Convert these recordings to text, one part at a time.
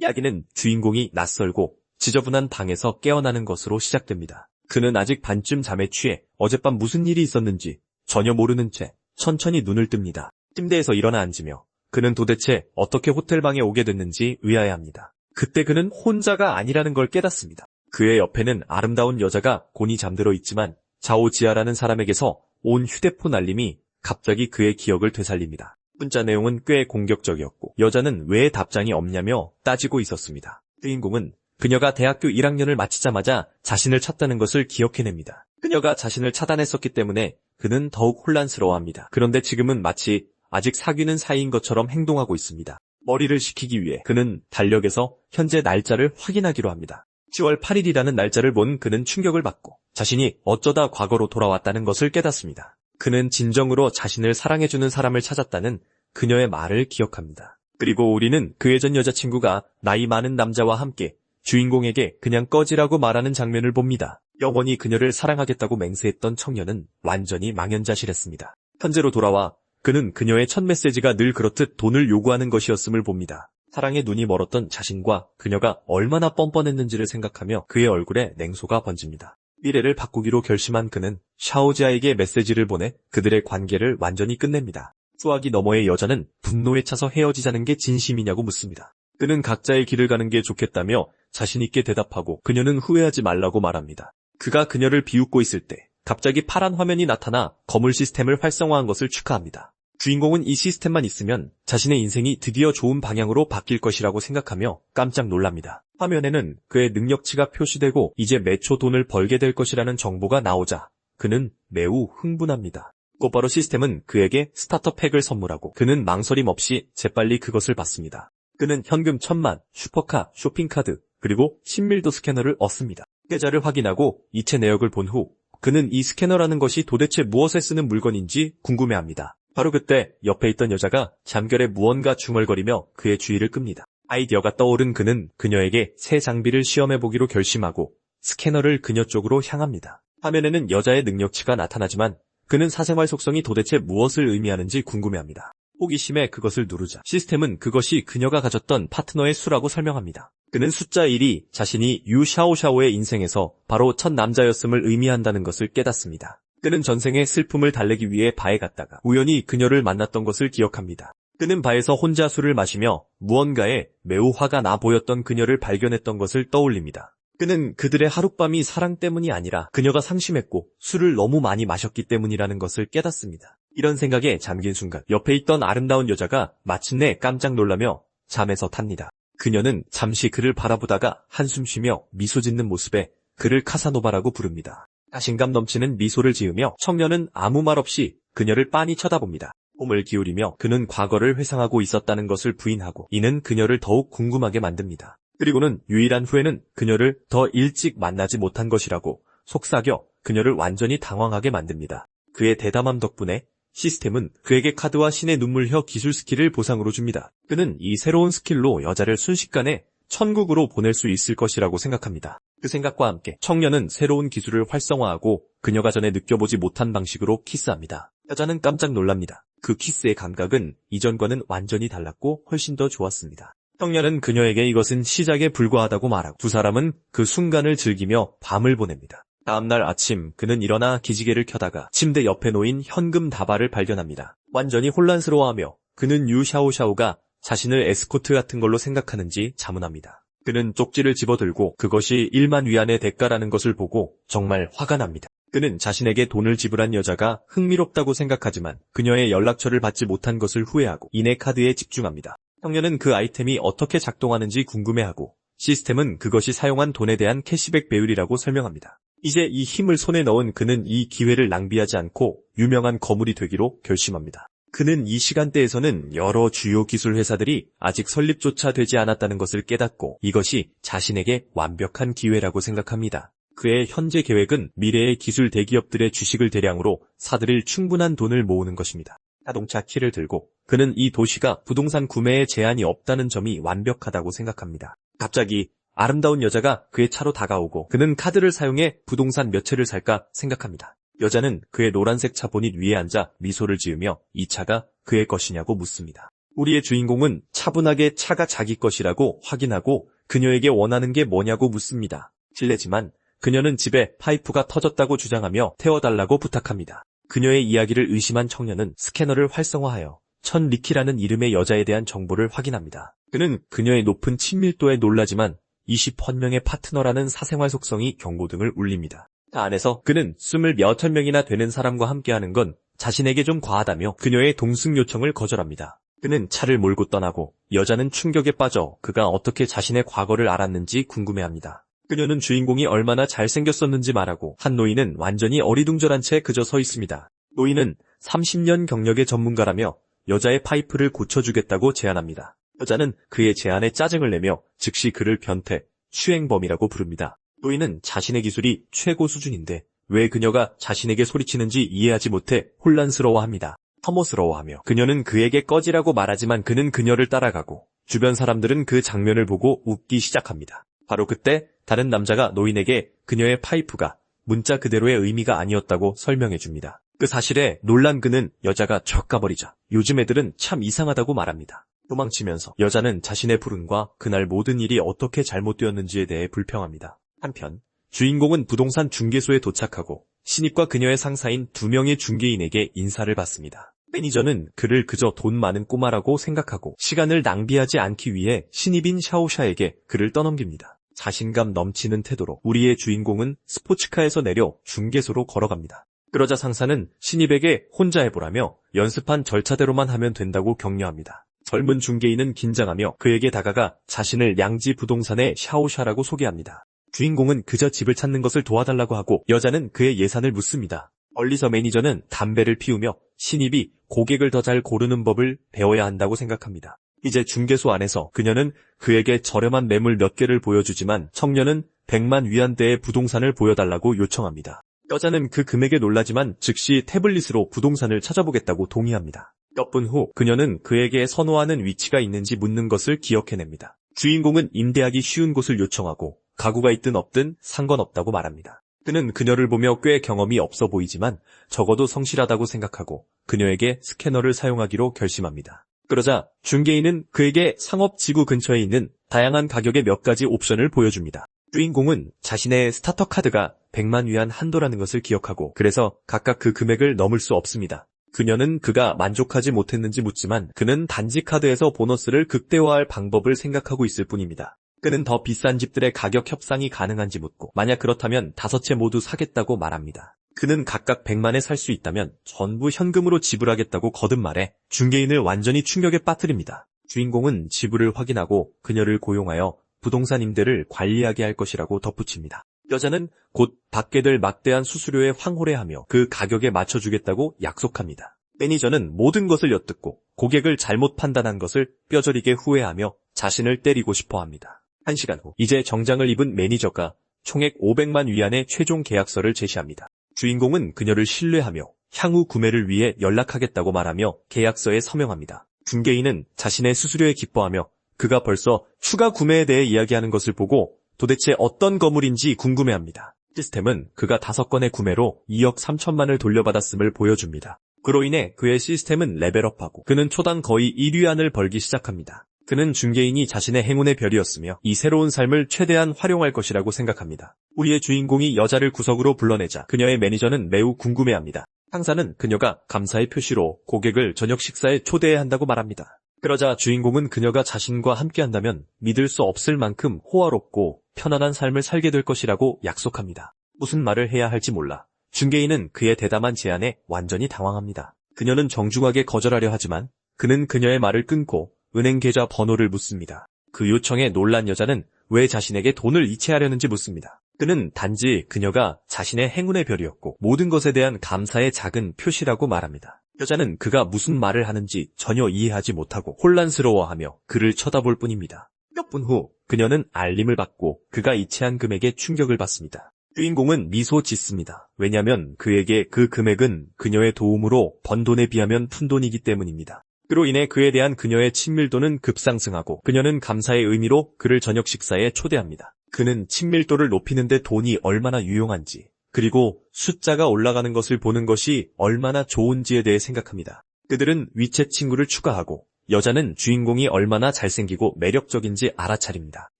이야기는 주인공이 낯설고 지저분한 방에서 깨어나는 것으로 시작됩니다. 그는 아직 반쯤 잠에 취해 어젯밤 무슨 일이 있었는지 전혀 모르는 채 천천히 눈을 뜹니다. 침대에서 일어나 앉으며 그는 도대체 어떻게 호텔방에 오게 됐는지 의아해합니다. 그때 그는 혼자가 아니라는 걸 깨닫습니다. 그의 옆에는 아름다운 여자가 곤히 잠들어 있지만 자오지아라는 사람에게서 온 휴대폰 알림이 갑자기 그의 기억을 되살립니다. 문자 내용은 꽤 공격적이었고 여자는 왜 답장이 없냐며 따지고 있었습니다. 주인공은 그녀가 대학교 1학년을 마치자마자 자신을 찾다는 것을 기억해냅니다. 그녀가 자신을 차단했었기 때문에 그는 더욱 혼란스러워합니다. 그런데 지금은 마치 아직 사귀는 사이인 것처럼 행동하고 있습니다. 머리를 식히기 위해 그는 달력에서 현재 날짜를 확인하기로 합니다. 10월 8일이라는 날짜를 본 그는 충격을 받고 자신이 어쩌다 과거로 돌아왔다는 것을 깨닫습니다. 그는 진정으로 자신을 사랑해주는 사람을 찾았다는 그녀의 말을 기억합니다. 그리고 우리는 그의 전 여자친구가 나이 많은 남자와 함께 주인공에게 그냥 꺼지라고 말하는 장면을 봅니다. 영원히 그녀를 사랑하겠다고 맹세했던 청년은 완전히 망연자실했습니다. 현재로 돌아와 그는 그녀의 첫 메시지가 늘 그렇듯 돈을 요구하는 것이었음을 봅니다. 사랑에 눈이 멀었던 자신과 그녀가 얼마나 뻔뻔했는지를 생각하며 그의 얼굴에 냉소가 번집니다. 미래를 바꾸기로 결심한 그는 샤오지아에게 메시지를 보내 그들의 관계를 완전히 끝냅니다. 수화기 너머의 여자는 분노에 차서 헤어지자는 게 진심이냐고 묻습니다. 그는 각자의 길을 가는 게 좋겠다며 자신있게 대답하고 그녀는 후회하지 말라고 말합니다. 그가 그녀를 비웃고 있을 때 갑자기 파란 화면이 나타나 거물 시스템을 활성화한 것을 축하합니다. 주인공은 이 시스템만 있으면 자신의 인생이 드디어 좋은 방향으로 바뀔 것이라고 생각하며 깜짝 놀랍니다. 화면에는 그의 능력치가 표시되고 이제 매초 돈을 벌게 될 것이라는 정보가 나오자 그는 매우 흥분합니다. 곧바로 시스템은 그에게 스타터 팩을 선물하고 그는 망설임 없이 재빨리 그것을 받습니다. 그는 현금 1000만, 슈퍼카, 쇼핑카드, 그리고 신밀도 스캐너를 얻습니다. 계좌를 확인하고 이체 내역을 본 후 그는 이 스캐너라는 것이 도대체 무엇에 쓰는 물건인지 궁금해합니다. 바로 그때 옆에 있던 여자가 잠결에 무언가 중얼거리며 그의 주의를 끕니다. 아이디어가 떠오른 그는 그녀에게 새 장비를 시험해보기로 결심하고 스캐너를 그녀 쪽으로 향합니다. 화면에는 여자의 능력치가 나타나지만 그는 사생활 속성이 도대체 무엇을 의미하는지 궁금해합니다. 호기심에 그것을 누르자 시스템은 그것이 그녀가 가졌던 파트너의 수라고 설명합니다. 그는 숫자 1이 자신이 유샤오샤오의 인생에서 바로 첫 남자였음을 의미한다는 것을 깨닫습니다. 그는 전생의 슬픔을 달래기 위해 바에 갔다가 우연히 그녀를 만났던 것을 기억합니다. 그는 바에서 혼자 술을 마시며 무언가에 매우 화가 나 보였던 그녀를 발견했던 것을 떠올립니다. 그는 그들의 하룻밤이 사랑 때문이 아니라 그녀가 상심했고 술을 너무 많이 마셨기 때문이라는 것을 깨닫습니다. 이런 생각에 잠긴 순간 옆에 있던 아름다운 여자가 마침내 깜짝 놀라며 잠에서 탑니다. 그녀는 잠시 그를 바라보다가 한숨 쉬며 미소 짓는 모습에 그를 카사노바라고 부릅니다. 자신감 넘치는 미소를 지으며 청년은 아무 말 없이 그녀를 빤히 쳐다봅니다. 몸을 기울이며 그는 과거를 회상하고 있었다는 것을 부인하고 이는 그녀를 더욱 궁금하게 만듭니다. 그리고는 유일한 후회는 그녀를 더 일찍 만나지 못한 것이라고 속삭여 그녀를 완전히 당황하게 만듭니다. 그의 대담함 덕분에 시스템은 그에게 카드와 신의 눈물혀 기술 스킬을 보상으로 줍니다. 그는 이 새로운 스킬로 여자를 순식간에 천국으로 보낼 수 있을 것이라고 생각합니다. 그 생각과 함께 청년은 새로운 기술을 활성화하고 그녀가 전에 느껴보지 못한 방식으로 키스합니다. 여자는 깜짝 놀랍니다. 그 키스의 감각은 이전과는 완전히 달랐고 훨씬 더 좋았습니다. 청년은 그녀에게 이것은 시작에 불과하다고 말하고 두 사람은 그 순간을 즐기며 밤을 보냅니다. 다음날 아침 그는 일어나 기지개를 켜다가 침대 옆에 놓인 현금 다발을 발견합니다. 완전히 혼란스러워하며 그는 유샤오샤오가 자신을 에스코트 같은 걸로 생각하는지 자문합니다. 그는 쪽지를 집어들고 그것이 1만 위안의 대가라는 것을 보고 정말 화가 납니다. 그는 자신에게 돈을 지불한 여자가 흥미롭다고 생각하지만 그녀의 연락처를 받지 못한 것을 후회하고 이내 카드에 집중합니다. 청년은 그 아이템이 어떻게 작동하는지 궁금해하고 시스템은 그것이 사용한 돈에 대한 캐시백 배율이라고 설명합니다. 이제 이 힘을 손에 넣은 그는 이 기회를 낭비하지 않고 유명한 거물이 되기로 결심합니다. 그는 이 시간대에서는 여러 주요 기술 회사들이 아직 설립조차 되지 않았다는 것을 깨닫고 이것이 자신에게 완벽한 기회라고 생각합니다. 그의 현재 계획은 미래의 기술 대기업들의 주식을 대량으로 사들일 충분한 돈을 모으는 것입니다. 자동차 키를 들고 그는 이 도시가 부동산 구매에 제한이 없다는 점이 완벽하다고 생각합니다. 갑자기 아름다운 여자가 그의 차로 다가오고 그는 카드를 사용해 부동산 몇 채를 살까 생각합니다. 여자는 그의 노란색 차 보닛 위에 앉아 미소를 지으며 이 차가 그의 것이냐고 묻습니다. 우리의 주인공은 차분하게 차가 자기 것이라고 확인하고 그녀에게 원하는 게 뭐냐고 묻습니다. 실례지만 그녀는 집에 파이프가 터졌다고 주장하며 태워달라고 부탁합니다. 그녀의 이야기를 의심한 청년은 스캐너를 활성화하여 천 리키라는 이름의 여자에 대한 정보를 확인합니다. 그는 그녀의 높은 친밀도에 놀라지만 20펀명의 파트너라는 사생활 속성이 경고등을 울립니다. 차 안에서 그는 20몇천 명이나 되는 사람과 함께하는 건 자신에게 좀 과하다며 그녀의 동승 요청을 거절합니다. 그는 차를 몰고 떠나고 여자는 충격에 빠져 그가 어떻게 자신의 과거를 알았는지 궁금해합니다. 그녀는 주인공이 얼마나 잘생겼었는지 말하고 한 노인은 완전히 어리둥절한 채 그저 서 있습니다. 노인은 30년 경력의 전문가라며 여자의 파이프를 고쳐주겠다고 제안합니다. 여자는 그의 제안에 짜증을 내며 즉시 그를 변태, 추행범이라고 부릅니다. 노인은 자신의 기술이 최고 수준인데 왜 그녀가 자신에게 소리치는지 이해하지 못해 혼란스러워합니다. 혐오스러워하며 그녀는 그에게 꺼지라고 말하지만 그는 그녀를 따라가고 주변 사람들은 그 장면을 보고 웃기 시작합니다. 바로 그때 다른 남자가 노인에게 그녀의 파이프가 문자 그대로의 의미가 아니었다고 설명해줍니다. 그 사실에 놀란 그는 여자가 척 가버리자 요즘 애들은 참 이상하다고 말합니다. 도망치면서 여자는 자신의 불운과 그날 모든 일이 어떻게 잘못되었는지에 대해 불평합니다. 한편 주인공은 부동산 중개소에 도착하고 신입과 그녀의 상사인 2명의 중개인에게 인사를 받습니다. 매니저는 그를 그저 돈 많은 꼬마라고 생각하고 시간을 낭비하지 않기 위해 신입인 샤오샤에게 그를 떠넘깁니다. 자신감 넘치는 태도로 우리의 주인공은 스포츠카에서 내려 중개소로 걸어갑니다. 그러자 상사는 신입에게 혼자 해보라며 연습한 절차대로만 하면 된다고 격려합니다. 젊은 중개인은 긴장하며 그에게 다가가 자신을 양지 부동산의 샤오샤라고 소개합니다. 주인공은 그저 집을 찾는 것을 도와달라고 하고 여자는 그의 예산을 묻습니다. 멀리서 매니저는 담배를 피우며 신입이 고객을 더 잘 고르는 법을 배워야 한다고 생각합니다. 이제 중개소 안에서 그녀는 그에게 저렴한 매물 몇 개를 보여주지만 청년은 100만 위안대의 부동산을 보여달라고 요청합니다. 여자는 그 금액에 놀라지만 즉시 태블릿으로 부동산을 찾아보겠다고 동의합니다. 몇 분 후 그녀는 그에게 선호하는 위치가 있는지 묻는 것을 기억해냅니다. 주인공은 임대하기 쉬운 곳을 요청하고 가구가 있든 없든 상관없다고 말합니다. 그는 그녀를 보며 꽤 경험이 없어 보이지만 적어도 성실하다고 생각하고 그녀에게 스캐너를 사용하기로 결심합니다. 그러자 중개인은 그에게 상업지구 근처에 있는 다양한 가격의 몇 가지 옵션을 보여줍니다. 주인공은 자신의 스타터 카드가 100만 위안 한도라는 것을 기억하고 그래서 각각 그 금액을 넘을 수 없습니다. 그녀는 그가 만족하지 못했는지 묻지만 그는 단지 카드에서 보너스를 극대화할 방법을 생각하고 있을 뿐입니다. 그는 더 비싼 집들의 가격 협상이 가능한지 묻고 만약 그렇다면 5채 모두 사겠다고 말합니다. 그는 각각 100만에 살 수 있다면 전부 현금으로 지불하겠다고 거듭 말해 중개인을 완전히 충격에 빠뜨립니다. 주인공은 지불을 확인하고 그녀를 고용하여 부동산 임대를 관리하게 할 것이라고 덧붙입니다. 여자는 곧 받게 될 막대한 수수료에 황홀해하며 그 가격에 맞춰주겠다고 약속합니다. 매니저는 모든 것을 엿듣고 고객을 잘못 판단한 것을 뼈저리게 후회하며 자신을 때리고 싶어합니다. 1시간 후 이제 정장을 입은 매니저가 총액 500만 위안의 최종 계약서를 제시합니다. 주인공은 그녀를 신뢰하며 향후 구매를 위해 연락하겠다고 말하며 계약서에 서명합니다. 중개인은 자신의 수수료에 기뻐하며 그가 벌써 추가 구매에 대해 이야기하는 것을 보고 도대체 어떤 건물인지 궁금해합니다. 시스템은 그가 5건의 구매로 2억 3천만을 돌려받았음을 보여줍니다. 그로 인해 그의 시스템은 레벨업하고 그는 초당 거의 1위안을 벌기 시작합니다. 그는 중개인이 자신의 행운의 별이었으며 이 새로운 삶을 최대한 활용할 것이라고 생각합니다. 우리의 주인공이 여자를 구석으로 불러내자 그녀의 매니저는 매우 궁금해합니다. 상사는 그녀가 감사의 표시로 고객을 저녁 식사에 초대해야 한다고 말합니다. 그러자 주인공은 그녀가 자신과 함께한다면 믿을 수 없을 만큼 호화롭고 편안한 삶을 살게 될 것이라고 약속합니다. 무슨 말을 해야 할지 몰라 중개인은 그의 대담한 제안에 완전히 당황합니다. 그녀는 정중하게 거절하려 하지만 그는 그녀의 말을 끊고 은행 계좌 번호를 묻습니다. 그 요청에 놀란 여자는 왜 자신에게 돈을 이체하려는지 묻습니다. 그는 단지 그녀가 자신의 행운의 별이었고 모든 것에 대한 감사의 작은 표시라고 말합니다. 여자는 그가 무슨 말을 하는지 전혀 이해하지 못하고 혼란스러워하며 그를 쳐다볼 뿐입니다. 몇 분 후 그녀는 알림을 받고 그가 이체한 금액에 충격을 받습니다. 주인공은 미소 짓습니다. 왜냐하면 그에게 그 금액은 그녀의 도움으로 번 돈에 비하면 푼돈이기 때문입니다. 그로 인해 그에 대한 그녀의 친밀도는 급상승하고 그녀는 감사의 의미로 그를 저녁 식사에 초대합니다. 그는 친밀도를 높이는 데 돈이 얼마나 유용한지 그리고 숫자가 올라가는 것을 보는 것이 얼마나 좋은지에 대해 생각합니다. 그들은 위챗 친구를 추가하고 여자는 주인공이 얼마나 잘생기고 매력적인지 알아차립니다.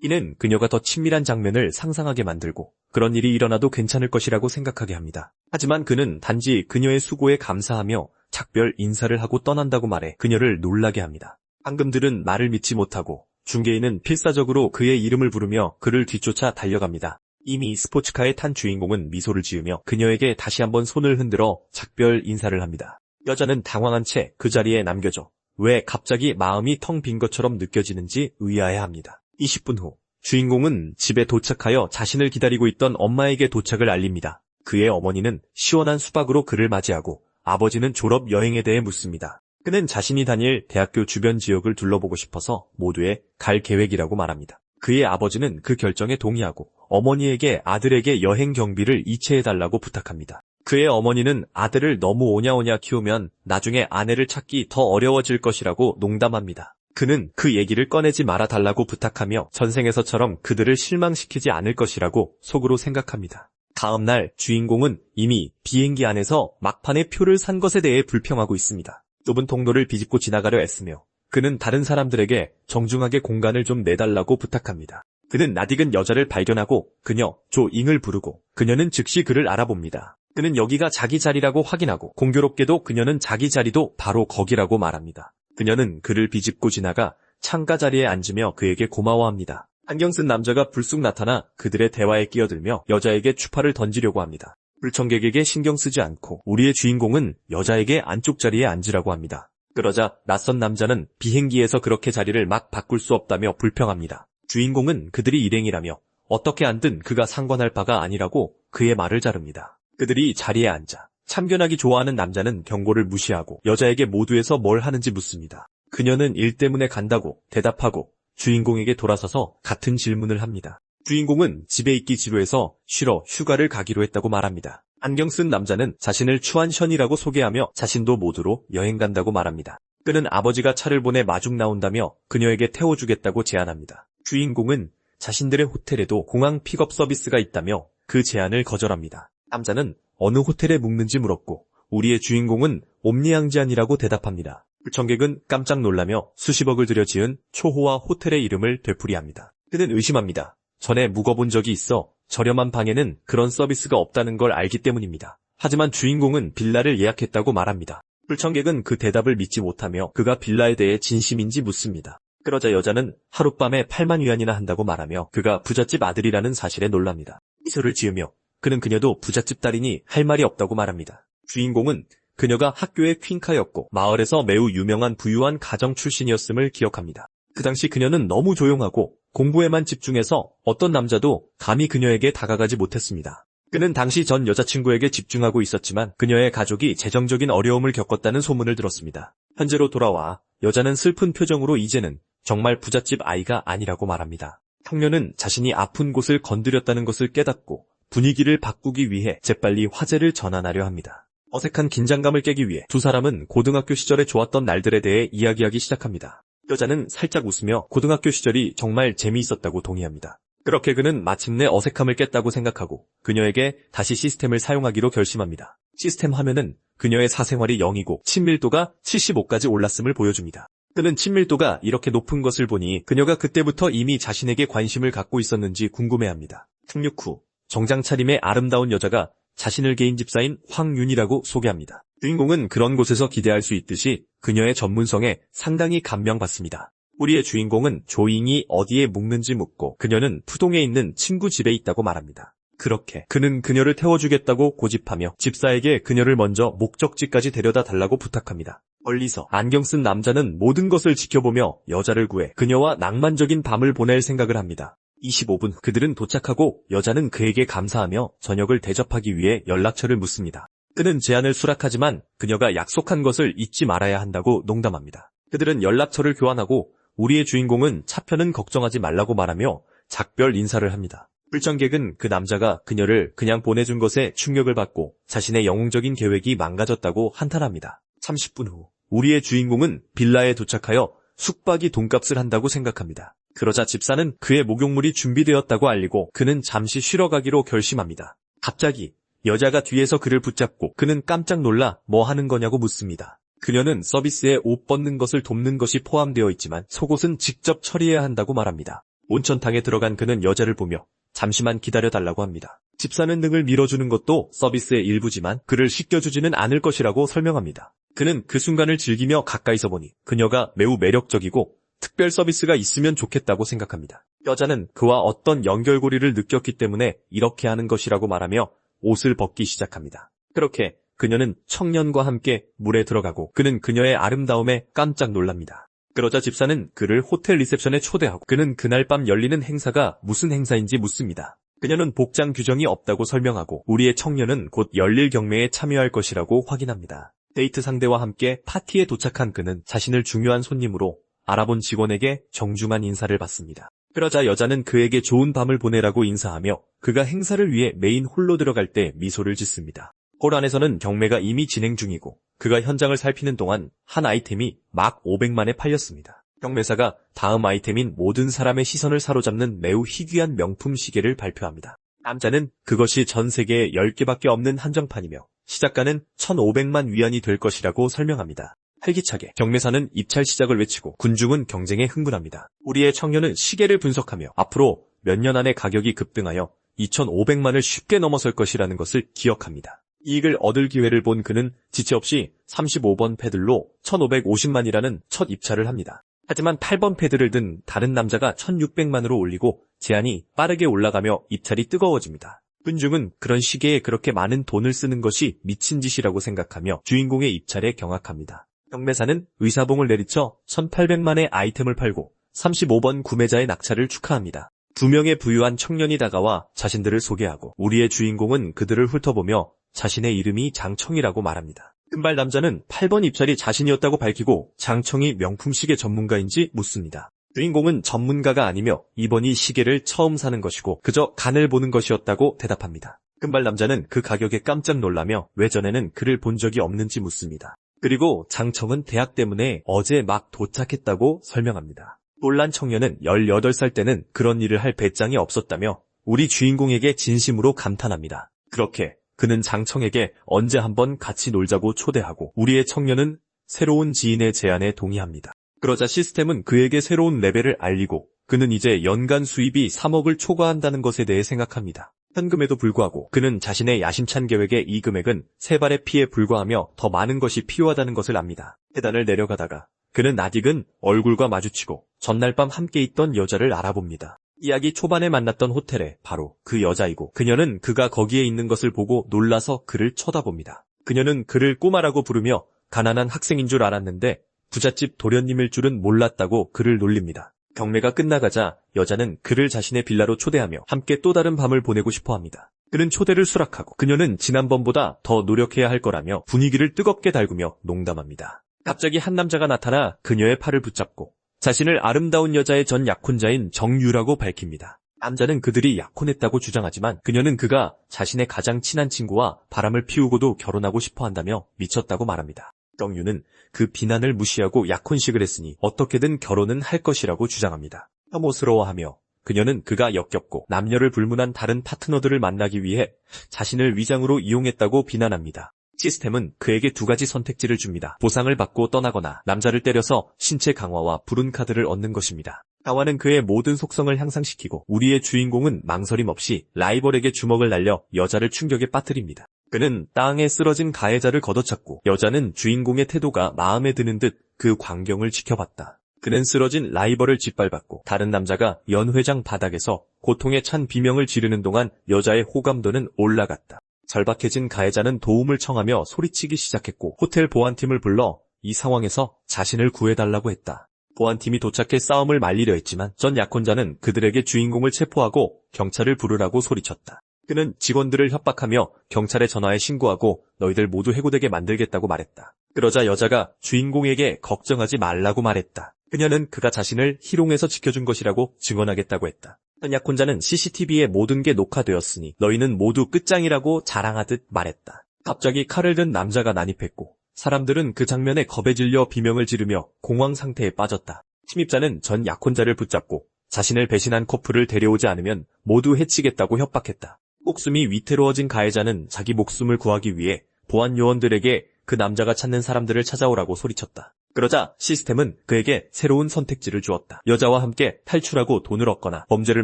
이는 그녀가 더 친밀한 장면을 상상하게 만들고 그런 일이 일어나도 괜찮을 것이라고 생각하게 합니다. 하지만 그는 단지 그녀의 수고에 감사하며 작별 인사를 하고 떠난다고 말해 그녀를 놀라게 합니다. 황금들은 말을 믿지 못하고 중개인은 필사적으로 그의 이름을 부르며 그를 뒤쫓아 달려갑니다. 이미 스포츠카에 탄 주인공은 미소를 지으며 그녀에게 다시 한번 손을 흔들어 작별 인사를 합니다. 여자는 당황한 채 그 자리에 남겨져 왜 갑자기 마음이 텅 빈 것처럼 느껴지는지 의아해합니다. 20분 후 주인공은 집에 도착하여 자신을 기다리고 있던 엄마에게 도착을 알립니다. 그의 어머니는 시원한 수박으로 그를 맞이하고 아버지는 졸업 여행에 대해 묻습니다. 그는 자신이 다닐 대학교 주변 지역을 둘러보고 싶어서 모두에 갈 계획이라고 말합니다. 그의 아버지는 그 결정에 동의하고 어머니에게 아들에게 여행 경비를 이체해달라고 부탁합니다. 그의 어머니는 아들을 너무 오냐오냐 키우면 나중에 아내를 찾기 더 어려워질 것이라고 농담합니다. 그는 그 얘기를 꺼내지 말아달라고 부탁하며 전생에서처럼 그들을 실망시키지 않을 것이라고 속으로 생각합니다. 다음 날 주인공은 이미 비행기 안에서 막판에 표를 산 것에 대해 불평하고 있습니다. 좁은 통로를 비집고 지나가려 애쓰며 그는 다른 사람들에게 정중하게 공간을 좀 내달라고 부탁합니다. 그는 낯익은 여자를 발견하고 그녀 조잉을 부르고 그녀는 즉시 그를 알아봅니다. 그는 여기가 자기 자리라고 확인하고 공교롭게도 그녀는 자기 자리도 바로 거기라고 말합니다. 그녀는 그를 비집고 지나가 창가 자리에 앉으며 그에게 고마워합니다. 안경 쓴 남자가 불쑥 나타나 그들의 대화에 끼어들며 여자에게 추파를 던지려고 합니다. 불청객에게 신경 쓰지 않고 우리의 주인공은 여자에게 안쪽 자리에 앉으라고 합니다. 그러자 낯선 남자는 비행기에서 그렇게 자리를 막 바꿀 수 없다며 불평합니다. 주인공은 그들이 일행이라며 어떻게 앉든 그가 상관할 바가 아니라고 그의 말을 자릅니다. 그들이 자리에 앉아 참견하기 좋아하는 남자는 경고를 무시하고 여자에게 모두에서 뭘 하는지 묻습니다. 그녀는 일 때문에 간다고 대답하고 주인공에게 돌아서서 같은 질문을 합니다. 주인공은 집에 있기 지루해서 쉬러 휴가를 가기로 했다고 말합니다. 안경 쓴 남자는 자신을 추한션이라고 소개하며 자신도 모두로 여행 간다고 말합니다. 그는 아버지가 차를 보내 마중 나온다며 그녀에게 태워주겠다고 제안합니다. 주인공은 자신들의 호텔에도 공항 픽업 서비스가 있다며 그 제안을 거절합니다. 남자는 어느 호텔에 묵는지 물었고 우리의 주인공은 옴니앙지안이라고 대답합니다. 불청객은 깜짝 놀라며 수십억을 들여 지은 초호화 호텔의 이름을 되풀이합니다. 그는 의심합니다. 전에 묵어본 적이 있어 저렴한 방에는 그런 서비스가 없다는 걸 알기 때문입니다. 하지만 주인공은 빌라를 예약했다고 말합니다. 불청객은 그 대답을 믿지 못하며 그가 빌라에 대해 진심인지 묻습니다. 그러자 여자는 하룻밤에 8만 위안이나 한다고 말하며 그가 부잣집 아들이라는 사실에 놀랍니다. 미소를 지으며 그는 그녀도 부잣집 딸이니 할 말이 없다고 말합니다. 주인공은 그녀가 학교의 퀸카였고 마을에서 매우 유명한 부유한 가정 출신이었음을 기억합니다. 그 당시 그녀는 너무 조용하고 공부에만 집중해서 어떤 남자도 감히 그녀에게 다가가지 못했습니다. 그는 당시 전 여자친구에게 집중하고 있었지만 그녀의 가족이 재정적인 어려움을 겪었다는 소문을 들었습니다. 현재로 돌아와 여자는 슬픈 표정으로 이제는 정말 부잣집 아이가 아니라고 말합니다. 청년은 자신이 아픈 곳을 건드렸다는 것을 깨닫고 분위기를 바꾸기 위해 재빨리 화제를 전환하려 합니다. 어색한 긴장감을 깨기 위해 두 사람은 고등학교 시절에 좋았던 날들에 대해 이야기하기 시작합니다. 여자는 살짝 웃으며 고등학교 시절이 정말 재미있었다고 동의합니다. 그렇게 그는 마침내 어색함을 깼다고 생각하고 그녀에게 다시 시스템을 사용하기로 결심합니다. 시스템 화면은 그녀의 사생활이 0이고 친밀도가 75까지 올랐음을 보여줍니다. 그는 친밀도가 이렇게 높은 것을 보니 그녀가 그때부터 이미 자신에게 관심을 갖고 있었는지 궁금해합니다. 착륙 후 정장 차림의 아름다운 여자가 자신을 개인 집사인 황윤이라고 소개합니다. 주인공은 그런 곳에서 기대할 수 있듯이 그녀의 전문성에 상당히 감명받습니다. 우리의 주인공은 조잉이 어디에 묵는지 묻고 그녀는 푸동에 있는 친구 집에 있다고 말합니다. 그렇게 그는 그녀를 태워주겠다고 고집하며 집사에게 그녀를 먼저 목적지까지 데려다 달라고 부탁합니다. 멀리서 안경 쓴 남자는 모든 것을 지켜보며 여자를 구해 그녀와 낭만적인 밤을 보낼 생각을 합니다. 25분 후 그들은 도착하고 여자는 그에게 감사하며 저녁을 대접하기 위해 연락처를 묻습니다. 그는 제안을 수락하지만 그녀가 약속한 것을 잊지 말아야 한다고 농담합니다. 그들은 연락처를 교환하고 우리의 주인공은 차편은 걱정하지 말라고 말하며 작별 인사를 합니다. 불청객은 그 남자가 그녀를 그냥 보내준 것에 충격을 받고 자신의 영웅적인 계획이 망가졌다고 한탄합니다. 30분 후 우리의 주인공은 빌라에 도착하여 숙박이 돈값을 한다고 생각합니다. 그러자 집사는 그의 목욕물이 준비되었다고 알리고 그는 잠시 쉬러 가기로 결심합니다. 갑자기 여자가 뒤에서 그를 붙잡고 그는 깜짝 놀라 뭐 하는 거냐고 묻습니다. 그녀는 서비스에 옷 벗는 것을 돕는 것이 포함되어 있지만 속옷은 직접 처리해야 한다고 말합니다. 온천탕에 들어간 그는 여자를 보며 잠시만 기다려달라고 합니다. 집사는 등을 밀어주는 것도 서비스의 일부지만 그를 씻겨주지는 않을 것이라고 설명합니다. 그는 그 순간을 즐기며 가까이서 보니 그녀가 매우 매력적이고 특별 서비스가 있으면 좋겠다고 생각합니다. 여자는 그와 어떤 연결고리를 느꼈기 때문에 이렇게 하는 것이라고 말하며 옷을 벗기 시작합니다. 그렇게 그녀는 청년과 함께 물에 들어가고 그는 그녀의 아름다움에 깜짝 놀랍니다. 그러자 집사는 그를 호텔 리셉션에 초대하고 그는 그날 밤 열리는 행사가 무슨 행사인지 묻습니다. 그녀는 복장 규정이 없다고 설명하고 우리의 청년은 곧 열릴 경매에 참여할 것이라고 확인합니다. 데이트 상대와 함께 파티에 도착한 그는 자신을 중요한 손님으로 알아본 직원에게 정중한 인사를 받습니다. 그러자 여자는 그에게 좋은 밤을 보내라고 인사하며 그가 행사를 위해 메인 홀로 들어갈 때 미소를 짓습니다. 홀 안에서는 경매가 이미 진행 중이고 그가 현장을 살피는 동안 한 아이템이 막 500만에 팔렸습니다. 경매사가 다음 아이템인 모든 사람의 시선을 사로잡는 매우 희귀한 명품 시계를 발표합니다. 남자는 그것이 전 세계에 10개밖에 없는 한정판이며 시작가는 1,500만 위안이 될 것이라고 설명합니다. 활기차게 경매사는 입찰 시작을 외치고 군중은 경쟁에 흥분합니다. 우리의 청년은 시계를 분석하며 앞으로 몇 년 안에 가격이 급등하여 2,500만을 쉽게 넘어설 것이라는 것을 기억합니다. 이익을 얻을 기회를 본 그는 지체 없이 35번 패들로 1,550만이라는 첫 입찰을 합니다. 하지만 8번 패드를 든 다른 남자가 1,600만으로 올리고 제한이 빠르게 올라가며 입찰이 뜨거워집니다. 군중은 그런 시계에 그렇게 많은 돈을 쓰는 것이 미친 짓이라고 생각하며 주인공의 입찰에 경악합니다. 경매사는 의사봉을 내리쳐 1,800만의 아이템을 팔고 35번 구매자의 낙찰을 축하합니다. 두 명의 부유한 청년이 다가와 자신들을 소개하고 우리의 주인공은 그들을 훑어보며 자신의 이름이 장청이라고 말합니다. 금발 남자는 8번 입찰이 자신이었다고 밝히고 장청이 명품 시계 전문가인지 묻습니다. 주인공은 전문가가 아니며 이번이 시계를 처음 사는 것이고 그저 간을 보는 것이었다고 대답합니다. 금발 남자는 그 가격에 깜짝 놀라며 왜 전에는 그를 본 적이 없는지 묻습니다. 그리고 장청은 대학 때문에 어제 막 도착했다고 설명합니다. 놀란 청년은 18살 때는 그런 일을 할 배짱이 없었다며 우리 주인공에게 진심으로 감탄합니다. 그렇게 그는 장청에게 언제 한번 같이 놀자고 초대하고 우리의 청년은 새로운 지인의 제안에 동의합니다. 그러자 시스템은 그에게 새로운 레벨을 알리고 그는 이제 연간 수입이 3억을 초과한다는 것에 대해 생각합니다. 현금에도 불구하고 그는 자신의 야심찬 계획에 이 금액은 3발의 피에 불과하며 더 많은 것이 필요하다는 것을 압니다. 계단을 내려가다가 그는 아직은 얼굴과 마주치고 전날 밤 함께 있던 여자를 알아봅니다. 이야기 초반에 만났던 호텔에 바로 그 여자이고 그녀는 그가 거기에 있는 것을 보고 놀라서 그를 쳐다봅니다. 그녀는 그를 꼬마라고 부르며 가난한 학생인 줄 알았는데 부잣집 도련님일 줄은 몰랐다고 그를 놀립니다. 경매가 끝나가자 여자는 그를 자신의 빌라로 초대하며 함께 또 다른 밤을 보내고 싶어합니다. 그는 초대를 수락하고 그녀는 지난번보다 더 노력해야 할 거라며 분위기를 뜨겁게 달구며 농담합니다. 갑자기 한 남자가 나타나 그녀의 팔을 붙잡고 자신을 아름다운 여자의 전 약혼자인 정유라고 밝힙니다. 남자는 그들이 약혼했다고 주장하지만 그녀는 그가 자신의 가장 친한 친구와 바람을 피우고도 결혼하고 싶어한다며 미쳤다고 말합니다. 정유는 그 비난을 무시하고 약혼식을 했으니 어떻게든 결혼은 할 것이라고 주장합니다. 혐오스러워하며 그녀는 그가 역겹고 남녀를 불문한 다른 파트너들을 만나기 위해 자신을 위장으로 이용했다고 비난합니다. 시스템은 그에게 2가지 선택지를 줍니다. 보상을 받고 떠나거나 남자를 때려서 신체 강화와 붉은 카드를 얻는 것입니다. 강화는 그의 모든 속성을 향상시키고 우리의 주인공은 망설임 없이 라이벌에게 주먹을 날려 여자를 충격에 빠뜨립니다. 그는 땅에 쓰러진 가해자를 걷어찼고 여자는 주인공의 태도가 마음에 드는 듯 그 광경을 지켜봤다. 그는 쓰러진 라이벌을 짓밟았고 다른 남자가 연회장 바닥에서 고통에 찬 비명을 지르는 동안 여자의 호감도는 올라갔다. 절박해진 가해자는 도움을 청하며 소리치기 시작했고 호텔 보안팀을 불러 이 상황에서 자신을 구해달라고 했다. 보안팀이 도착해 싸움을 말리려 했지만 전 약혼자는 그들에게 주인공을 체포하고 경찰을 부르라고 소리쳤다. 그는 직원들을 협박하며 경찰에 전화해 신고하고 너희들 모두 해고되게 만들겠다고 말했다. 그러자 여자가 주인공에게 걱정하지 말라고 말했다. 그녀는 그가 자신을 희롱해서 지켜준 것이라고 증언하겠다고 했다. 전 약혼자는 CCTV에 모든 게 녹화되었으니 너희는 모두 끝장이라고 자랑하듯 말했다. 갑자기 칼을 든 남자가 난입했고 사람들은 그 장면에 겁에 질려 비명을 지르며 공황 상태에 빠졌다. 침입자는 전 약혼자를 붙잡고 자신을 배신한 커플을 데려오지 않으면 모두 해치겠다고 협박했다. 목숨이 위태로워진 가해자는 자기 목숨을 구하기 위해 보안 요원들에게 그 남자가 찾는 사람들을 찾아오라고 소리쳤다. 그러자 시스템은 그에게 새로운 선택지를 주었다. 여자와 함께 탈출하고 돈을 얻거나 범죄를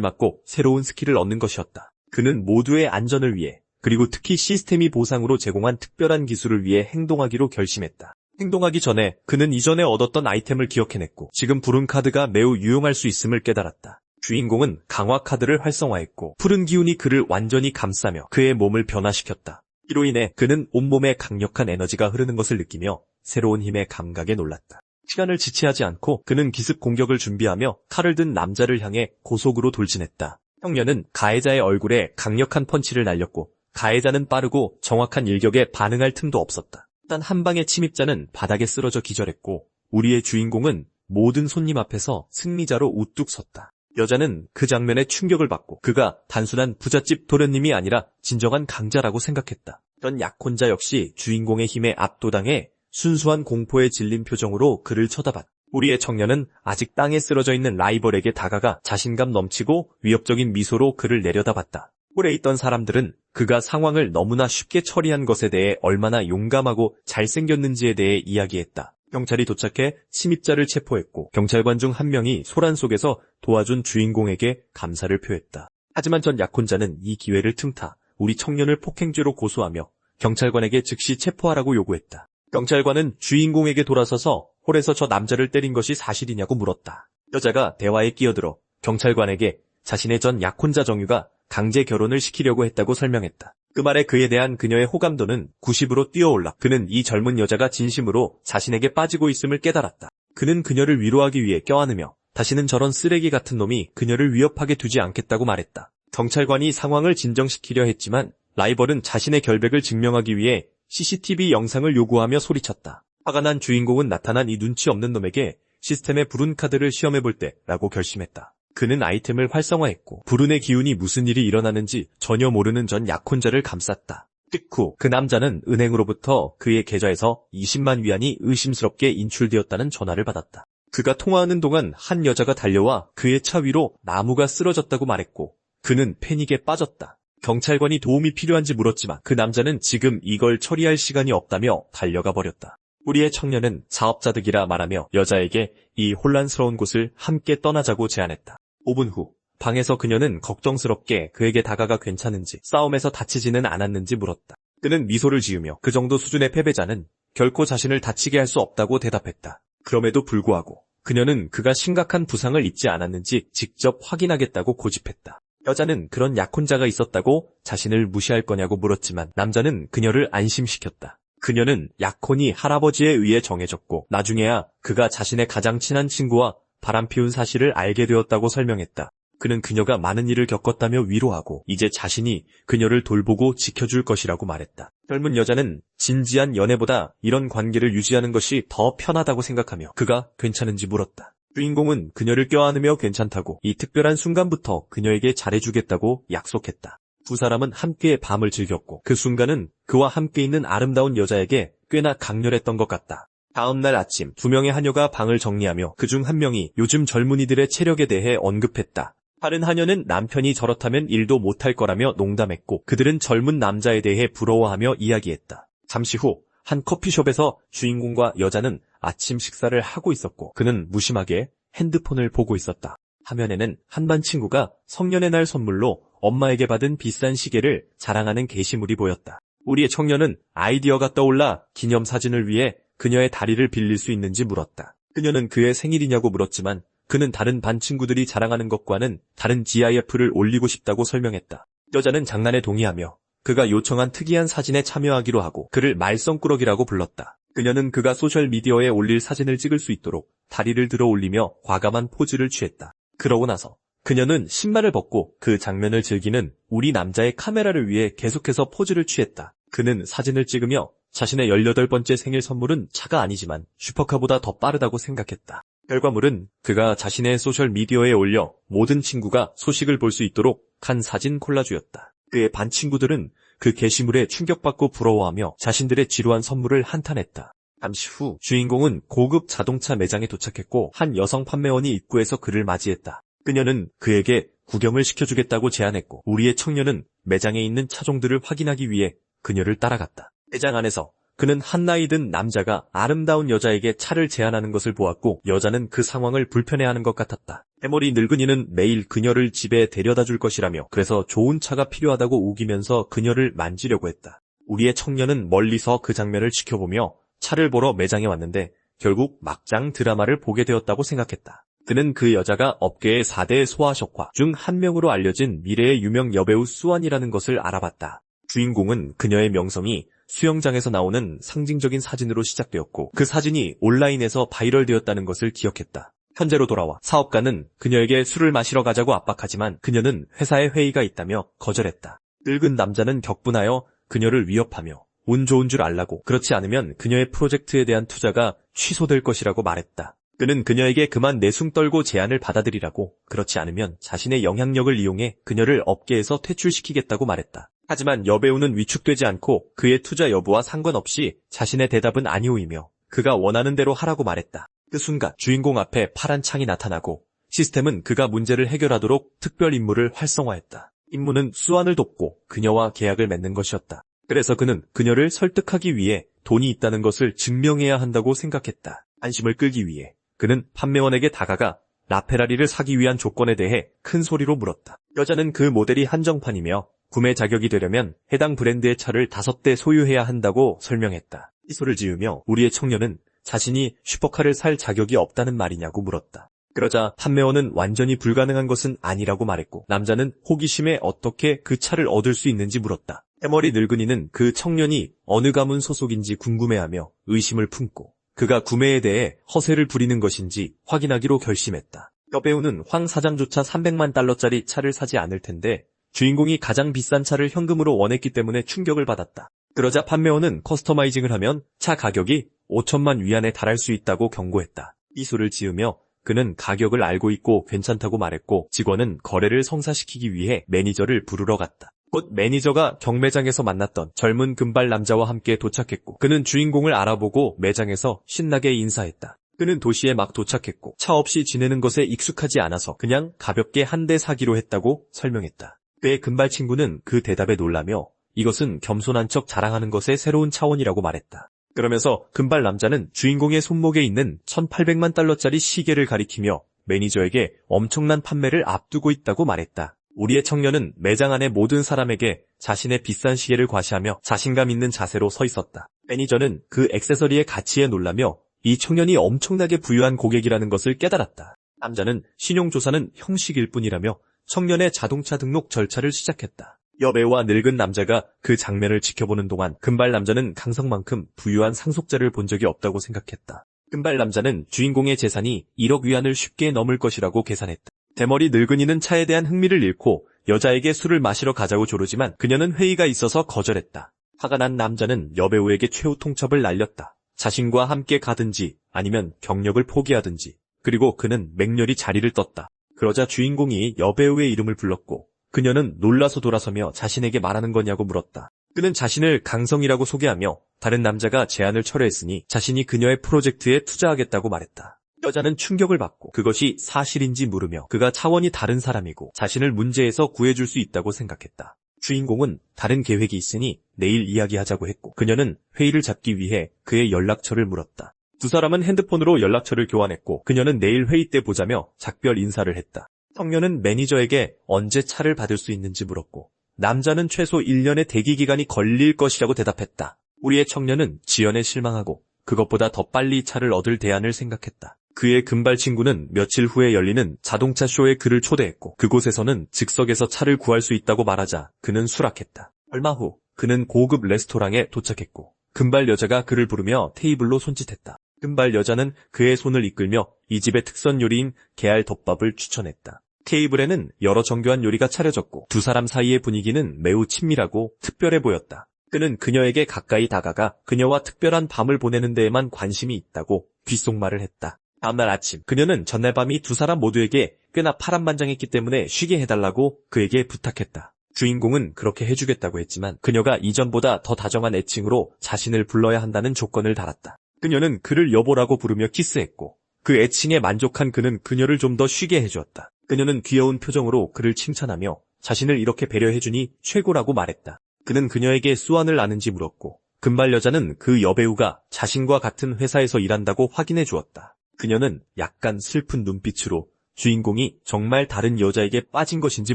막고 새로운 스킬을 얻는 것이었다. 그는 모두의 안전을 위해 그리고 특히 시스템이 보상으로 제공한 특별한 기술을 위해 행동하기로 결심했다. 행동하기 전에 그는 이전에 얻었던 아이템을 기억해냈고 지금 푸른 카드가 매우 유용할 수 있음을 깨달았다. 주인공은 강화 카드를 활성화했고 푸른 기운이 그를 완전히 감싸며 그의 몸을 변화시켰다. 이로 인해 그는 온몸에 강력한 에너지가 흐르는 것을 느끼며 새로운 힘의 감각에 놀랐다. 시간을 지체하지 않고 그는 기습 공격을 준비하며 칼을 든 남자를 향해 고속으로 돌진했다. 형녀는 가해자의 얼굴에 강력한 펀치를 날렸고 가해자는 빠르고 정확한 일격에 반응할 틈도 없었다. 단 한 방의 침입자는 바닥에 쓰러져 기절했고 우리의 주인공은 모든 손님 앞에서 승리자로 우뚝 섰다. 여자는 그 장면에 충격을 받고 그가 단순한 부잣집 도련님이 아니라 진정한 강자라고 생각했다. 전 약혼자 역시 주인공의 힘에 압도당해 순수한 공포에 질린 표정으로 그를 쳐다봤다. 우리의 청년은 아직 땅에 쓰러져 있는 라이벌에게 다가가 자신감 넘치고 위협적인 미소로 그를 내려다봤다. 홀에 있던 사람들은 그가 상황을 너무나 쉽게 처리한 것에 대해 얼마나 용감하고 잘생겼는지에 대해 이야기했다. 경찰이 도착해 침입자를 체포했고 경찰관 중 한 명이 소란 속에서 도와준 주인공에게 감사를 표했다. 하지만 전 약혼자는 이 기회를 틈타 우리 청년을 폭행죄로 고소하며 경찰관에게 즉시 체포하라고 요구했다. 경찰관은 주인공에게 돌아서서 홀에서 저 남자를 때린 것이 사실이냐고 물었다. 여자가 대화에 끼어들어 경찰관에게 자신의 전 약혼자 정유가 강제 결혼을 시키려고 했다고 설명했다. 그 말에 그에 대한 그녀의 호감도는 90으로 뛰어올라 그는 이 젊은 여자가 진심으로 자신에게 빠지고 있음을 깨달았다. 그는 그녀를 위로하기 위해 껴안으며 다시는 저런 쓰레기 같은 놈이 그녀를 위협하게 두지 않겠다고 말했다. 경찰관이 상황을 진정시키려 했지만 라이벌은 자신의 결백을 증명하기 위해 CCTV 영상을 요구하며 소리쳤다. 화가 난 주인공은 나타난 이 눈치 없는 놈에게 시스템의 불운 카드를 시험해볼 때라고 결심했다. 그는 아이템을 활성화했고 불운의 기운이 무슨 일이 일어나는지 전혀 모르는 전 약혼자를 감쌌다. 직후 그 남자는 은행으로부터 그의 계좌에서 20만 위안이 의심스럽게 인출되었다는 전화를 받았다. 그가 통화하는 동안 한 여자가 달려와 그의 차 위로 나무가 쓰러졌다고 말했고 그는 패닉에 빠졌다. 경찰관이 도움이 필요한지 물었지만 그 남자는 지금 이걸 처리할 시간이 없다며 달려가 버렸다. 우리의 청년은 사업자득이라 말하며 여자에게 이 혼란스러운 곳을 함께 떠나자고 제안했다. 5분 후 방에서 그녀는 걱정스럽게 그에게 다가가 괜찮은지 싸움에서 다치지는 않았는지 물었다. 그는 미소를 지으며 그 정도 수준의 패배자는 결코 자신을 다치게 할 수 없다고 대답했다. 그럼에도 불구하고 그녀는 그가 심각한 부상을 입지 않았는지 직접 확인하겠다고 고집했다. 여자는 그런 약혼자가 있었다고 자신을 무시할 거냐고 물었지만 남자는 그녀를 안심시켰다. 그녀는 약혼이 할아버지에 의해 정해졌고 나중에야 그가 자신의 가장 친한 친구와 바람피운 사실을 알게 되었다고 설명했다. 그는 그녀가 많은 일을 겪었다며 위로하고 이제 자신이 그녀를 돌보고 지켜줄 것이라고 말했다. 젊은 여자는 진지한 연애보다 이런 관계를 유지하는 것이 더 편하다고 생각하며 그가 괜찮은지 물었다. 주인공은 그녀를 껴안으며 괜찮다고 이 특별한 순간부터 그녀에게 잘해주겠다고 약속했다. 두 사람은 함께 밤을 즐겼고 그 순간은 그와 함께 있는 아름다운 여자에게 꽤나 강렬했던 것 같다. 다음 날 아침 2명의 하녀가 방을 정리하며 그중 한 명이 요즘 젊은이들의 체력에 대해 언급했다. 다른 하녀는 남편이 저렇다면 일도 못할 거라며 농담했고 그들은 젊은 남자에 대해 부러워하며 이야기했다. 잠시 후 한 커피숍에서 주인공과 여자는 아침 식사를 하고 있었고 그는 무심하게 핸드폰을 보고 있었다. 화면에는 한 반 친구가 성년의 날 선물로 엄마에게 받은 비싼 시계를 자랑하는 게시물이 보였다. 우리의 청년은 아이디어가 떠올라 기념사진을 위해 그녀의 다리를 빌릴 수 있는지 물었다. 그녀는 그의 생일이냐고 물었지만 그는 다른 반 친구들이 자랑하는 것과는 다른 GIF를 올리고 싶다고 설명했다. 여자는 장난에 동의하며 그가 요청한 특이한 사진에 참여하기로 하고 그를 말썽꾸러기라고 불렀다. 그녀는 그가 소셜미디어에 올릴 사진을 찍을 수 있도록 다리를 들어 올리며 과감한 포즈를 취했다. 그러고 나서 그녀는 신발을 벗고 그 장면을 즐기는 우리 남자의 카메라를 위해 계속해서 포즈를 취했다. 그는 사진을 찍으며 자신의 18번째 생일 선물은 차가 아니지만 슈퍼카보다 더 빠르다고 생각했다. 결과물은 그가 자신의 소셜미디어에 올려 모든 친구가 소식을 볼 수 있도록 한 사진 콜라주였다. 그의 반 친구들은 그 게시물에 충격받고 부러워하며 자신들의 지루한 선물을 한탄했다. 잠시 후 주인공은 고급 자동차 매장에 도착했고 한 여성 판매원이 입구에서 그를 맞이했다. 그녀는 그에게 구경을 시켜주겠다고 제안했고 우리의 청년은 매장에 있는 차종들을 확인하기 위해 그녀를 따라갔다. 매장 안에서 그는 한 나이 든 남자가 아름다운 여자에게 차를 제안하는 것을 보았고 여자는 그 상황을 불편해하는 것 같았다. 대머리 늙은이는 매일 그녀를 집에 데려다 줄 것이라며 그래서 좋은 차가 필요하다고 우기면서 그녀를 만지려고 했다. 우리의 청년은 멀리서 그 장면을 지켜보며 차를 보러 매장에 왔는데 결국 막장 드라마를 보게 되었다고 생각했다. 그는 그 여자가 업계의 4대 소아석화 중 한 명으로 알려진 미래의 유명 여배우 수완이라는 것을 알아봤다. 주인공은 그녀의 명성이 수영장에서 나오는 상징적인 사진으로 시작되었고 그 사진이 온라인에서 바이럴되었다는 것을 기억했다. 현재로 돌아와 사업가는 그녀에게 술을 마시러 가자고 압박하지만 그녀는 회사에 회의가 있다며 거절했다. 늙은 남자는 격분하여 그녀를 위협하며 운 좋은 줄 알라고 그렇지 않으면 그녀의 프로젝트에 대한 투자가 취소될 것이라고 말했다. 그는 그녀에게 그만 내숭 떨고 제안을 받아들이라고 그렇지 않으면 자신의 영향력을 이용해 그녀를 업계에서 퇴출시키겠다고 말했다. 하지만 여배우는 위축되지 않고 그의 투자 여부와 상관없이 자신의 대답은 아니오이며 그가 원하는 대로 하라고 말했다. 그 순간 주인공 앞에 파란 창이 나타나고 시스템은 그가 문제를 해결하도록 특별 임무를 활성화했다. 임무는 수완을 돕고 그녀와 계약을 맺는 것이었다. 그래서 그는 그녀를 설득하기 위해 돈이 있다는 것을 증명해야 한다고 생각했다. 안심을 끌기 위해 그는 판매원에게 다가가 라페라리를 사기 위한 조건에 대해 큰 소리로 물었다. 여자는 그 모델이 한정판이며 구매 자격이 되려면 해당 브랜드의 차를 5대 소유해야 한다고 설명했다. 미소를 지으며 우리의 청년은 자신이 슈퍼카를 살 자격이 없다는 말이냐고 물었다. 그러자 판매원은 완전히 불가능한 것은 아니라고 말했고 남자는 호기심에 어떻게 그 차를 얻을 수 있는지 물었다. 해머리 늙은이는 그 청년이 어느 가문 소속인지 궁금해하며 의심을 품고 그가 구매에 대해 허세를 부리는 것인지 확인하기로 결심했다. 여배우는 황 사장조차 300만 달러짜리 차를 사지 않을 텐데 주인공이 가장 비싼 차를 현금으로 원했기 때문에 충격을 받았다. 그러자 판매원은 커스터마이징을 하면 차 가격이 5천만 위안에 달할 수 있다고 경고했다. 미소를 지으며 그는 가격을 알고 있고 괜찮다고 말했고 직원은 거래를 성사시키기 위해 매니저를 부르러 갔다. 곧 매니저가 경매장에서 만났던 젊은 금발 남자와 함께 도착했고 그는 주인공을 알아보고 매장에서 신나게 인사했다. 그는 도시에 막 도착했고 차 없이 지내는 것에 익숙하지 않아서 그냥 가볍게 한 대 사기로 했다고 설명했다. 그의 금발 친구는 그 대답에 놀라며 이것은 겸손한 척 자랑하는 것의 새로운 차원이라고 말했다. 그러면서 금발 남자는 주인공의 손목에 있는 1,800만 달러짜리 시계를 가리키며 매니저에게 엄청난 판매를 앞두고 있다고 말했다. 우리의 청년은 매장 안의 모든 사람에게 자신의 비싼 시계를 과시하며 자신감 있는 자세로 서 있었다. 매니저는 그 액세서리의 가치에 놀라며 이 청년이 엄청나게 부유한 고객이라는 것을 깨달았다. 남자는 신용조사는 형식일 뿐이라며 청년의 자동차 등록 절차를 시작했다. 여배우와 늙은 남자가 그 장면을 지켜보는 동안 금발 남자는 강성만큼 부유한 상속자를 본 적이 없다고 생각했다. 금발 남자는 주인공의 재산이 1억 위안을 쉽게 넘을 것이라고 계산했다. 대머리 늙은이는 차에 대한 흥미를 잃고 여자에게 술을 마시러 가자고 조르지만 그녀는 회의가 있어서 거절했다. 화가 난 남자는 여배우에게 최후 통첩을 날렸다. 자신과 함께 가든지 아니면 경력을 포기하든지. 그리고 그는 맹렬히 자리를 떴다. 그러자 주인공이 여배우의 이름을 불렀고 그녀는 놀라서 돌아서며 자신에게 말하는 거냐고 물었다. 그는 자신을 강성이라고 소개하며 다른 남자가 제안을 철회했으니 자신이 그녀의 프로젝트에 투자하겠다고 말했다. 여자는 충격을 받고 그것이 사실인지 물으며 그가 차원이 다른 사람이고 자신을 문제에서 구해줄 수 있다고 생각했다. 주인공은 다른 계획이 있으니 내일 이야기하자고 했고 그녀는 회의를 잡기 위해 그의 연락처를 물었다. 두 사람은 핸드폰으로 연락처를 교환했고 그녀는 내일 회의 때 보자며 작별 인사를 했다. 청년은 매니저에게 언제 차를 받을 수 있는지 물었고 남자는 최소 1년의 대기 기간이 걸릴 것이라고 대답했다. 우리의 청년은 지연에 실망하고 그것보다 더 빨리 차를 얻을 대안을 생각했다. 그의 금발 친구는 며칠 후에 열리는 자동차 쇼에 그를 초대했고 그곳에서는 즉석에서 차를 구할 수 있다고 말하자 그는 수락했다. 얼마 후 그는 고급 레스토랑에 도착했고 금발 여자가 그를 부르며 테이블로 손짓했다. 금발 여자는 그의 손을 이끌며 이 집의 특선 요리인 게알 덮밥을 추천했다. 테이블에는 여러 정교한 요리가 차려졌고 두 사람 사이의 분위기는 매우 친밀하고 특별해 보였다. 그는 그녀에게 가까이 다가가 그녀와 특별한 밤을 보내는 데에만 관심이 있다고 귓속말을 했다. 다음날 아침 그녀는 전날 밤이 두 사람 모두에게 꽤나 파란만장했기 때문에 쉬게 해달라고 그에게 부탁했다. 주인공은 그렇게 해주겠다고 했지만 그녀가 이전보다 더 다정한 애칭으로 자신을 불러야 한다는 조건을 달았다. 그녀는 그를 여보라고 부르며 키스했고 그 애칭에 만족한 그는 그녀를 좀 더 쉬게 해주었다. 그녀는 귀여운 표정으로 그를 칭찬하며 자신을 이렇게 배려해주니 최고라고 말했다. 그는 그녀에게 수완을 아는지 물었고 금발 여자는 그 여배우가 자신과 같은 회사에서 일한다고 확인해 주었다. 그녀는 약간 슬픈 눈빛으로 주인공이 정말 다른 여자에게 빠진 것인지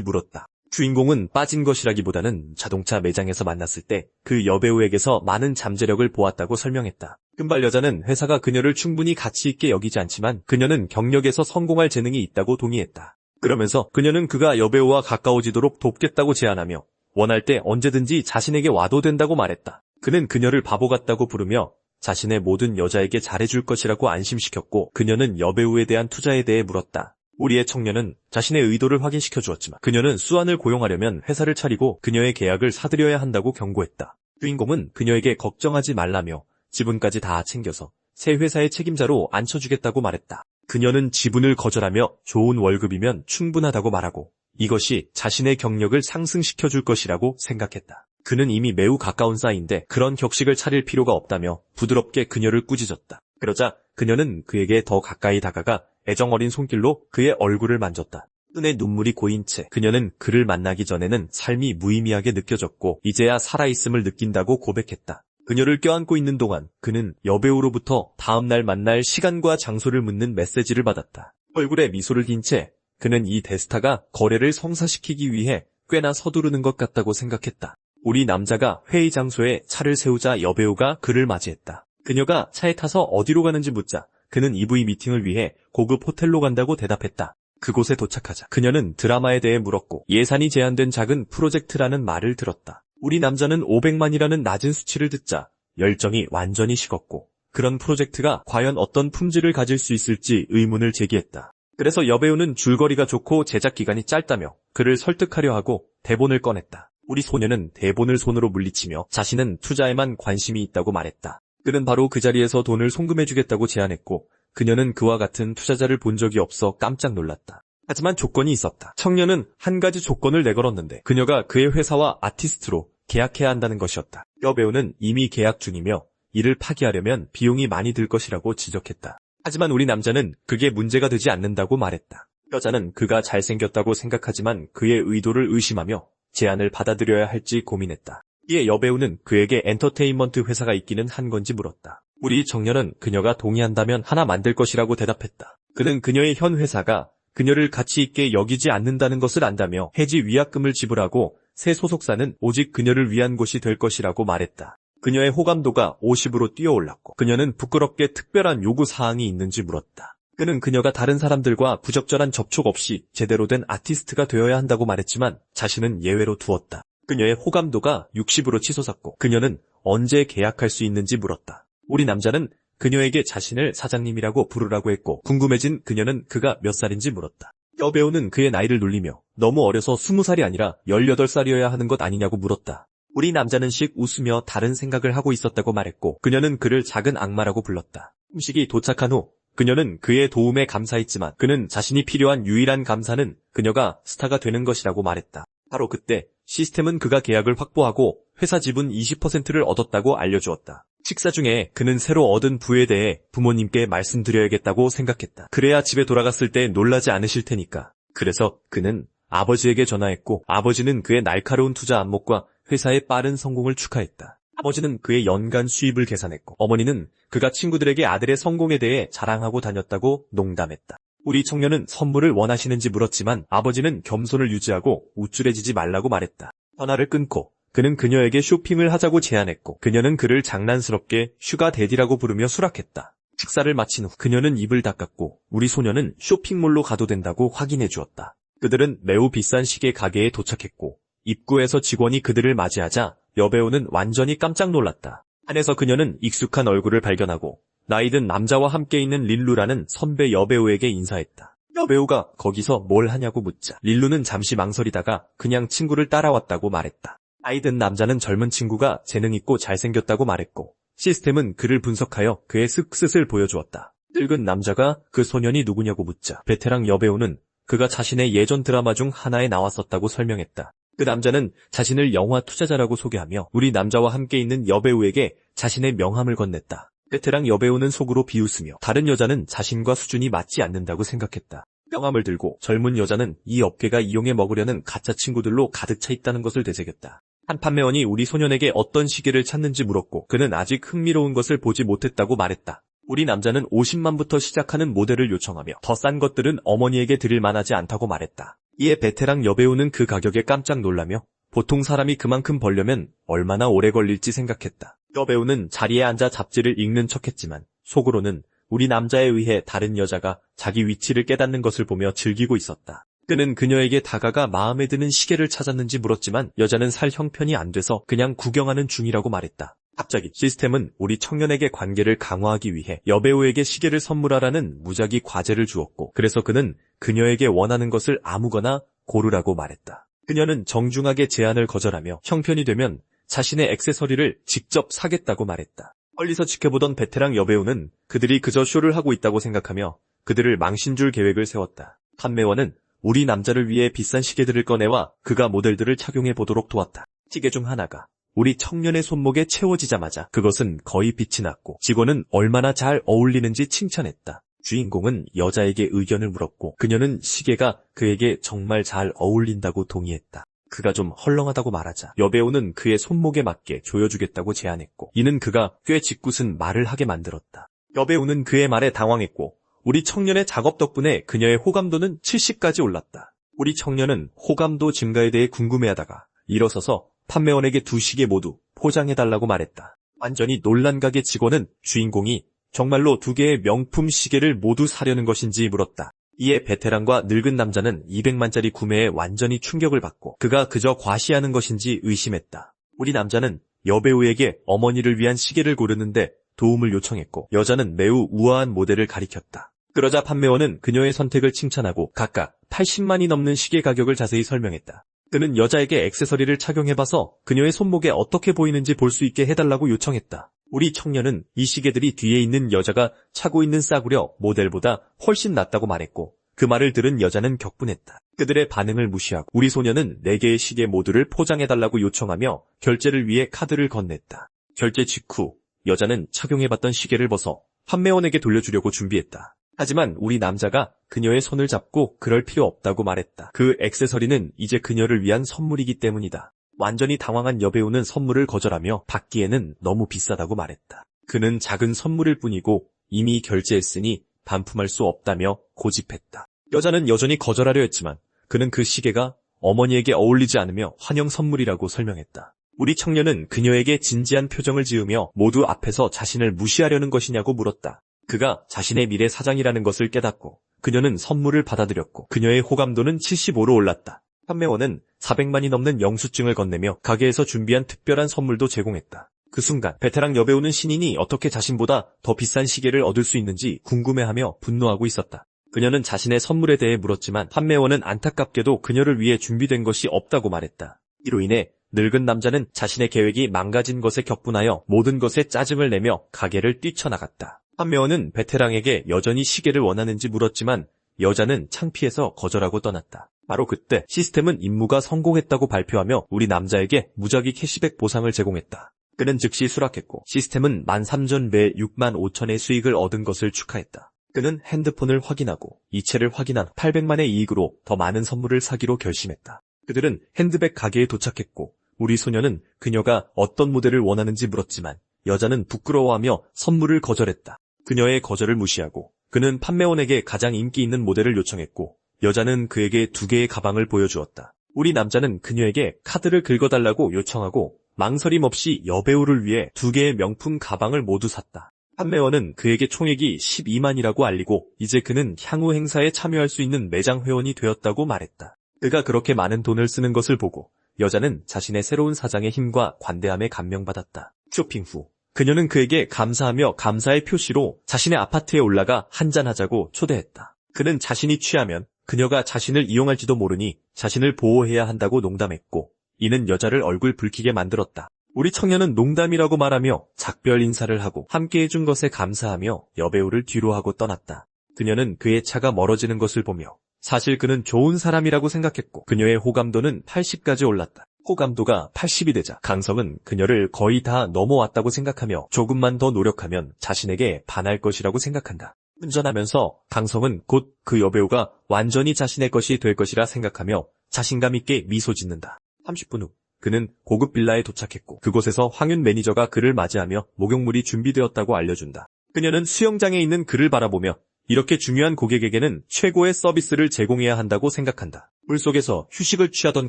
물었다. 주인공은 빠진 것이라기보다는 자동차 매장에서 만났을 때 그 여배우에게서 많은 잠재력을 보았다고 설명했다. 금발 여자는 회사가 그녀를 충분히 가치 있게 여기지 않지만 그녀는 경력에서 성공할 재능이 있다고 동의했다. 그러면서 그녀는 그가 여배우와 가까워지도록 돕겠다고 제안하며 원할 때 언제든지 자신에게 와도 된다고 말했다. 그는 그녀를 바보 같다고 부르며 자신의 모든 여자에게 잘해줄 것이라고 안심시켰고 그녀는 여배우에 대한 투자에 대해 물었다. 우리의 청년은 자신의 의도를 확인시켜 주었지만 그녀는 수완을 고용하려면 회사를 차리고 그녀의 계약을 사들여야 한다고 경고했다. 주인공은 그녀에게 걱정하지 말라며 지분까지 다 챙겨서 새 회사의 책임자로 앉혀주겠다고 말했다. 그녀는 지분을 거절하며 좋은 월급이면 충분하다고 말하고 이것이 자신의 경력을 상승시켜줄 것이라고 생각했다. 그는 이미 매우 가까운 사이인데 그런 격식을 차릴 필요가 없다며 부드럽게 그녀를 꾸짖었다. 그러자 그녀는 그에게 더 가까이 다가가 애정어린 손길로 그의 얼굴을 만졌다. 눈에 눈물이 고인 채 그녀는 그를 만나기 전에는 삶이 무의미하게 느껴졌고 이제야 살아있음을 느낀다고 고백했다. 그녀를 껴안고 있는 동안 그는 여배우로부터 다음날 만날 시간과 장소를 묻는 메시지를 받았다. 얼굴에 미소를 띤 채 그는 이 대스타가 거래를 성사시키기 위해 꽤나 서두르는 것 같다고 생각했다. 우리 남자가 회의 장소에 차를 세우자 여배우가 그를 맞이했다. 그녀가 차에 타서 어디로 가는지 묻자 그는 EV 미팅을 위해 고급 호텔로 간다고 대답했다. 그곳에 도착하자 그녀는 드라마에 대해 물었고 예산이 제한된 작은 프로젝트라는 말을 들었다. 우리 남자는 500만이라는 낮은 수치를 듣자 열정이 완전히 식었고 그런 프로젝트가 과연 어떤 품질을 가질 수 있을지 의문을 제기했다. 그래서 여배우는 줄거리가 좋고 제작 기간이 짧다며 그를 설득하려 하고 대본을 꺼냈다. 우리 소녀는 대본을 손으로 물리치며 자신은 투자에만 관심이 있다고 말했다. 그는 바로 그 자리에서 돈을 송금해주겠다고 제안했고 그녀는 그와 같은 투자자를 본 적이 없어 깜짝 놀랐다. 하지만 조건이 있었다. 청년은 한 가지 조건을 내걸었는데 그녀가 그의 회사와 아티스트로 계약해야 한다는 것이었다. 여배우는 이미 계약 중이며 이를 파기하려면 비용이 많이 들 것이라고 지적했다. 하지만 우리 남자는 그게 문제가 되지 않는다고 말했다. 여자는 그가 잘생겼다고 생각하지만 그의 의도를 의심하며 제안을 받아들여야 할지 고민했다. 이에 여배우는 그에게 엔터테인먼트 회사가 있기는 한 건지 물었다. 우리 청년은 그녀가 동의한다면 하나 만들 것이라고 대답했다. 그는 그녀의 현 회사가 그녀를 가치 있게 여기지 않는다는 것을 안다며 해지 위약금을 지불하고 새 소속사는 오직 그녀를 위한 곳이 될 것이라고 말했다. 그녀의 호감도가 50으로 뛰어올랐고 그녀는 부끄럽게 특별한 요구사항이 있는지 물었다. 그는 그녀가 다른 사람들과 부적절한 접촉 없이 제대로 된 아티스트가 되어야 한다고 말했지만 자신은 예외로 두었다. 그녀의 호감도가 60으로 치솟았고 그녀는 언제 계약할 수 있는지 물었다. 우리 남자는 그녀에게 자신을 사장님이라고 부르라고 했고 궁금해진 그녀는 그가 몇 살인지 물었다. 여배우는 그의 나이를 놀리며 너무 어려서 20살이 아니라 18살이어야 하는 것 아니냐고 물었다. 우리 남자는 씩 웃으며 다른 생각을 하고 있었다고 말했고 그녀는 그를 작은 악마라고 불렀다. 음식이 도착한 후 그녀는 그의 도움에 감사했지만 그는 자신이 필요한 유일한 감사는 그녀가 스타가 되는 것이라고 말했다. 바로 그때 시스템은 그가 계약을 확보하고 회사 지분 20%를 얻었다고 알려주었다. 식사 중에 그는 새로 얻은 부에 대해 부모님께 말씀드려야겠다고 생각했다. 그래야 집에 돌아갔을 때 놀라지 않으실 테니까. 그래서 그는 아버지에게 전화했고 아버지는 그의 날카로운 투자 안목과 회사의 빠른 성공을 축하했다. 아버지는 그의 연간 수입을 계산했고 어머니는 그가 친구들에게 아들의 성공에 대해 자랑하고 다녔다고 농담했다. 우리 청년은 선물을 원하시는지 물었지만 아버지는 겸손을 유지하고 우쭐해지지 말라고 말했다. 전화를 끊고 그는 그녀에게 쇼핑을 하자고 제안했고 그녀는 그를 장난스럽게 슈가 데디라고 부르며 수락했다. 식사를 마친 후 그녀는 입을 닦았고 우리 소녀는 쇼핑몰로 가도 된다고 확인해 주었다. 그들은 매우 비싼 시계 가게에 도착했고 입구에서 직원이 그들을 맞이하자 여배우는 완전히 깜짝 놀랐다. 안에서 그녀는 익숙한 얼굴을 발견하고 나이든 남자와 함께 있는 릴루라는 선배 여배우에게 인사했다. 여배우가 거기서 뭘 하냐고 묻자 릴루는 잠시 망설이다가 그냥 친구를 따라왔다고 말했다. 나이든 남자는 젊은 친구가 재능있고 잘생겼다고 말했고 시스템은 그를 분석하여 그의 쓱쓱을 보여주었다. 늙은 남자가 그 소년이 누구냐고 묻자 베테랑 여배우는 그가 자신의 예전 드라마 중 하나에 나왔었다고 설명했다. 그 남자는 자신을 영화 투자자라고 소개하며 우리 남자와 함께 있는 여배우에게 자신의 명함을 건넸다. 베테랑 여배우는 속으로 비웃으며 다른 여자는 자신과 수준이 맞지 않는다고 생각했다. 명함을 들고 젊은 여자는 이 업계가 이용해 먹으려는 가짜 친구들로 가득 차 있다는 것을 되새겼다. 한 판매원이 우리 소년에게 어떤 시계를 찾는지 물었고 그는 아직 흥미로운 것을 보지 못했다고 말했다. 우리 남자는 50만부터 시작하는 모델을 요청하며 더 싼 것들은 어머니에게 드릴 만하지 않다고 말했다. 이에 베테랑 여배우는 그 가격에 깜짝 놀라며 보통 사람이 그만큼 벌려면 얼마나 오래 걸릴지 생각했다. 여배우는 자리에 앉아 잡지를 읽는 척했지만 속으로는 우리 남자에 의해 다른 여자가 자기 위치를 깨닫는 것을 보며 즐기고 있었다. 그는 그녀에게 다가가 마음에 드는 시계를 찾았는지 물었지만 여자는 살 형편이 안 돼서 그냥 구경하는 중이라고 말했다. 갑자기 시스템은 우리 청년에게 관계를 강화하기 위해 여배우에게 시계를 선물하라는 무작위 과제를 주었고 그래서 그는 그녀에게 원하는 것을 아무거나 고르라고 말했다. 그녀는 정중하게 제안을 거절하며 형편이 되면 자신의 액세서리를 직접 사겠다고 말했다. 멀리서 지켜보던 베테랑 여배우는 그들이 그저 쇼를 하고 있다고 생각하며 그들을 망신줄 계획을 세웠다. 판매원은 우리 남자를 위해 비싼 시계들을 꺼내와 그가 모델들을 착용해 보도록 도왔다. 시계 중 하나가 우리 청년의 손목에 채워지자마자 그것은 거의 빛이 났고 직원은 얼마나 잘 어울리는지 칭찬했다. 주인공은 여자에게 의견을 물었고 그녀는 시계가 그에게 정말 잘 어울린다고 동의했다. 그가 좀 헐렁하다고 말하자 여배우는 그의 손목에 맞게 조여주겠다고 제안했고 이는 그가 꽤 짓궂은 말을 하게 만들었다. 여배우는 그의 말에 당황했고 우리 청년의 작업 덕분에 그녀의 호감도는 70까지 올랐다. 우리 청년은 호감도 증가에 대해 궁금해하다가 일어서서 판매원에게 두 시계 모두 포장해달라고 말했다. 완전히 놀란 가게 직원은 주인공이 정말로 두 개의 명품 시계를 모두 사려는 것인지 물었다. 이에 베테랑과 늙은 남자는 200만짜리 구매에 완전히 충격을 받고 그가 그저 과시하는 것인지 의심했다. 우리 남자는 여배우에게 어머니를 위한 시계를 고르는데 도움을 요청했고 여자는 매우 우아한 모델을 가리켰다. 그러자 판매원은 그녀의 선택을 칭찬하고 각각 80만이 넘는 시계 가격을 자세히 설명했다. 그는 여자에게 액세서리를 착용해봐서 그녀의 손목에 어떻게 보이는지 볼 수 있게 해달라고 요청했다. 우리 청년은 이 시계들이 뒤에 있는 여자가 차고 있는 싸구려 모델보다 훨씬 낫다고 말했고 그 말을 들은 여자는 격분했다. 그들의 반응을 무시하고 우리 소년은 4개의 시계 모두를 포장해달라고 요청하며 결제를 위해 카드를 건넸다. 결제 직후 여자는 착용해봤던 시계를 벗어 판매원에게 돌려주려고 준비했다. 하지만 우리 남자가 그녀의 손을 잡고 그럴 필요 없다고 말했다. 그 액세서리는 이제 그녀를 위한 선물이기 때문이다. 완전히 당황한 여배우는 선물을 거절하며 받기에는 너무 비싸다고 말했다. 그는 작은 선물일 뿐이고 이미 결제했으니 반품할 수 없다며 고집했다. 여자는 여전히 거절하려 했지만 그는 그 시계가 어머니에게 어울리지 않으며 환영 선물이라고 설명했다. 우리 청년은 그녀에게 진지한 표정을 지으며 모두 앞에서 자신을 무시하려는 것이냐고 물었다. 그가 자신의 미래 사장이라는 것을 깨닫고 그녀는 선물을 받아들였고 그녀의 호감도는 75로 올랐다. 판매원은 400만이 넘는 영수증을 건네며 가게에서 준비한 특별한 선물도 제공했다. 그 순간 베테랑 여배우는 신인이 어떻게 자신보다 더 비싼 시계를 얻을 수 있는지 궁금해하며 분노하고 있었다. 그녀는 자신의 선물에 대해 물었지만 판매원은 안타깝게도 그녀를 위해 준비된 것이 없다고 말했다. 이로 인해 늙은 남자는 자신의 계획이 망가진 것에 격분하여 모든 것에 짜증을 내며 가게를 뛰쳐나갔다. 판매원은 베테랑에게 여전히 시계를 원하는지 물었지만 여자는 창피해서 거절하고 떠났다. 바로 그때 시스템은 임무가 성공했다고 발표하며 우리 남자에게 무작위 캐시백 보상을 제공했다. 그는 즉시 수락했고 시스템은 13,000배 65,000의 수익을 얻은 것을 축하했다. 그는 핸드폰을 확인하고 이체를 확인한 800만의 이익으로 더 많은 선물을 사기로 결심했다. 그들은 핸드백 가게에 도착했고 우리 소녀는 그녀가 어떤 모델을 원하는지 물었지만 여자는 부끄러워하며 선물을 거절했다. 그녀의 거절을 무시하고 그는 판매원에게 가장 인기 있는 모델을 요청했고 여자는 그에게 2개의 가방을 보여주었다. 우리 남자는 그녀에게 카드를 긁어달라고 요청하고 망설임 없이 여배우를 위해 2개의 명품 가방을 모두 샀다. 판매원은 그에게 총액이 12만이라고 알리고 이제 그는 향후 행사에 참여할 수 있는 매장 회원이 되었다고 말했다. 그가 그렇게 많은 돈을 쓰는 것을 보고 여자는 자신의 새로운 사장의 힘과 관대함에 감명받았다. 쇼핑 후 그녀는 그에게 감사하며 감사의 표시로 자신의 아파트에 올라가 한잔하자고 초대했다. 그는 자신이 취하면 그녀가 자신을 이용할지도 모르니 자신을 보호해야 한다고 농담했고 이는 여자를 얼굴 붉히게 만들었다. 우리 청년은 농담이라고 말하며 작별 인사를 하고 함께 해준 것에 감사하며 여배우를 뒤로 하고 떠났다. 그녀는 그의 차가 멀어지는 것을 보며 사실 그는 좋은 사람이라고 생각했고 그녀의 호감도는 80까지 올랐다. 호감도가 80이 되자 강성은 그녀를 거의 다 넘어왔다고 생각하며 조금만 더 노력하면 자신에게 반할 것이라고 생각한다. 운전하면서 강성은 곧 그 여배우가 완전히 자신의 것이 될 것이라 생각하며 자신감 있게 미소 짓는다. 30분 후 그는 고급 빌라에 도착했고 그곳에서 황윤 매니저가 그를 맞이하며 목욕물이 준비되었다고 알려준다. 그녀는 수영장에 있는 그를 바라보며 이렇게 중요한 고객에게는 최고의 서비스를 제공해야 한다고 생각한다. 물속에서 휴식을 취하던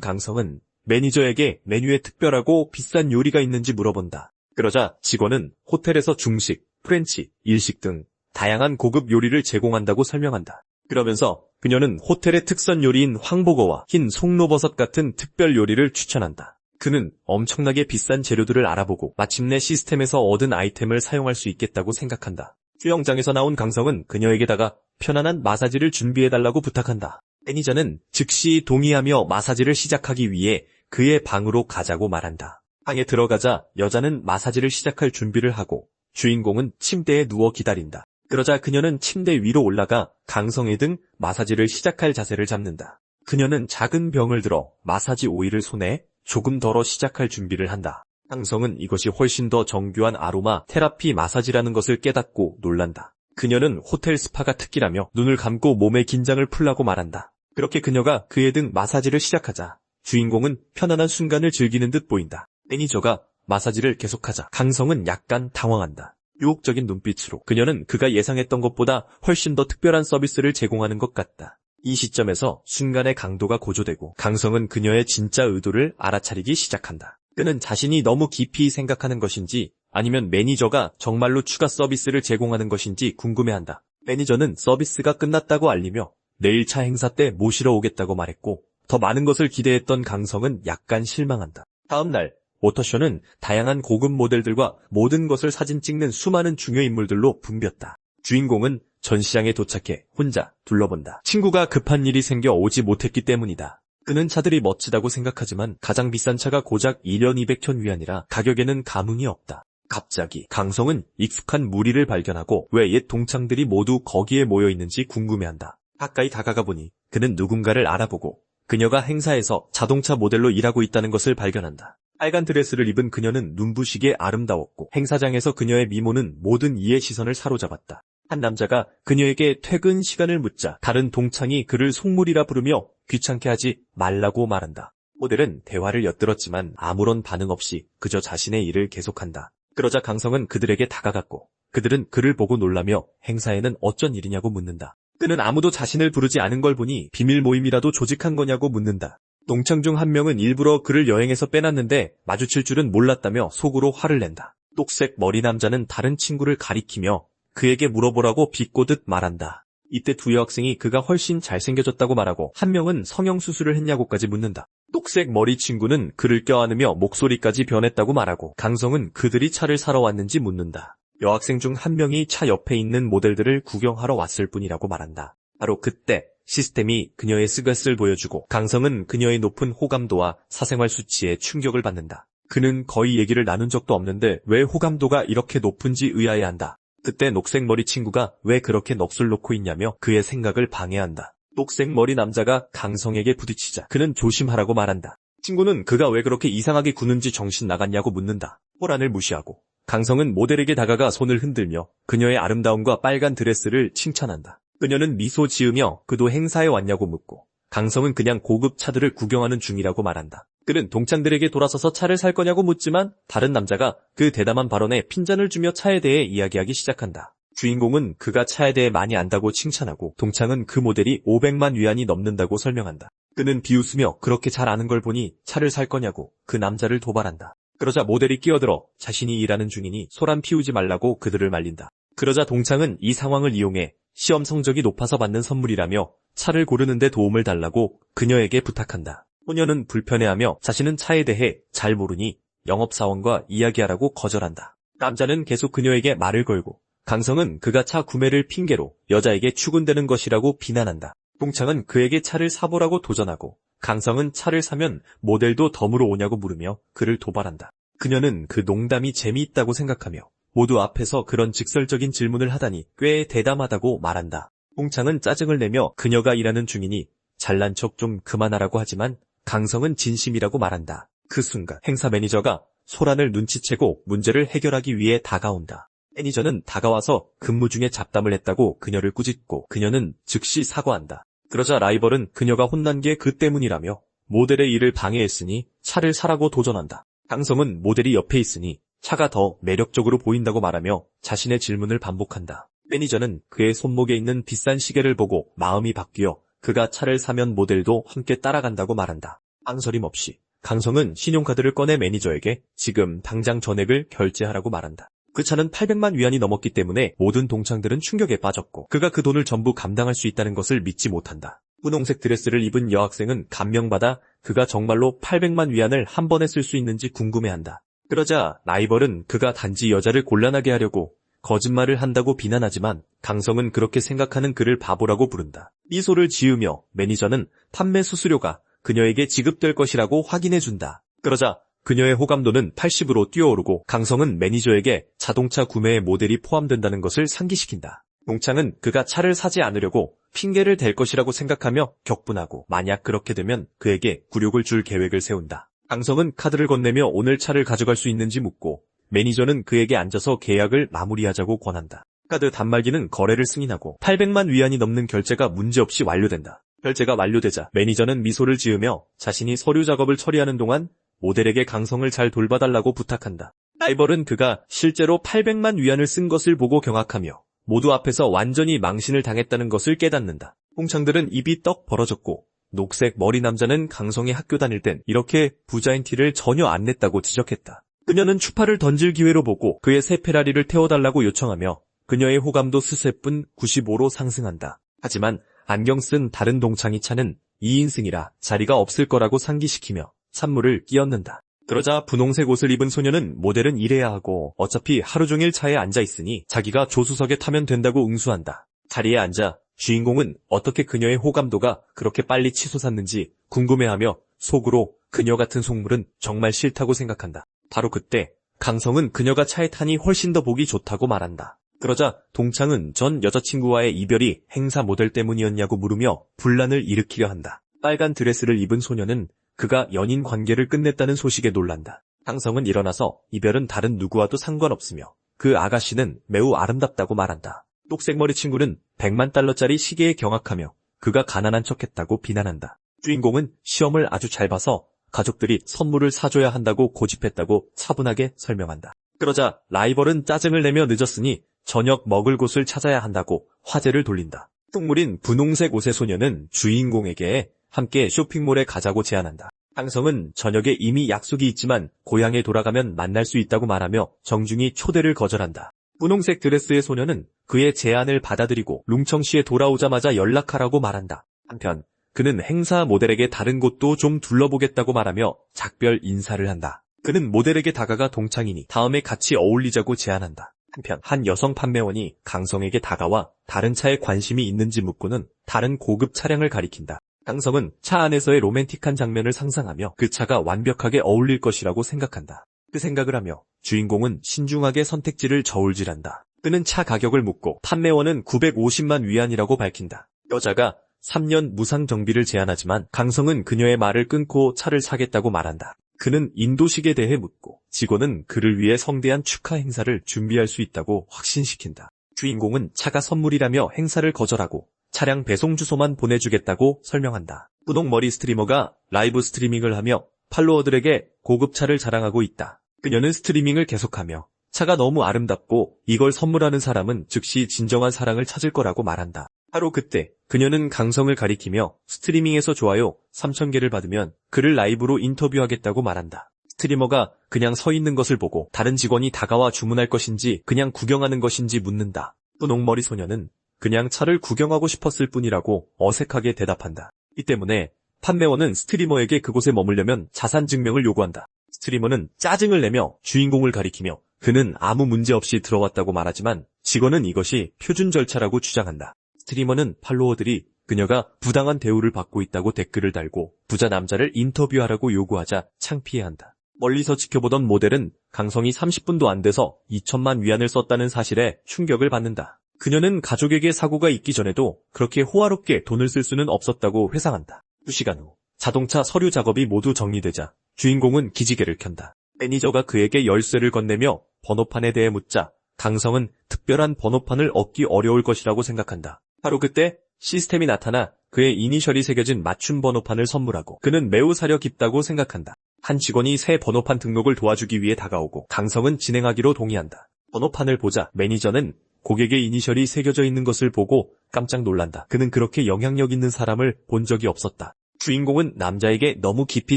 강성은 매니저에게 메뉴에 특별하고 비싼 요리가 있는지 물어본다. 그러자 직원은 호텔에서 중식, 프렌치, 일식 등 다양한 고급 요리를 제공한다고 설명한다. 그러면서 그녀는 호텔의 특선 요리인 황보거와 흰 송로버섯 같은 특별 요리를 추천한다. 그는 엄청나게 비싼 재료들을 알아보고 마침내 시스템에서 얻은 아이템을 사용할 수 있겠다고 생각한다. 수영장에서 나온 강성은 그녀에게다가 편안한 마사지를 준비해달라고 부탁한다. 매니저는 즉시 동의하며 마사지를 시작하기 위해 그의 방으로 가자고 말한다. 방에 들어가자 여자는 마사지를 시작할 준비를 하고 주인공은 침대에 누워 기다린다. 그러자 그녀는 침대 위로 올라가 강성의 등 마사지를 시작할 자세를 잡는다. 그녀는 작은 병을 들어 마사지 오일을 손에 조금 덜어 시작할 준비를 한다. 강성은 이것이 훨씬 더 정교한 아로마 테라피 마사지라는 것을 깨닫고 놀란다. 그녀는 호텔 스파가 특기라며 눈을 감고 몸의 긴장을 풀라고 말한다. 그렇게 그녀가 그의 등 마사지를 시작하자 주인공은 편안한 순간을 즐기는 듯 보인다. 매니저가 마사지를 계속하자 강성은 약간 당황한다. 유혹적인 눈빛으로 그녀는 그가 예상했던 것보다 훨씬 더 특별한 서비스를 제공하는 것 같다. 이 시점에서 순간의 강도가 고조되고 강성은 그녀의 진짜 의도를 알아차리기 시작한다. 그는 자신이 너무 깊이 생각하는 것인지 아니면 매니저가 정말로 추가 서비스를 제공하는 것인지 궁금해한다. 매니저는 서비스가 끝났다고 알리며 내일 차 행사 때 모시러 오겠다고 말했고 더 많은 것을 기대했던 강성은 약간 실망한다. 다음 날 모터쇼는 다양한 고급 모델들과 모든 것을 사진 찍는 수많은 중요 인물들로 붐볐다. 주인공은 전시장에 도착해 혼자 둘러본다. 친구가 급한 일이 생겨 오지 못했기 때문이다. 그는 차들이 멋지다고 생각하지만 가장 비싼 차가 고작 1년 200천 위안이라 가격에는 감흥이 없다. 갑자기 강성은 익숙한 무리를 발견하고 왜 옛 동창들이 모두 거기에 모여 있는지 궁금해한다. 가까이 다가가 보니 그는 누군가를 알아보고 그녀가 행사에서 자동차 모델로 일하고 있다는 것을 발견한다. 빨간 드레스를 입은 그녀는 눈부시게 아름다웠고 행사장에서 그녀의 미모는 모든 이의 시선을 사로잡았다. 한 남자가 그녀에게 퇴근 시간을 묻자 다른 동창이 그를 속물이라 부르며 귀찮게 하지 말라고 말한다. 모델은 대화를 엿들었지만 아무런 반응 없이 그저 자신의 일을 계속한다. 그러자 강성은 그들에게 다가갔고 그들은 그를 보고 놀라며 행사에는 어쩐 일이냐고 묻는다. 그는 아무도 자신을 부르지 않은 걸 보니 비밀 모임이라도 조직한 거냐고 묻는다. 동창 중 한 명은 일부러 그를 여행에서 빼놨는데 마주칠 줄은 몰랐다며 속으로 화를 낸다. 녹색 머리 남자는 다른 친구를 가리키며 그에게 물어보라고 비꼬듯 말한다. 이때 두 여학생이 그가 훨씬 잘생겨졌다고 말하고 한 명은 성형수술을 했냐고까지 묻는다. 녹색 머리 친구는 그를 껴안으며 목소리까지 변했다고 말하고 강성은 그들이 차를 사러 왔는지 묻는다. 여학생 중 한 명이 차 옆에 있는 모델들을 구경하러 왔을 뿐이라고 말한다. 바로 그때 시스템이 그녀의 스갓을 보여주고 강성은 그녀의 높은 호감도와 사생활 수치에 충격을 받는다. 그는 거의 얘기를 나눈 적도 없는데 왜 호감도가 이렇게 높은지 의아해한다. 그때 녹색머리 친구가 왜 그렇게 넋을 놓고 있냐며 그의 생각을 방해한다. 녹색머리 남자가 강성에게 부딪히자 그는 조심하라고 말한다. 친구는 그가 왜 그렇게 이상하게 구는지 정신 나갔냐고 묻는다. 호란을 무시하고 강성은 모델에게 다가가 손을 흔들며 그녀의 아름다움과 빨간 드레스를 칭찬한다. 그녀는 미소 지으며 그도 행사에 왔냐고 묻고 강성은 그냥 고급 차들을 구경하는 중이라고 말한다. 그는 동창들에게 돌아서서 차를 살 거냐고 묻지만 다른 남자가 그 대담한 발언에 핀잔을 주며 차에 대해 이야기하기 시작한다. 주인공은 그가 차에 대해 많이 안다고 칭찬하고 동창은 그 모델이 500만 위안이 넘는다고 설명한다. 그는 비웃으며 그렇게 잘 아는 걸 보니 차를 살 거냐고 그 남자를 도발한다. 그러자 모델이 끼어들어 자신이 일하는 중이니 소란 피우지 말라고 그들을 말린다. 그러자 동창은 이 상황을 이용해 시험 성적이 높아서 받는 선물이라며 차를 고르는데 도움을 달라고 그녀에게 부탁한다. 소녀는 불편해하며 자신은 차에 대해 잘 모르니 영업사원과 이야기하라고 거절한다. 남자는 계속 그녀에게 말을 걸고 강성은 그가 차 구매를 핑계로 여자에게 추근되는 것이라고 비난한다. 동창은 그에게 차를 사보라고 도전하고 강성은 차를 사면 모델도 덤으로 오냐고 물으며 그를 도발한다. 그녀는 그 농담이 재미있다고 생각하며 모두 앞에서 그런 직설적인 질문을 하다니 꽤 대담하다고 말한다. 동창은 짜증을 내며 그녀가 일하는 중이니 잘난 척 좀 그만하라고 하지만 강성은 진심이라고 말한다. 그 순간 행사 매니저가 소란을 눈치채고 문제를 해결하기 위해 다가온다. 매니저는 다가와서 근무 중에 잡담을 했다고 그녀를 꾸짖고 그녀는 즉시 사과한다. 그러자 라이벌은 그녀가 혼난 게 그 때문이라며 모델의 일을 방해했으니 차를 사라고 도전한다. 강성은 모델이 옆에 있으니 차가 더 매력적으로 보인다고 말하며 자신의 질문을 반복한다. 매니저는 그의 손목에 있는 비싼 시계를 보고 마음이 바뀌어 그가 차를 사면 모델도 함께 따라간다고 말한다. 망설임 없이 강성은 신용카드를 꺼내 매니저에게 지금 당장 전액을 결제하라고 말한다. 그 차는 800만 위안이 넘었기 때문에 모든 동창들은 충격에 빠졌고 그가 그 돈을 전부 감당할 수 있다는 것을 믿지 못한다. 분홍색 드레스를 입은 여학생은 감명받아 그가 정말로 800만 위안을 한 번에 쓸 수 있는지 궁금해한다. 그러자 라이벌은 그가 단지 여자를 곤란하게 하려고 거짓말을 한다고 비난하지만 강성은 그렇게 생각하는 그를 바보라고 부른다. 미소를 지으며 매니저는 판매 수수료가 그녀에게 지급될 것이라고 확인해준다. 그러자 그녀의 호감도는 80으로 뛰어오르고 강성은 매니저에게 자동차 구매에 모델이 포함된다는 것을 상기시킨다. 동창은 그가 차를 사지 않으려고 핑계를 댈 것이라고 생각하며 격분하고 만약 그렇게 되면 그에게 굴욕을 줄 계획을 세운다. 강성은 카드를 건네며 오늘 차를 가져갈 수 있는지 묻고 매니저는 그에게 앉아서 계약을 마무리하자고 권한다. 카드 단말기는 거래를 승인하고 800만 위안이 넘는 결제가 문제없이 완료된다. 결제가 완료되자 매니저는 미소를 지으며 자신이 서류 작업을 처리하는 동안 모델에게 강성을 잘 돌봐달라고 부탁한다. 라이벌은 그가 실제로 800만 위안을 쓴 것을 보고 경악하며 모두 앞에서 완전히 망신을 당했다는 것을 깨닫는다. 동창들은 입이 떡 벌어졌고 녹색 머리 남자는 강성이 학교 다닐 땐 이렇게 부자인 티를 전혀 안 냈다고 지적했다. 그녀는 추파를 던질 기회로 보고 그의 새 페라리를 태워달라고 요청하며 그녀의 호감도 스세뿐 95로 상승한다. 하지만 안경 쓴 다른 동창이 차는 2인승이라 자리가 없을 거라고 상기시키며 산물을 끼얹는다. 그러자 분홍색 옷을 입은 소녀는 모델은 일해야 하고 어차피 하루 종일 차에 앉아 있으니 자기가 조수석에 타면 된다고 응수한다. 자리에 앉아 주인공은 어떻게 그녀의 호감도가 그렇게 빨리 치솟았는지 궁금해하며 속으로 그녀 같은 속물은 정말 싫다고 생각한다. 바로 그때 강성은 그녀가 차에 타니 훨씬 더 보기 좋다고 말한다. 그러자 동창은 전 여자친구와의 이별이 행사 모델 때문이었냐고 물으며 분란을 일으키려 한다. 빨간 드레스를 입은 소녀는 그가 연인 관계를 끝냈다는 소식에 놀란다. 강성은 일어나서 이별은 다른 누구와도 상관없으며 그 아가씨는 매우 아름답다고 말한다. 녹색머리 친구는 100만 달러짜리 시계에 경악하며 그가 가난한 척했다고 비난한다. 주인공은 시험을 아주 잘 봐서 가족들이 선물을 사줘야 한다고 고집했다고 차분하게 설명한다. 그러자 라이벌은 짜증을 내며 늦었으니 저녁 먹을 곳을 찾아야 한다고 화제를 돌린다. 똥물인 분홍색 옷의 소녀는 주인공에게 함께 쇼핑몰에 가자고 제안한다. 강성은 저녁에 이미 약속이 있지만 고향에 돌아가면 만날 수 있다고 말하며 정중히 초대를 거절한다. 분홍색 드레스의 소녀는 그의 제안을 받아들이고 룽청시에 돌아오자마자 연락하라고 말한다. 한편 그는 행사 모델에게 다른 곳도 좀 둘러보겠다고 말하며 작별 인사를 한다. 그는 모델에게 다가가 동창이니 다음에 같이 어울리자고 제안한다. 한편 한 여성 판매원이 강성에게 다가와 다른 차에 관심이 있는지 묻고는 다른 고급 차량을 가리킨다. 강성은 차 안에서의 로맨틱한 장면을 상상하며 그 차가 완벽하게 어울릴 것이라고 생각한다. 그 생각을 하며 주인공은 신중하게 선택지를 저울질한다. 그는 차 가격을 묻고 판매원은 950만 위안이라고 밝힌다. 여자가 3년 무상 정비를 제안하지만 강성은 그녀의 말을 끊고 차를 사겠다고 말한다. 그는 인도식에 대해 묻고 직원은 그를 위해 성대한 축하 행사를 준비할 수 있다고 확신시킨다. 주인공은 차가 선물이라며 행사를 거절하고 차량 배송 주소만 보내주겠다고 설명한다. 분홍머리 스트리머가 라이브 스트리밍을 하며 팔로워들에게 고급차를 자랑하고 있다. 그녀는 스트리밍을 계속하며 차가 너무 아름답고 이걸 선물하는 사람은 즉시 진정한 사랑을 찾을 거라고 말한다. 바로 그때 그녀는 강성을 가리키며 스트리밍에서 좋아요 3,000개를 받으면 그를 라이브로 인터뷰하겠다고 말한다. 스트리머가 그냥 서 있는 것을 보고 다른 직원이 다가와 주문할 것인지 그냥 구경하는 것인지 묻는다. 분홍머리 소녀는 그냥 차를 구경하고 싶었을 뿐이라고 어색하게 대답한다. 이 때문에 판매원은 스트리머에게 그곳에 머물려면 자산 증명을 요구한다. 스트리머는 짜증을 내며 주인공을 가리키며 그는 아무 문제 없이 들어왔다고 말하지만 직원은 이것이 표준 절차라고 주장한다. 스트리머는 팔로워들이 그녀가 부당한 대우를 받고 있다고 댓글을 달고 부자 남자를 인터뷰하라고 요구하자 창피해한다. 멀리서 지켜보던 모델은 강성이 30분도 안 돼서 2천만 위안을 썼다는 사실에 충격을 받는다. 그녀는 가족에게 사고가 있기 전에도 그렇게 호화롭게 돈을 쓸 수는 없었다고 회상한다. 2시간 후 자동차 서류 작업이 모두 정리되자 주인공은 기지개를 켠다. 매니저가 그에게 열쇠를 건네며 번호판에 대해 묻자 강성은 특별한 번호판을 얻기 어려울 것이라고 생각한다. 바로 그때 시스템이 나타나 그의 이니셜이 새겨진 맞춤 번호판을 선물하고 그는 매우 사려 깊다고 생각한다. 한 직원이 새 번호판 등록을 도와주기 위해 다가오고 강성은 진행하기로 동의한다. 번호판을 보자 매니저는 고객의 이니셜이 새겨져 있는 것을 보고 깜짝 놀란다. 그는 그렇게 영향력 있는 사람을 본 적이 없었다. 주인공은 남자에게 너무 깊이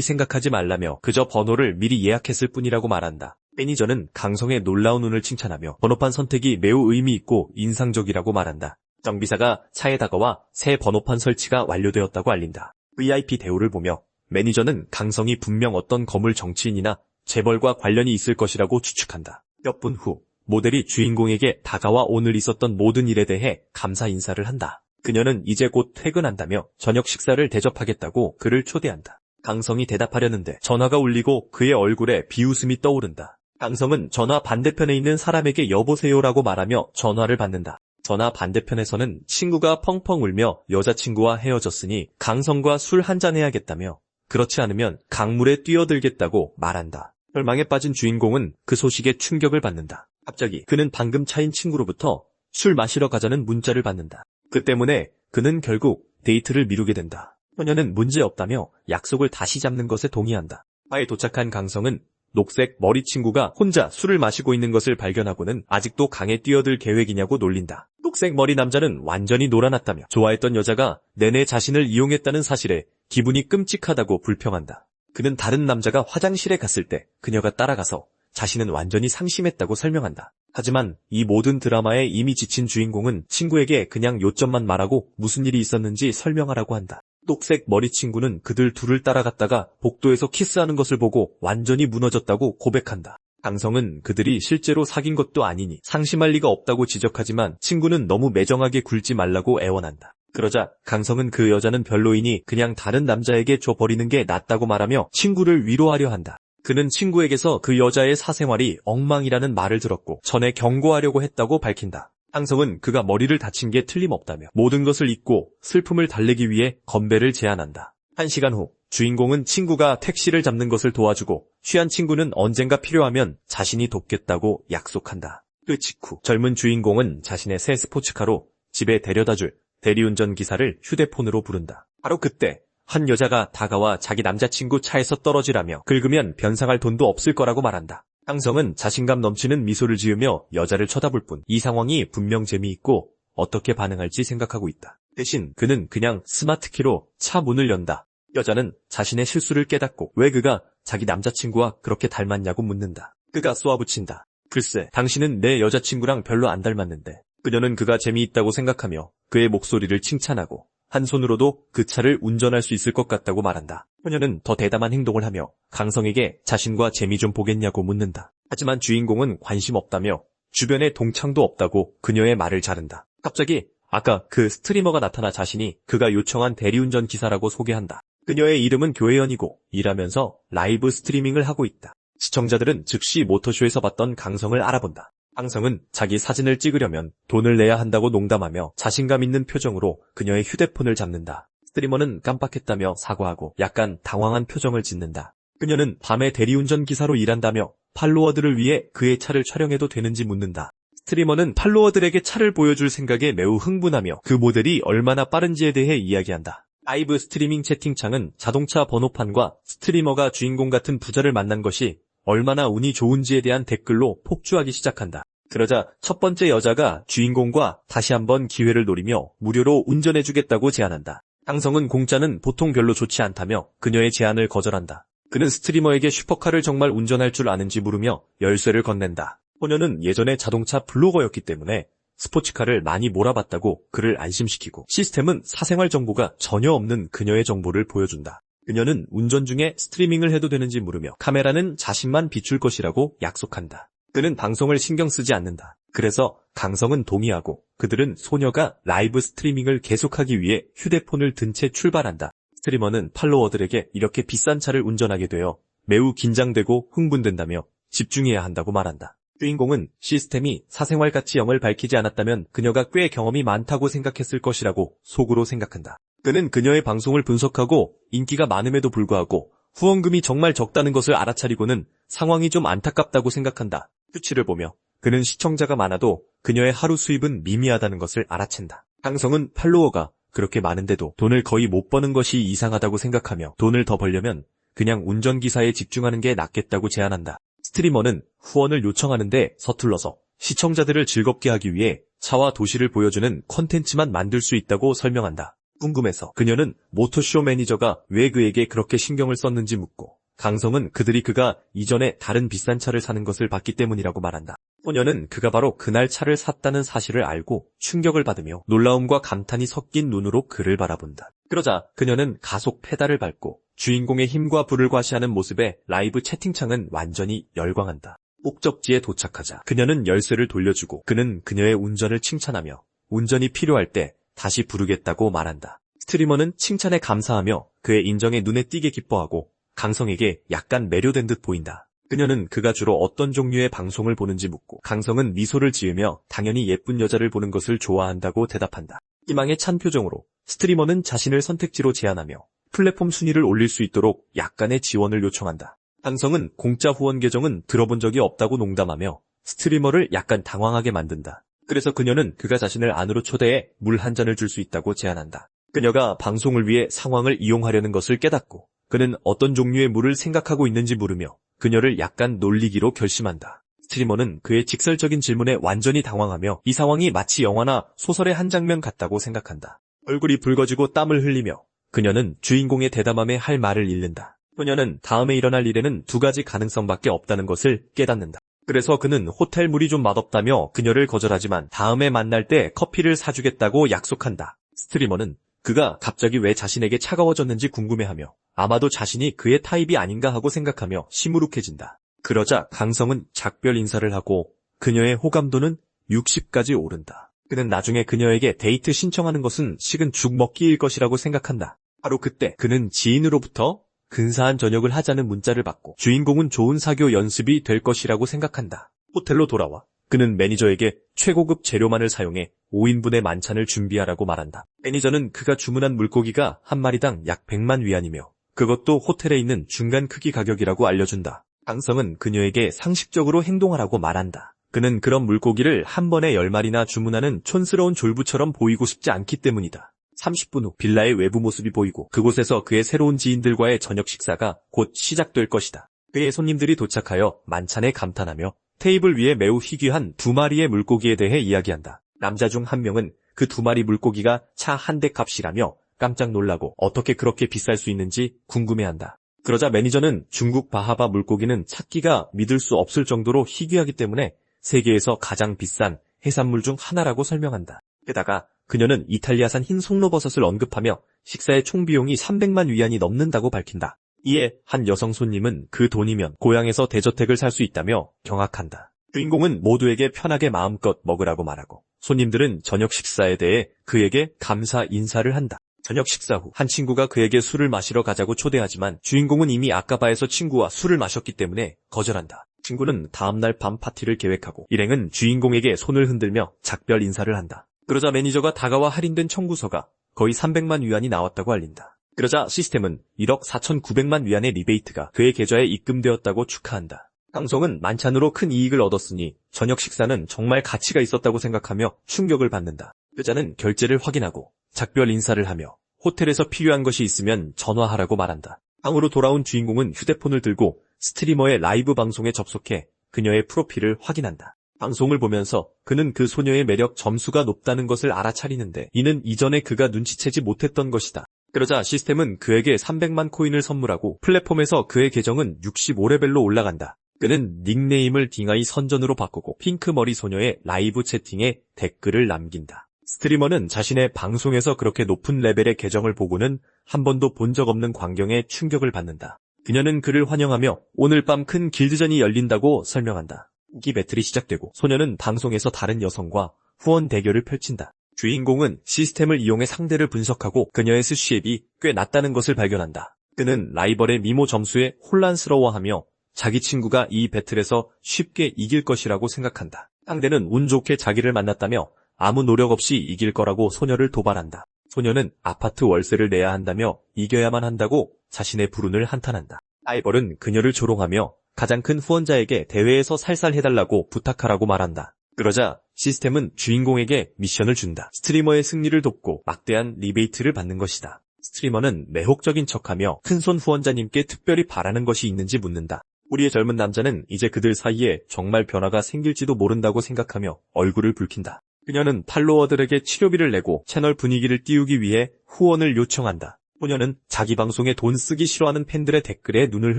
생각하지 말라며 그저 번호를 미리 예약했을 뿐이라고 말한다. 매니저는 강성의 놀라운 눈을 칭찬하며 번호판 선택이 매우 의미 있고 인상적이라고 말한다. 정비사가 차에 다가와 새 번호판 설치가 완료되었다고 알린다. VIP 대우를 보며 매니저는 강성이 분명 어떤 거물 정치인이나 재벌과 관련이 있을 것이라고 추측한다. 몇 분 후 모델이 주인공에게 다가와 오늘 있었던 모든 일에 대해 감사 인사를 한다. 그녀는 이제 곧 퇴근한다며 저녁 식사를 대접하겠다고 그를 초대한다. 강성이 대답하려는데 전화가 울리고 그의 얼굴에 비웃음이 떠오른다. 강성은 전화 반대편에 있는 사람에게 여보세요라고 말하며 전화를 받는다. 전화 반대편에서는 친구가 펑펑 울며 여자친구와 헤어졌으니 강성과 술 한잔 해야겠다며 그렇지 않으면 강물에 뛰어들겠다고 말한다. 절망에 빠진 주인공은 그 소식에 충격을 받는다. 갑자기 그는 방금 차인 친구로부터 술 마시러 가자는 문자를 받는다. 그 때문에 그는 결국 데이트를 미루게 된다. 소녀는 문제없다며 약속을 다시 잡는 것에 동의한다. 바에 도착한 강성은 녹색 머리 친구가 혼자 술을 마시고 있는 것을 발견하고는 아직도 강에 뛰어들 계획이냐고 놀린다. 녹색 머리 남자는 완전히 놀아났다며 좋아했던 여자가 내내 자신을 이용했다는 사실에 기분이 끔찍하다고 불평한다. 그는 다른 남자가 화장실에 갔을 때 그녀가 따라가서 자신은 완전히 상심했다고 설명한다. 하지만 이 모든 드라마에 이미 지친 주인공은 친구에게 그냥 요점만 말하고 무슨 일이 있었는지 설명하라고 한다. 녹색 머리 친구는 그들 둘을 따라갔다가 복도에서 키스하는 것을 보고 완전히 무너졌다고 고백한다. 강성은 그들이 실제로 사귄 것도 아니니 상심할 리가 없다고 지적하지만 친구는 너무 매정하게 굴지 말라고 애원한다. 그러자 강성은 그 여자는 별로이니 그냥 다른 남자에게 줘버리는 게 낫다고 말하며 친구를 위로하려 한다. 그는 친구에게서 그 여자의 사생활이 엉망이라는 말을 들었고 전에 경고하려고 했다고 밝힌다. 강성은 그가 머리를 다친 게 틀림없다며 모든 것을 잊고 슬픔을 달래기 위해 건배를 제안한다. 1시간 후 주인공은 친구가 택시를 잡는 것을 도와주고 취한 친구는 언젠가 필요하면 자신이 돕겠다고 약속한다. 그 직후 젊은 주인공은 자신의 새 스포츠카로 집에 데려다줄 대리운전 기사를 휴대폰으로 부른다. 바로 그때 한 여자가 다가와 자기 남자친구 차에서 떨어지라며 긁으면 변상할 돈도 없을 거라고 말한다. 강성은 자신감 넘치는 미소를 지으며 여자를 쳐다볼 뿐 이 상황이 분명 재미있고 어떻게 반응할지 생각하고 있다. 대신 그는 그냥 스마트키로 차 문을 연다. 여자는 자신의 실수를 깨닫고 왜 그가 자기 남자친구와 그렇게 닮았냐고 묻는다. 그가 쏘아붙인다. 글쎄, 당신은 내 여자친구랑 별로 안 닮았는데. 그녀는 그가 재미있다고 생각하며 그의 목소리를 칭찬하고 한 손으로도 그 차를 운전할 수 있을 것 같다고 말한다. 그녀는 더 대담한 행동을 하며 강성에게 자신과 재미 좀 보겠냐고 묻는다. 하지만 주인공은 관심 없다며 주변에 동창도 없다고 그녀의 말을 자른다. 갑자기 아까 그 스트리머가 나타나 자신이 그가 요청한 대리운전 기사라고 소개한다. 그녀의 이름은 교혜연이고 일하면서 라이브 스트리밍을 하고 있다. 시청자들은 즉시 모터쇼에서 봤던 강성을 알아본다. 강성은 자기 사진을 찍으려면 돈을 내야 한다고 농담하며 자신감 있는 표정으로 그녀의 휴대폰을 잡는다. 스트리머는 깜빡했다며 사과하고 약간 당황한 표정을 짓는다. 그녀는 밤에 대리운전 기사로 일한다며 팔로워들을 위해 그의 차를 촬영해도 되는지 묻는다. 스트리머는 팔로워들에게 차를 보여줄 생각에 매우 흥분하며 그 모델이 얼마나 빠른지에 대해 이야기한다. 라이브 스트리밍 채팅창은 자동차 번호판과 스트리머가 주인공 같은 부자를 만난 것이 얼마나 운이 좋은지에 대한 댓글로 폭주하기 시작한다. 그러자 첫 번째 여자가 주인공과 다시 한번 기회를 노리며 무료로 운전해주겠다고 제안한다. 강성은 공짜는 보통 별로 좋지 않다며 그녀의 제안을 거절한다. 그는 스트리머에게 슈퍼카를 정말 운전할 줄 아는지 물으며 열쇠를 건넨다. 소녀는 예전에 자동차 블로거였기 때문에 스포츠카를 많이 몰아봤다고 그를 안심시키고 시스템은 사생활 정보가 전혀 없는 그녀의 정보를 보여준다. 그녀는 운전 중에 스트리밍을 해도 되는지 물으며 카메라는 자신만 비출 것이라고 약속한다. 그는 방송을 신경 쓰지 않는다. 그래서 강성은 동의하고 그들은 소녀가 라이브 스트리밍을 계속하기 위해 휴대폰을 든 채 출발한다. 스트리머는 팔로워들에게 이렇게 비싼 차를 운전하게 되어 매우 긴장되고 흥분된다며 집중해야 한다고 말한다. 주인공은 시스템이 사생활 가치형을 밝히지 않았다면 그녀가 꽤 경험이 많다고 생각했을 것이라고 속으로 생각한다. 그는 그녀의 방송을 분석하고 인기가 많음에도 불구하고 후원금이 정말 적다는 것을 알아차리고는 상황이 좀 안타깝다고 생각한다. 수치를 보며 그는 시청자가 많아도 그녀의 하루 수입은 미미하다는 것을 알아챈다. 강성은 팔로워가 그렇게 많은데도 돈을 거의 못 버는 것이 이상하다고 생각하며 돈을 더 벌려면 그냥 운전기사에 집중하는 게 낫겠다고 제안한다. 스트리머는 후원을 요청하는데 서툴러서 시청자들을 즐겁게 하기 위해 차와 도시를 보여주는 콘텐츠만 만들 수 있다고 설명한다. 궁금해서 그녀는 모터쇼 매니저가 왜 그에게 그렇게 신경을 썼는지 묻고 강성은 그가 이전에 다른 비싼 차를 사는 것을 봤기 때문이라고 말한다. 소녀는 그가 바로 그날 차를 샀다는 사실을 알고 충격을 받으며 놀라움과 감탄이 섞인 눈으로 그를 바라본다. 그러자 그녀는 가속 페달을 밟고 주인공의 힘과 불을 과시하는 모습에 라이브 채팅창은 완전히 열광한다. 목적지에 도착하자 그녀는 열쇠를 돌려주고 그는 그녀의 운전을 칭찬하며 운전이 필요할 때 다시 부르겠다고 말한다. 스트리머는 칭찬에 감사하며 그의 인정에 눈에 띄게 기뻐하고 강성에게 약간 매료된 듯 보인다. 그녀는 그가 주로 어떤 종류의 방송을 보는지 묻고 강성은 미소를 지으며 당연히 예쁜 여자를 보는 것을 좋아한다고 대답한다. 희망에 찬 표정으로 스트리머는 자신을 선택지로 제안하며 플랫폼 순위를 올릴 수 있도록 약간의 지원을 요청한다. 강성은 공짜 후원 계정은 들어본 적이 없다고 농담하며 스트리머를 약간 당황하게 만든다. 그래서 그녀는 그가 자신을 안으로 초대해 물 한 잔을 줄 수 있다고 제안한다. 그녀가 방송을 위해 상황을 이용하려는 것을 깨닫고 그는 어떤 종류의 물을 생각하고 있는지 물으며 그녀를 약간 놀리기로 결심한다. 스트리머는 그의 직설적인 질문에 완전히 당황하며 이 상황이 마치 영화나 소설의 한 장면 같다고 생각한다. 얼굴이 붉어지고 땀을 흘리며 그녀는 주인공의 대담함에 할 말을 잃는다. 그녀는 다음에 일어날 일에는 두 가지 가능성밖에 없다는 것을 깨닫는다. 그래서 그는 호텔 물이 좀 맛없다며 그녀를 거절하지만 다음에 만날 때 커피를 사주겠다고 약속한다. 스트리머는 그가 갑자기 왜 자신에게 차가워졌는지 궁금해하며 아마도 자신이 그의 타입이 아닌가 하고 생각하며 시무룩해진다. 그러자 강성은 작별 인사를 하고 그녀의 호감도는 60까지 오른다. 그는 나중에 그녀에게 데이트 신청하는 것은 식은 죽 먹기일 것이라고 생각한다. 바로 그때 그는 지인으로부터 근사한 저녁을 하자는 문자를 받고 주인공은 좋은 사교 연습이 될 것이라고 생각한다. 호텔로 돌아와 그는 매니저에게 최고급 재료만을 사용해 5인분의 만찬을 준비하라고 말한다. 매니저는 그가 주문한 물고기가 한 마리당 약 100만 위안이며 그것도 호텔에 있는 중간 크기 가격이라고 알려준다. 강성은 그녀에게 상식적으로 행동하라고 말한다. 그는 그런 물고기를 한 번에 10마리나 주문하는 촌스러운 졸부처럼 보이고 싶지 않기 때문이다. 30분 후 빌라의 외부 모습이 보이고 그곳에서 그의 새로운 지인들과의 저녁 식사가 곧 시작될 것이다. 그의 손님들이 도착하여 만찬에 감탄하며 테이블 위에 매우 희귀한 2마리의 물고기에 대해 이야기한다. 남자 중 한 명은 그 2마리 물고기가 차 한 대 값이라며 깜짝 놀라고 어떻게 그렇게 비쌀 수 있는지 궁금해한다. 그러자 매니저는 중국 바하바 물고기는 찾기가 믿을 수 없을 정도로 희귀하기 때문에 세계에서 가장 비싼 해산물 중 하나라고 설명한다. 게다가 그녀는 이탈리아산 흰 송로버섯을 언급하며 식사의 총 비용이 300만 위안이 넘는다고 밝힌다. 이에 한 여성 손님은 그 돈이면 고향에서 대저택을 살 수 있다며 경악한다. 주인공은 모두에게 편하게 마음껏 먹으라고 말하고 손님들은 저녁 식사에 대해 그에게 감사 인사를 한다. 저녁 식사 후 한 친구가 그에게 술을 마시러 가자고 초대하지만 주인공은 이미 아까바에서 친구와 술을 마셨기 때문에 거절한다. 친구는 다음날 밤 파티를 계획하고 일행은 주인공에게 손을 흔들며 작별 인사를 한다. 그러자 매니저가 다가와 할인된 청구서가 거의 300만 위안이 나왔다고 알린다. 그러자 시스템은 1억 4,900만 위안의 리베이트가 그의 계좌에 입금되었다고 축하한다. 강성은 만찬으로 큰 이익을 얻었으니 저녁 식사는 정말 가치가 있었다고 생각하며 충격을 받는다. 여자는 결제를 확인하고 작별 인사를 하며 호텔에서 필요한 것이 있으면 전화하라고 말한다. 방으로 돌아온 주인공은 휴대폰을 들고 스트리머의 라이브 방송에 접속해 그녀의 프로필을 확인한다. 방송을 보면서 그는 그 소녀의 매력 점수가 높다는 것을 알아차리는데 이는 이전에 그가 눈치채지 못했던 것이다. 그러자 시스템은 그에게 300만 코인을 선물하고 플랫폼에서 그의 계정은 65레벨로 올라간다. 그는 닉네임을 딩아이 선전으로 바꾸고 핑크머리 소녀의 라이브 채팅에 댓글을 남긴다. 스트리머는 자신의 방송에서 그렇게 높은 레벨의 계정을 보고는 한 번도 본 적 없는 광경에 충격을 받는다. 그녀는 그를 환영하며 오늘 밤 큰 길드전이 열린다고 설명한다. 인기 배틀이 시작되고 소녀는 방송에서 다른 여성과 후원 대결을 펼친다. 주인공은 시스템을 이용해 상대를 분석하고 그녀의 스쉔이 꽤 낮다는 것을 발견한다. 그는 라이벌의 미모 점수에 혼란스러워하며 자기 친구가 이 배틀에서 쉽게 이길 것이라고 생각한다. 상대는 운 좋게 자기를 만났다며 아무 노력 없이 이길 거라고 소녀를 도발한다. 소녀는 아파트 월세를 내야 한다며 이겨야만 한다고 자신의 불운을 한탄한다. 라이벌은 그녀를 조롱하며 가장 큰 후원자에게 대회에서 살살 해달라고 부탁하라고 말한다. 그러자 시스템은 주인공에게 미션을 준다. 스트리머의 승리를 돕고 막대한 리베이트를 받는 것이다. 스트리머는 매혹적인 척하며 큰손 후원자님께 특별히 바라는 것이 있는지 묻는다. 우리의 젊은 남자는 이제 그들 사이에 정말 변화가 생길지도 모른다고 생각하며 얼굴을 붉힌다. 그녀는 팔로워들에게 치료비를 내고 채널 분위기를 띄우기 위해 후원을 요청한다. 소녀는 자기 방송에 돈 쓰기 싫어하는 팬들의 댓글에 눈을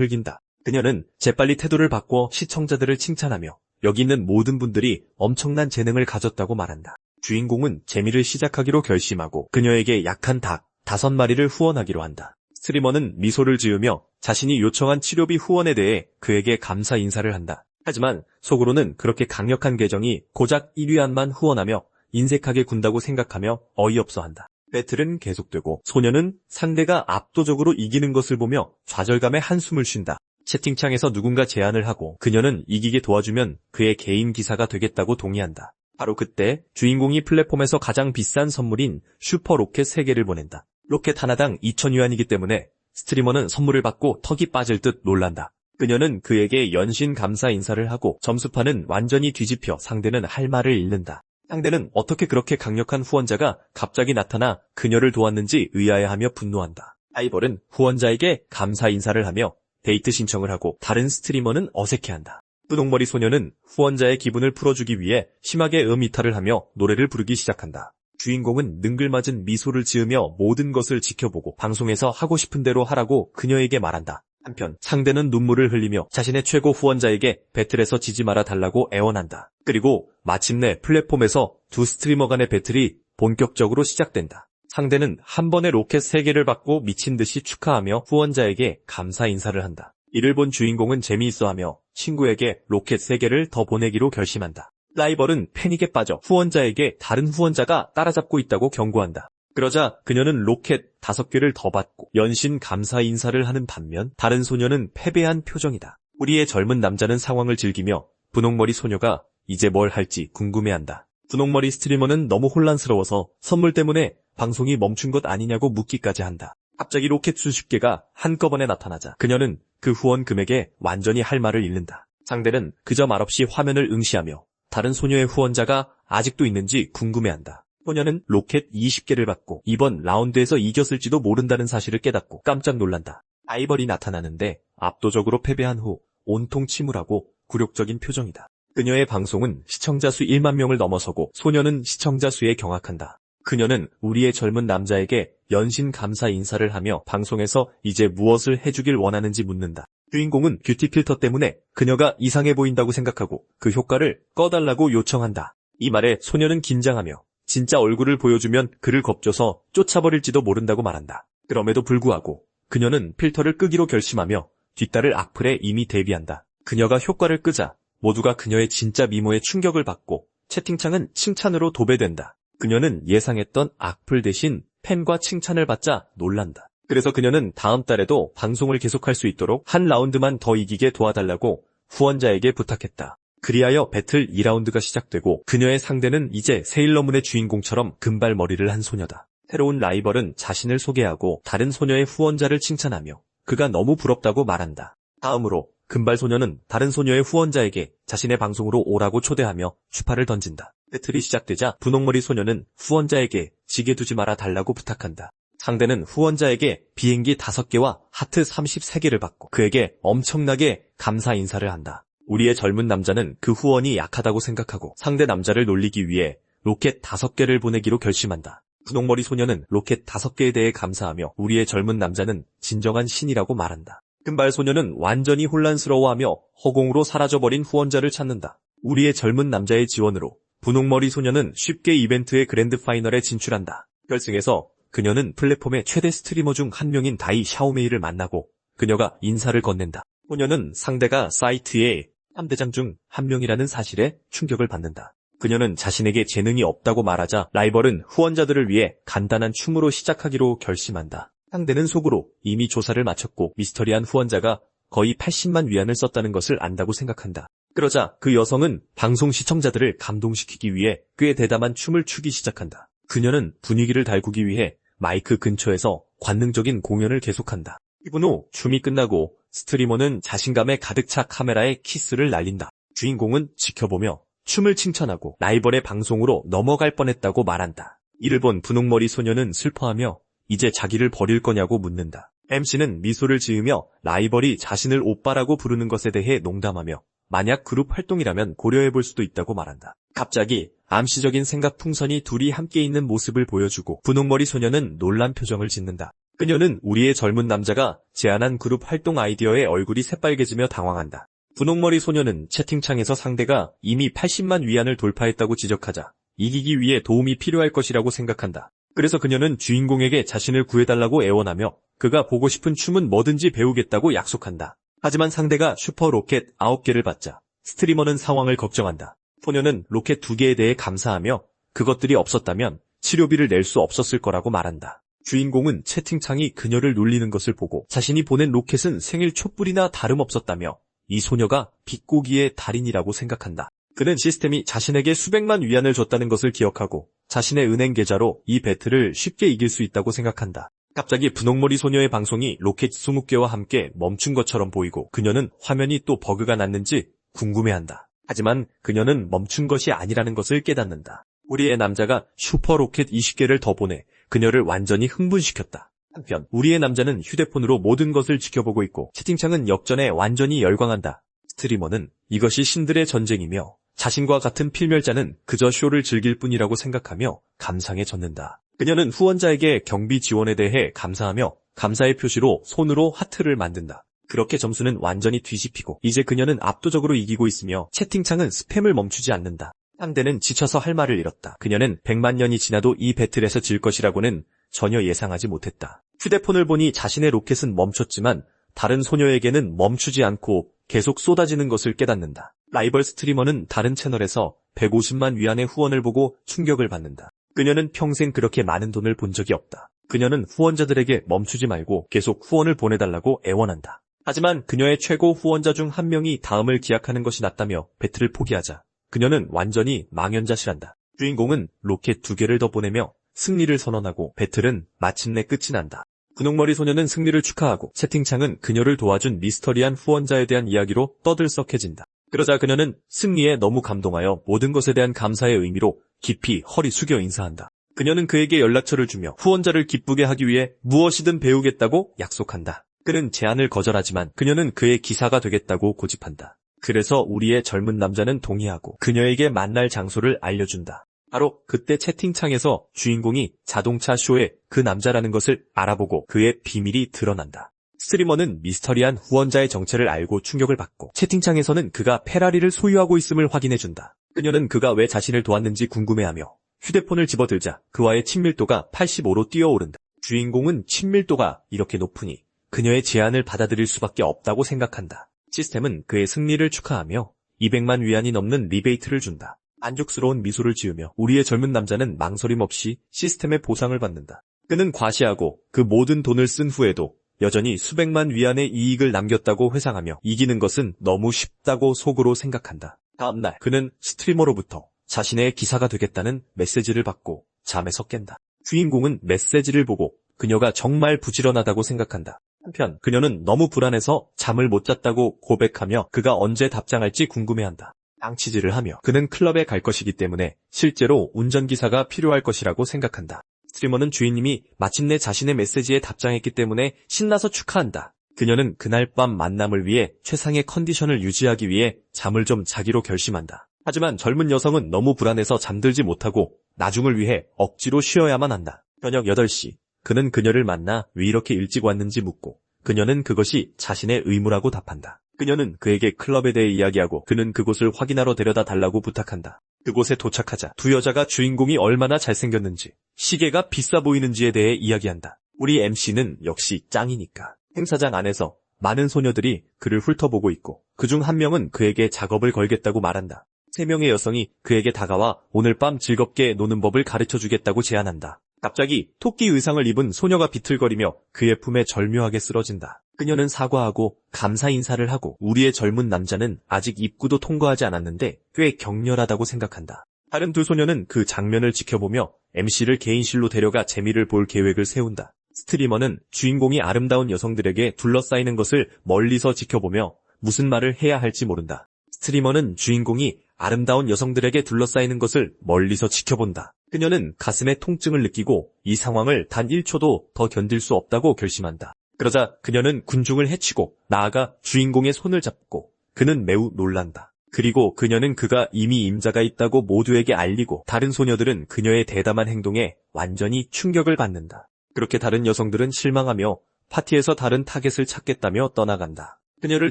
흘긴다. 그녀는 재빨리 태도를 바꿔 시청자들을 칭찬하며 여기 있는 모든 분들이 엄청난 재능을 가졌다고 말한다. 주인공은 재미를 시작하기로 결심하고 그녀에게 약한 닭 5마리를 후원하기로 한다. 스트리머는 미소를 지으며 자신이 요청한 치료비 후원에 대해 그에게 감사 인사를 한다. 하지만 속으로는 그렇게 강력한 계정이 고작 1위안만 후원하며 인색하게 군다고 생각하며 어이없어한다. 배틀은 계속되고 소녀는 상대가 압도적으로 이기는 것을 보며 좌절감에 한숨을 쉰다. 채팅창에서 누군가 제안을 하고 그녀는 이기게 도와주면 그의 개인 기사가 되겠다고 동의한다. 바로 그때 주인공이 플랫폼에서 가장 비싼 선물인 슈퍼 로켓 3개를 보낸다. 로켓 하나당 2,000위안이기 때문에 스트리머는 선물을 받고 턱이 빠질 듯 놀란다. 그녀는 그에게 연신 감사 인사를 하고 점수판은 완전히 뒤집혀 상대는 할 말을 잃는다. 상대는 어떻게 그렇게 강력한 후원자가 갑자기 나타나 그녀를 도왔는지 의아해하며 분노한다. 라이벌은 후원자에게 감사 인사를 하며 데이트 신청을 하고 다른 스트리머는 어색해한다. 분홍머리 소녀는 후원자의 기분을 풀어주기 위해 심하게 이탈을 하며 노래를 부르기 시작한다. 주인공은 능글맞은 미소를 지으며 모든 것을 지켜보고 방송에서 하고 싶은 대로 하라고 그녀에게 말한다. 한편 상대는 눈물을 흘리며 자신의 최고 후원자에게 배틀에서 지지 말아 달라고 애원한다. 그리고 마침내 플랫폼에서 두 스트리머 간의 배틀이 본격적으로 시작된다. 상대는 한 번에 로켓 3개를 받고 미친 듯이 축하하며 후원자에게 감사 인사를 한다. 이를 본 주인공은 재미있어하며 친구에게 로켓 3개를 더 보내기로 결심한다. 라이벌은 패닉에 빠져 후원자에게 다른 후원자가 따라잡고 있다고 경고한다. 그러자 그녀는 로켓 5개를 더 받고 연신 감사 인사를 하는 반면 다른 소녀는 패배한 표정이다. 우리의 젊은 남자는 상황을 즐기며 분홍머리 소녀가 이제 뭘 할지 궁금해한다. 분홍머리 스트리머는 너무 혼란스러워서 선물 때문에 방송이 멈춘 것 아니냐고 묻기까지 한다. 갑자기 로켓 수십 개가 한꺼번에 나타나자 그녀는 그 후원 금액에 완전히 할 말을 잃는다. 상대는 그저 말없이 화면을 응시하며 다른 소녀의 후원자가 아직도 있는지 궁금해한다. 소녀는 로켓 20개를 받고 이번 라운드에서 이겼을지도 모른다는 사실을 깨닫고 깜짝 놀란다. 라이벌이 나타나는데 압도적으로 패배한 후 온통 침울하고 굴욕적인 표정이다. 그녀의 방송은 시청자 수 1만 명을 넘어서고 소녀는 시청자 수에 경악한다. 그녀는 우리의 젊은 남자에게 연신 감사 인사를 하며 방송에서 이제 무엇을 해주길 원하는지 묻는다. 주인공은 뷰티 필터 때문에 그녀가 이상해 보인다고 생각하고 그 효과를 꺼달라고 요청한다. 이 말에 소녀는 긴장하며 진짜 얼굴을 보여주면 그를 겁줘서 쫓아버릴지도 모른다고 말한다. 그럼에도 불구하고 그녀는 필터를 끄기로 결심하며 뒤따를 악플에 이미 대비한다. 그녀가 효과를 끄자 모두가 그녀의 진짜 미모에 충격을 받고 채팅창은 칭찬으로 도배된다. 그녀는 예상했던 악플 대신 팬과 칭찬을 받자 놀란다. 그래서 그녀는 다음 달에도 방송을 계속할 수 있도록 한 라운드만 더 이기게 도와달라고 후원자에게 부탁했다. 그리하여 배틀 2라운드가 시작되고 그녀의 상대는 이제 세일러문의 주인공처럼 금발머리를 한 소녀다. 새로운 라이벌은 자신을 소개하고 다른 소녀의 후원자를 칭찬하며 그가 너무 부럽다고 말한다. 다음으로 금발소녀는 다른 소녀의 후원자에게 자신의 방송으로 오라고 초대하며 추파를 던진다. 배틀이 시작되자 분홍머리 소녀는 후원자에게 지게 두지 말아 달라고 부탁한다. 상대는 후원자에게 비행기 5개와 하트 33개를 받고 그에게 엄청나게 감사 인사를 한다. 우리의 젊은 남자는 그 후원이 약하다고 생각하고 상대 남자를 놀리기 위해 로켓 5개를 보내기로 결심한다. 분홍머리 소녀는 로켓 5개에 대해 감사하며 우리의 젊은 남자는 진정한 신이라고 말한다. 금발 소녀는 완전히 혼란스러워하며 허공으로 사라져버린 후원자를 찾는다. 우리의 젊은 남자의 지원으로 분홍머리 소녀는 쉽게 이벤트의 그랜드 파이널에 진출한다. 결승에서 그녀는 플랫폼의 최대 스트리머 중 한 명인 다이 샤오메이를 만나고 그녀가 인사를 건넨다. 소녀는 상대가 사이트의 3대장 중 한 명이라는 사실에 충격을 받는다. 그녀는 자신에게 재능이 없다고 말하자 라이벌은 후원자들을 위해 간단한 춤으로 시작하기로 결심한다. 상대는 속으로 이미 조사를 마쳤고 미스터리한 후원자가 거의 80만 위안을 썼다는 것을 안다고 생각한다. 그러자 그 여성은 방송 시청자들을 감동시키기 위해 꽤 대담한 춤을 추기 시작한다. 그녀는 분위기를 달구기 위해 마이크 근처에서 관능적인 공연을 계속한다. 2분 후 춤이 끝나고 스트리머는 자신감에 가득 차 카메라에 키스를 날린다. 주인공은 지켜보며 춤을 칭찬하고 라이벌의 방송으로 넘어갈 뻔했다고 말한다. 이를 본 분홍머리 소녀는 슬퍼하며 이제 자기를 버릴 거냐고 묻는다. MC는 미소를 지으며 라이벌이 자신을 오빠라고 부르는 것에 대해 농담하며 만약 그룹 활동이라면 고려해볼 수도 있다고 말한다. 갑자기 암시적인 생각 풍선이 둘이 함께 있는 모습을 보여주고 분홍머리 소녀는 놀란 표정을 짓는다. 그녀는 우리의 젊은 남자가 제안한 그룹 활동 아이디어에 얼굴이 새빨개지며 당황한다. 분홍머리 소녀는 채팅창에서 상대가 이미 80만 위안을 돌파했다고 지적하자 이기기 위해 도움이 필요할 것이라고 생각한다. 그래서 그녀는 주인공에게 자신을 구해달라고 애원하며 그가 보고 싶은 춤은 뭐든지 배우겠다고 약속한다. 하지만 상대가 슈퍼 로켓 9개를 받자 스트리머는 상황을 걱정한다. 소녀는 로켓 2개에 대해 감사하며 그것들이 없었다면 치료비를 낼 수 없었을 거라고 말한다. 주인공은 채팅창이 그녀를 놀리는 것을 보고 자신이 보낸 로켓은 생일 촛불이나 다름없었다며 이 소녀가 비꼬기의 달인이라고 생각한다. 그는 시스템이 자신에게 수백만 위안을 줬다는 것을 기억하고 자신의 은행 계좌로 이 배틀을 쉽게 이길 수 있다고 생각한다. 갑자기 분홍머리 소녀의 방송이 로켓 20개와 함께 멈춘 것처럼 보이고 그녀는 화면이 또 버그가 났는지 궁금해한다. 하지만 그녀는 멈춘 것이 아니라는 것을 깨닫는다. 우리의 남자가 슈퍼 로켓 20개를 더 보내 그녀를 완전히 흥분시켰다. 한편 우리의 남자는 휴대폰으로 모든 것을 지켜보고 있고 채팅창은 역전에 완전히 열광한다. 스트리머는 이것이 신들의 전쟁이며 자신과 같은 필멸자는 그저 쇼를 즐길 뿐이라고 생각하며 감상에 젖는다. 그녀는 후원자에게 경비 지원에 대해 감사하며 감사의 표시로 손으로 하트를 만든다. 그렇게 점수는 완전히 뒤집히고 이제 그녀는 압도적으로 이기고 있으며 채팅창은 스팸을 멈추지 않는다. 상대는 지쳐서 할 말을 잃었다. 그녀는 100만 년이 지나도 이 배틀에서 질 것이라고는 전혀 예상하지 못했다. 휴대폰을 보니 자신의 로켓은 멈췄지만 다른 소녀에게는 멈추지 않고 계속 쏟아지는 것을 깨닫는다. 라이벌 스트리머는 다른 채널에서 150만 위안의 후원을 보고 충격을 받는다. 그녀는 평생 그렇게 많은 돈을 본 적이 없다. 그녀는 후원자들에게 멈추지 말고 계속 후원을 보내달라고 애원한다. 하지만 그녀의 최고 후원자 중 한 명이 다음을 기약하는 것이 낫다며 배틀을 포기하자 그녀는 완전히 망연자실한다. 주인공은 로켓 2개를 더 보내며 승리를 선언하고 배틀은 마침내 끝이 난다. 분홍머리 소녀는 승리를 축하하고 채팅창은 그녀를 도와준 미스터리한 후원자에 대한 이야기로 떠들썩해진다. 그러자 그녀는 승리에 너무 감동하여 모든 것에 대한 감사의 의미로 깊이 허리 숙여 인사한다. 그녀는 그에게 연락처를 주며 후원자를 기쁘게 하기 위해 무엇이든 배우겠다고 약속한다. 그는 제안을 거절하지만 그녀는 그의 기사가 되겠다고 고집한다. 그래서 우리의 젊은 남자는 동의하고 그녀에게 만날 장소를 알려준다. 바로 그때 채팅창에서 주인공이 자동차 쇼에 그 남자라는 것을 알아보고 그의 비밀이 드러난다. 스트리머는 미스터리한 후원자의 정체를 알고 충격을 받고 채팅창에서는 그가 페라리를 소유하고 있음을 확인해준다. 그녀는 그가 왜 자신을 도왔는지 궁금해하며 휴대폰을 집어들자 그와의 친밀도가 85로 뛰어오른다. 주인공은 친밀도가 이렇게 높으니 그녀의 제안을 받아들일 수밖에 없다고 생각한다. 시스템은 그의 승리를 축하하며 200만 위안이 넘는 리베이트를 준다. 만족스러운 미소를 지으며 우리의 젊은 남자는 망설임 없이 시스템의 보상을 받는다. 그는 과시하고 그 모든 돈을 쓴 후에도 여전히 수백만 위안의 이익을 남겼다고 회상하며 이기는 것은 너무 쉽다고 속으로 생각한다. 다음날 그는 스트리머로부터 자신의 기사가 되겠다는 메시지를 받고 잠에서 깬다. 주인공은 메시지를 보고 그녀가 정말 부지런하다고 생각한다. 한편 그녀는 너무 불안해서 잠을 못 잤다고 고백하며 그가 언제 답장할지 궁금해한다. 양치질을 하며 그는 클럽에 갈 것이기 때문에 실제로 운전기사가 필요할 것이라고 생각한다. 스트리머는 주인님이 마침내 자신의 메시지에 답장했기 때문에 신나서 축하한다. 그녀는 그날 밤 만남을 위해 최상의 컨디션을 유지하기 위해 잠을 좀 자기로 결심한다. 하지만 젊은 여성은 너무 불안해서 잠들지 못하고 나중을 위해 억지로 쉬어야만 한다. 저녁 8시 그는 그녀를 만나 왜 이렇게 일찍 왔는지 묻고 그녀는 그것이 자신의 의무라고 답한다. 그녀는 그에게 클럽에 대해 이야기하고 그는 그곳을 확인하러 데려다 달라고 부탁한다. 그곳에 도착하자 두 여자가 주인공이 얼마나 잘생겼는지 시계가 비싸 보이는지에 대해 이야기한다. 우리 MC는 역시 짱이니까. 행사장 안에서 많은 소녀들이 그를 훑어보고 있고 그중 한 명은 그에게 작업을 걸겠다고 말한다. 3명의 여성이 그에게 다가와 오늘 밤 즐겁게 노는 법을 가르쳐주겠다고 제안한다. 갑자기 토끼 의상을 입은 소녀가 비틀거리며 그의 품에 절묘하게 쓰러진다. 그녀는 사과하고 감사 인사를 하고 우리의 젊은 남자는 아직 입구도 통과하지 않았는데 꽤 격렬하다고 생각한다. 다른 두 소녀는 그 장면을 지켜보며 MC를 개인실로 데려가 재미를 볼 계획을 세운다. 스트리머는 주인공이 아름다운 여성들에게 둘러싸이는 것을 멀리서 지켜보며 무슨 말을 해야 할지 모른다. 스트리머는 주인공이 아름다운 여성들에게 둘러싸이는 것을 멀리서 지켜본다. 그녀는 가슴에 통증을 느끼고 이 상황을 단 1초도 더 견딜 수 없다고 결심한다. 그러자 그녀는 군중을 해치고 나아가 주인공의 손을 잡고 그는 매우 놀란다. 그리고 그녀는 그가 이미 임자가 있다고 모두에게 알리고 다른 소녀들은 그녀의 대담한 행동에 완전히 충격을 받는다. 그렇게 다른 여성들은 실망하며 파티에서 다른 타겟을 찾겠다며 떠나간다. 그녀를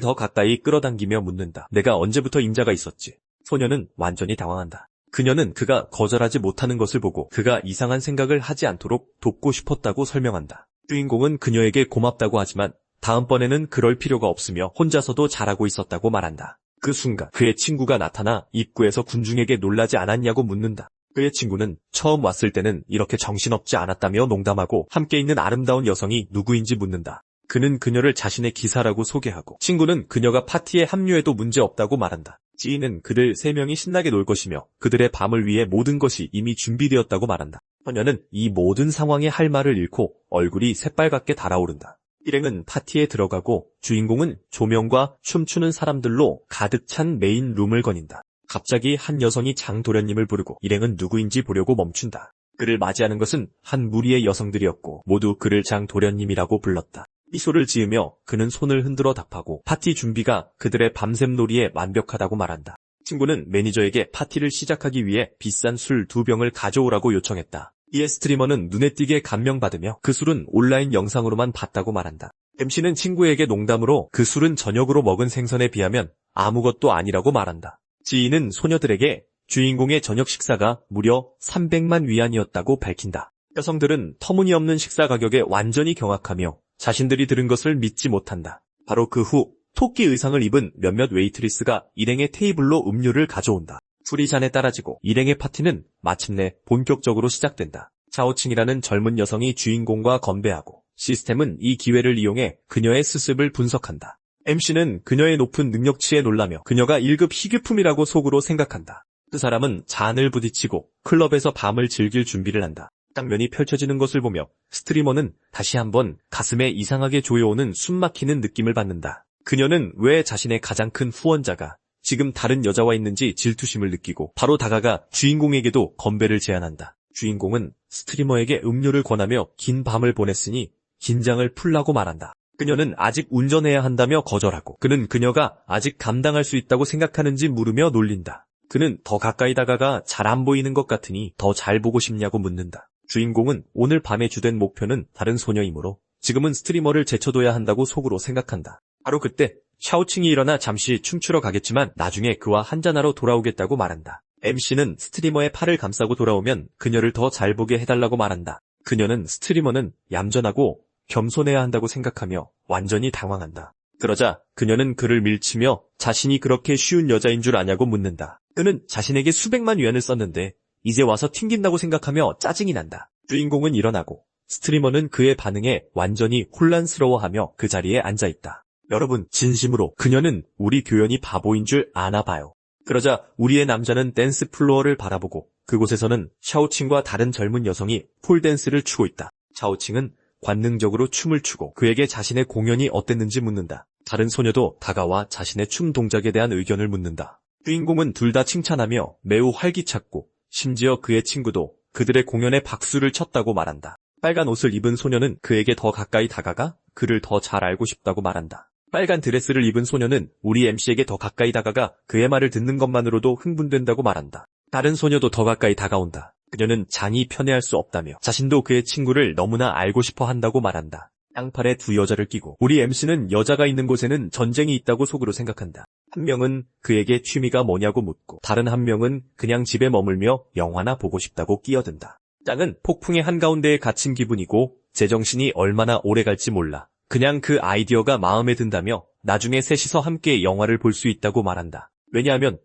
더 가까이 끌어당기며 묻는다. 내가 언제부터 임자가 있었지? 소녀는 완전히 당황한다. 그녀는 그가 거절하지 못하는 것을 보고 그가 이상한 생각을 하지 않도록 돕고 싶었다고 설명한다. 주인공은 그녀에게 고맙다고 하지만 다음번에는 그럴 필요가 없으며 혼자서도 잘하고 있었다고 말한다. 그 순간 그의 친구가 나타나 입구에서 군중에게 놀라지 않았냐고 묻는다. 그의 친구는 처음 왔을 때는 이렇게 정신없지 않았다며 농담하고 함께 있는 아름다운 여성이 누구인지 묻는다. 그는 그녀를 자신의 기사라고 소개하고 친구는 그녀가 파티에 합류해도 문제없다고 말한다. 지인은 그들 3명이 신나게 놀 것이며 그들의 밤을 위해 모든 것이 이미 준비되었다고 말한다. 소녀는 이 모든 상황에 할 말을 잃고 얼굴이 새빨갛게 달아오른다. 일행은 파티에 들어가고 주인공은 조명과 춤추는 사람들로 가득 찬 메인 룸을 거닌다. 갑자기 한 여성이 장도련님을 부르고 일행은 누구인지 보려고 멈춘다. 그를 맞이하는 것은 한 무리의 여성들이었고 모두 그를 장도련님이라고 불렀다. 미소를 지으며 그는 손을 흔들어 답하고 파티 준비가 그들의 밤샘 놀이에 완벽하다고 말한다. 친구는 매니저에게 파티를 시작하기 위해 비싼 술 2병을 가져오라고 요청했다. 이에 스트리머는 눈에 띄게 감명받으며 그 술은 온라인 영상으로만 봤다고 말한다. MC는 친구에게 농담으로 그 술은 저녁으로 먹은 생선에 비하면 아무것도 아니라고 말한다. 지인은 소녀들에게 주인공의 저녁 식사가 무려 300만 위안이었다고 밝힌다. 여성들은 터무니없는 식사 가격에 완전히 경악하며 자신들이 들은 것을 믿지 못한다. 바로 그 후 토끼 의상을 입은 몇몇 웨이트리스가 일행의 테이블로 음료를 가져온다. 술이 잔에 따라지고 일행의 파티는 마침내 본격적으로 시작된다. 샤오칭이라는 젊은 여성이 주인공과 건배하고 시스템은 이 기회를 이용해 그녀의 수습을 분석한다. MC는 그녀의 높은 능력치에 놀라며 그녀가 1급 희귀품이라고 속으로 생각한다. 그 사람은 잔을 부딪히고 클럽에서 밤을 즐길 준비를 한다. 장면이 펼쳐지는 것을 보며 스트리머는 다시 한번 가슴에 이상하게 조여오는 숨막히는 느낌을 받는다. 그녀는 왜 자신의 가장 큰 후원자가 지금 다른 여자와 있는지 질투심을 느끼고 바로 다가가 주인공에게도 건배를 제안한다. 주인공은 스트리머에게 음료를 권하며 긴 밤을 보냈으니 긴장을 풀라고 말한다. 그녀는 아직 운전해야 한다며 거절하고 그는 그녀가 아직 감당할 수 있다고 생각하는지 물으며 놀린다. 그는 더 가까이 다가가 잘 안 보이는 것 같으니 더 잘 보고 싶냐고 묻는다. 주인공은 오늘 밤의 주된 목표는 다른 소녀이므로 지금은 스트리머를 제쳐둬야 한다고 속으로 생각한다. 바로 그때 샤오칭이 일어나 잠시 춤추러 가겠지만 나중에 그와 한잔하러 돌아오겠다고 말한다. MC는 스트리머의 팔을 감싸고 돌아오면 그녀를 더 잘 보게 해달라고 말한다. 그녀는 스트리머는 얌전하고 겸손해야 한다고 생각하며 완전히 당황한다. 그러자 그녀는 그를 밀치며 자신이 그렇게 쉬운 여자인 줄 아냐고 묻는다. 그는 자신에게 수백만 위안을 썼는데 이제 와서 튕긴다고 생각하며 짜증이 난다. 주인공은 일어나고 스트리머는 그의 반응에 완전히 혼란스러워하며 그 자리에 앉아있다. 여러분, 진심으로 그녀는 우리 교연이 바보인 줄 아나 봐요. 그러자 우리의 남자는 댄스 플로어를 바라보고 그곳에서는 샤오칭과 다른 젊은 여성이 폴댄스를 추고 있다. 샤오칭은 관능적으로 춤을 추고 그에게 자신의 공연이 어땠는지 묻는다. 다른 소녀도 다가와 자신의 춤 동작에 대한 의견을 묻는다. 주인공은 둘 다 칭찬하며 매우 활기찼고 심지어 그의 친구도 그들의 공연에 박수를 쳤다고 말한다. 빨간 옷을 입은 소녀는 그에게 더 가까이 다가가 그를 더 잘 알고 싶다고 말한다. 빨간 드레스를 입은 소녀는 우리 MC에게 더 가까이 다가가 그의 말을 듣는 것만으로도 흥분된다고 말한다. 다른 소녀도 더 가까이 다가온다. 그녀는 잔이 편애할 수 없다며 자신도 그의 친구를 너무나 알고 싶어 한다고 말한다. 양팔에 두 여자를 끼고 우리 MC는 여자가 있는 곳에는 전쟁이 있다고 속으로 생각한다. 한 명은 그에게 취미가 뭐냐고 묻고 다른 한 명은 그냥 집에 머물며 영화나 보고 싶다고 끼어든다. 짱은 폭풍의 한가운데에 갇힌 기분이고 제정신이 얼마나 오래 갈지 몰라. 그냥 그 아이디어가 마음에 든다며 나중에 셋이서 함께 영화를 볼 수 있다고 말한다. 왜냐하면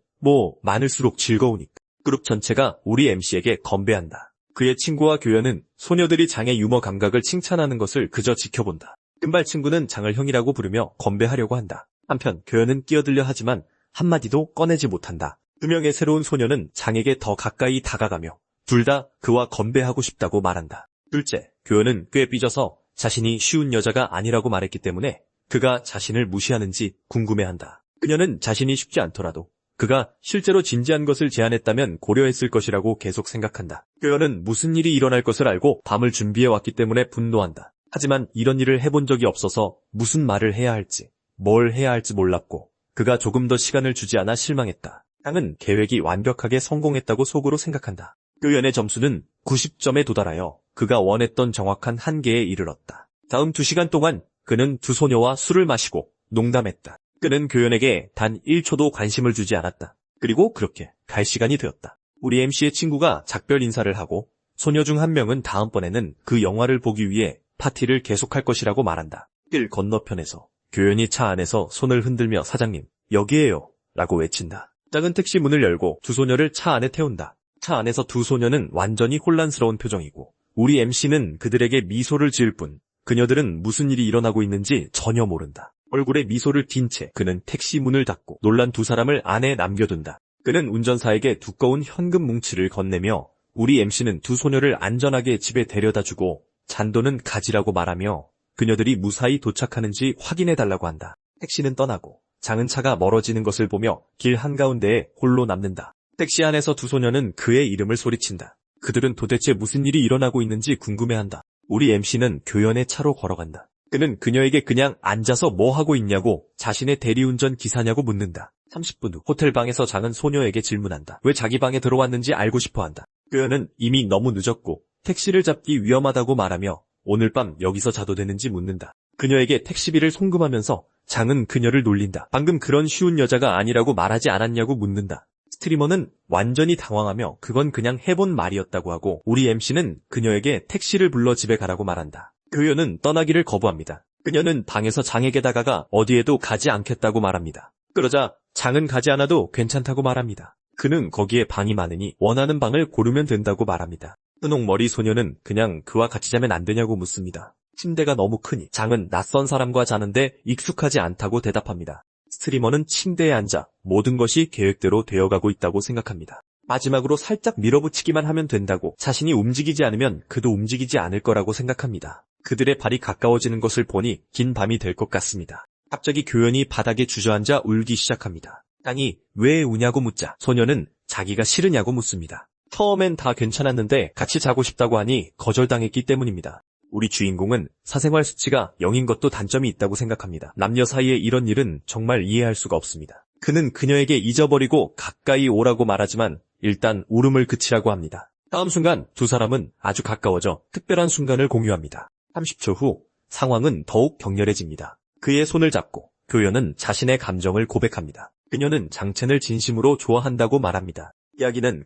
많을수록 즐거우니까. 그룹 전체가 우리 MC에게 건배한다. 그의 친구와 교연은 소녀들이 장의 유머 감각을 칭찬하는 것을 그저 지켜본다. 금발 친구는 장을 형이라고 부르며 건배하려고 한다. 한편 교연은 끼어들려 하지만 한마디도 꺼내지 못한다. 2명의 새로운 소녀는 장에게 더 가까이 다가가며 둘 다 그와 건배하고 싶다고 말한다. 둘째, 교연은 꽤 삐져서 자신이 쉬운 여자가 아니라고 말했기 때문에 그가 자신을 무시하는지 궁금해한다. 그녀는 자신이 쉽지 않더라도 그가 실제로 진지한 것을 제안했다면 고려했을 것이라고 계속 생각한다. 꾀연은 무슨 일이 일어날 것을 알고 밤을 준비해왔기 때문에 분노한다. 하지만 이런 일을 해본 적이 없어서 무슨 말을 해야 할지, 뭘 해야 할지 몰랐고 그가 조금 더 시간을 주지 않아 실망했다. 장은 계획이 완벽하게 성공했다고 속으로 생각한다. 꾀연의 점수는 90점에 도달하여 그가 원했던 정확한 한계에 이르렀다. 다음 2시간 동안 그는 두 소녀와 술을 마시고 농담했다. 그는 꾀연에게 단 1초도 관심을 주지 않았다. 그리고 그렇게 갈 시간이 되었다. 우리 MC의 친구가 작별 인사를 하고 소녀 중 한 명은 다음번에는 그 영화를 보기 위해 파티를 계속할 것이라고 말한다. 길 건너편에서 꾀연이 차 안에서 손을 흔들며 사장님, 여기에요 라고 외친다. 작은 택시 문을 열고 두 소녀를 차 안에 태운다. 차 안에서 두 소녀는 완전히 혼란스러운 표정이고 우리 MC는 그들에게 미소를 지을 뿐 그녀들은 무슨 일이 일어나고 있는지 전혀 모른다. 얼굴에 미소를 띤 채 그는 택시 문을 닫고 놀란 두 사람을 안에 남겨둔다. 그는 운전사에게 두꺼운 현금 뭉치를 건네며 우리 MC는 두 소녀를 안전하게 집에 데려다주고 잔돈은 가지라고 말하며 그녀들이 무사히 도착하는지 확인해달라고 한다. 택시는 떠나고 장은 차가 멀어지는 것을 보며 길 한가운데에 홀로 남는다. 택시 안에서 두 소녀는 그의 이름을 소리친다. 그들은 도대체 무슨 일이 일어나고 있는지 궁금해한다. 우리 MC는 꾀연의 차로 걸어간다. 그는 그녀에게 그냥 앉아서 뭐 하고 있냐고 자신의 대리운전 기사냐고 묻는다. 30분 후 호텔 방에서 장은 소녀에게 질문한다. 왜 자기 방에 들어왔는지 알고 싶어한다. 꾀연은 이미 너무 늦었고 택시를 잡기 위험하다고 말하며 오늘 밤 여기서 자도 되는지 묻는다. 그녀에게 택시비를 송금하면서 장은 그녀를 놀린다. 방금 그런 쉬운 여자가 아니라고 말하지 않았냐고 묻는다. 스트리머는 완전히 당황하며 그건 그냥 해본 말이었다고 하고 우리 MC는 그녀에게 택시를 불러 집에 가라고 말한다. 꾀연은 떠나기를 거부합니다. 그녀는 방에서 장에게 다가가 어디에도 가지 않겠다고 말합니다. 그러자 장은 가지 않아도 괜찮다고 말합니다. 그는 거기에 방이 많으니 원하는 방을 고르면 된다고 말합니다. 은옥머리 소녀는 그냥 그와 같이 자면 안 되냐고 묻습니다. 침대가 너무 크니 장은 낯선 사람과 자는데 익숙하지 않다고 대답합니다. 스트리머는 침대에 앉아 모든 것이 계획대로 되어가고 있다고 생각합니다. 마지막으로 살짝 밀어붙이기만 하면 된다고 자신이 움직이지 않으면 그도 움직이지 않을 거라고 생각합니다. 그들의 발이 가까워지는 것을 보니 긴 밤이 될 것 같습니다. 갑자기 꾀연이 바닥에 주저앉아 울기 시작합니다. 장이 왜 우냐고 묻자 소녀는 자기가 싫으냐고 묻습니다. 처음엔 다 괜찮았는데 같이 자고 싶다고 하니 거절당했기 때문입니다. 우리 주인공은 사생활 수치가 0인 것도 단점이 있다고 생각합니다. 남녀 사이에 이런 일은 정말 이해할 수가 없습니다. 그는 그녀에게 잊어버리고 가까이 오라고 말하지만 일단 울음을 그치라고 합니다. 다음 순간 두 사람은 아주 가까워져 특별한 순간을 공유합니다. 30초 후 상황은 더욱 격렬해집니다. 그의 손을 잡고 꾀연은 자신의 감정을 고백합니다. 그녀는 장첸을 진심으로 좋아한다고 말합니다. 이야기는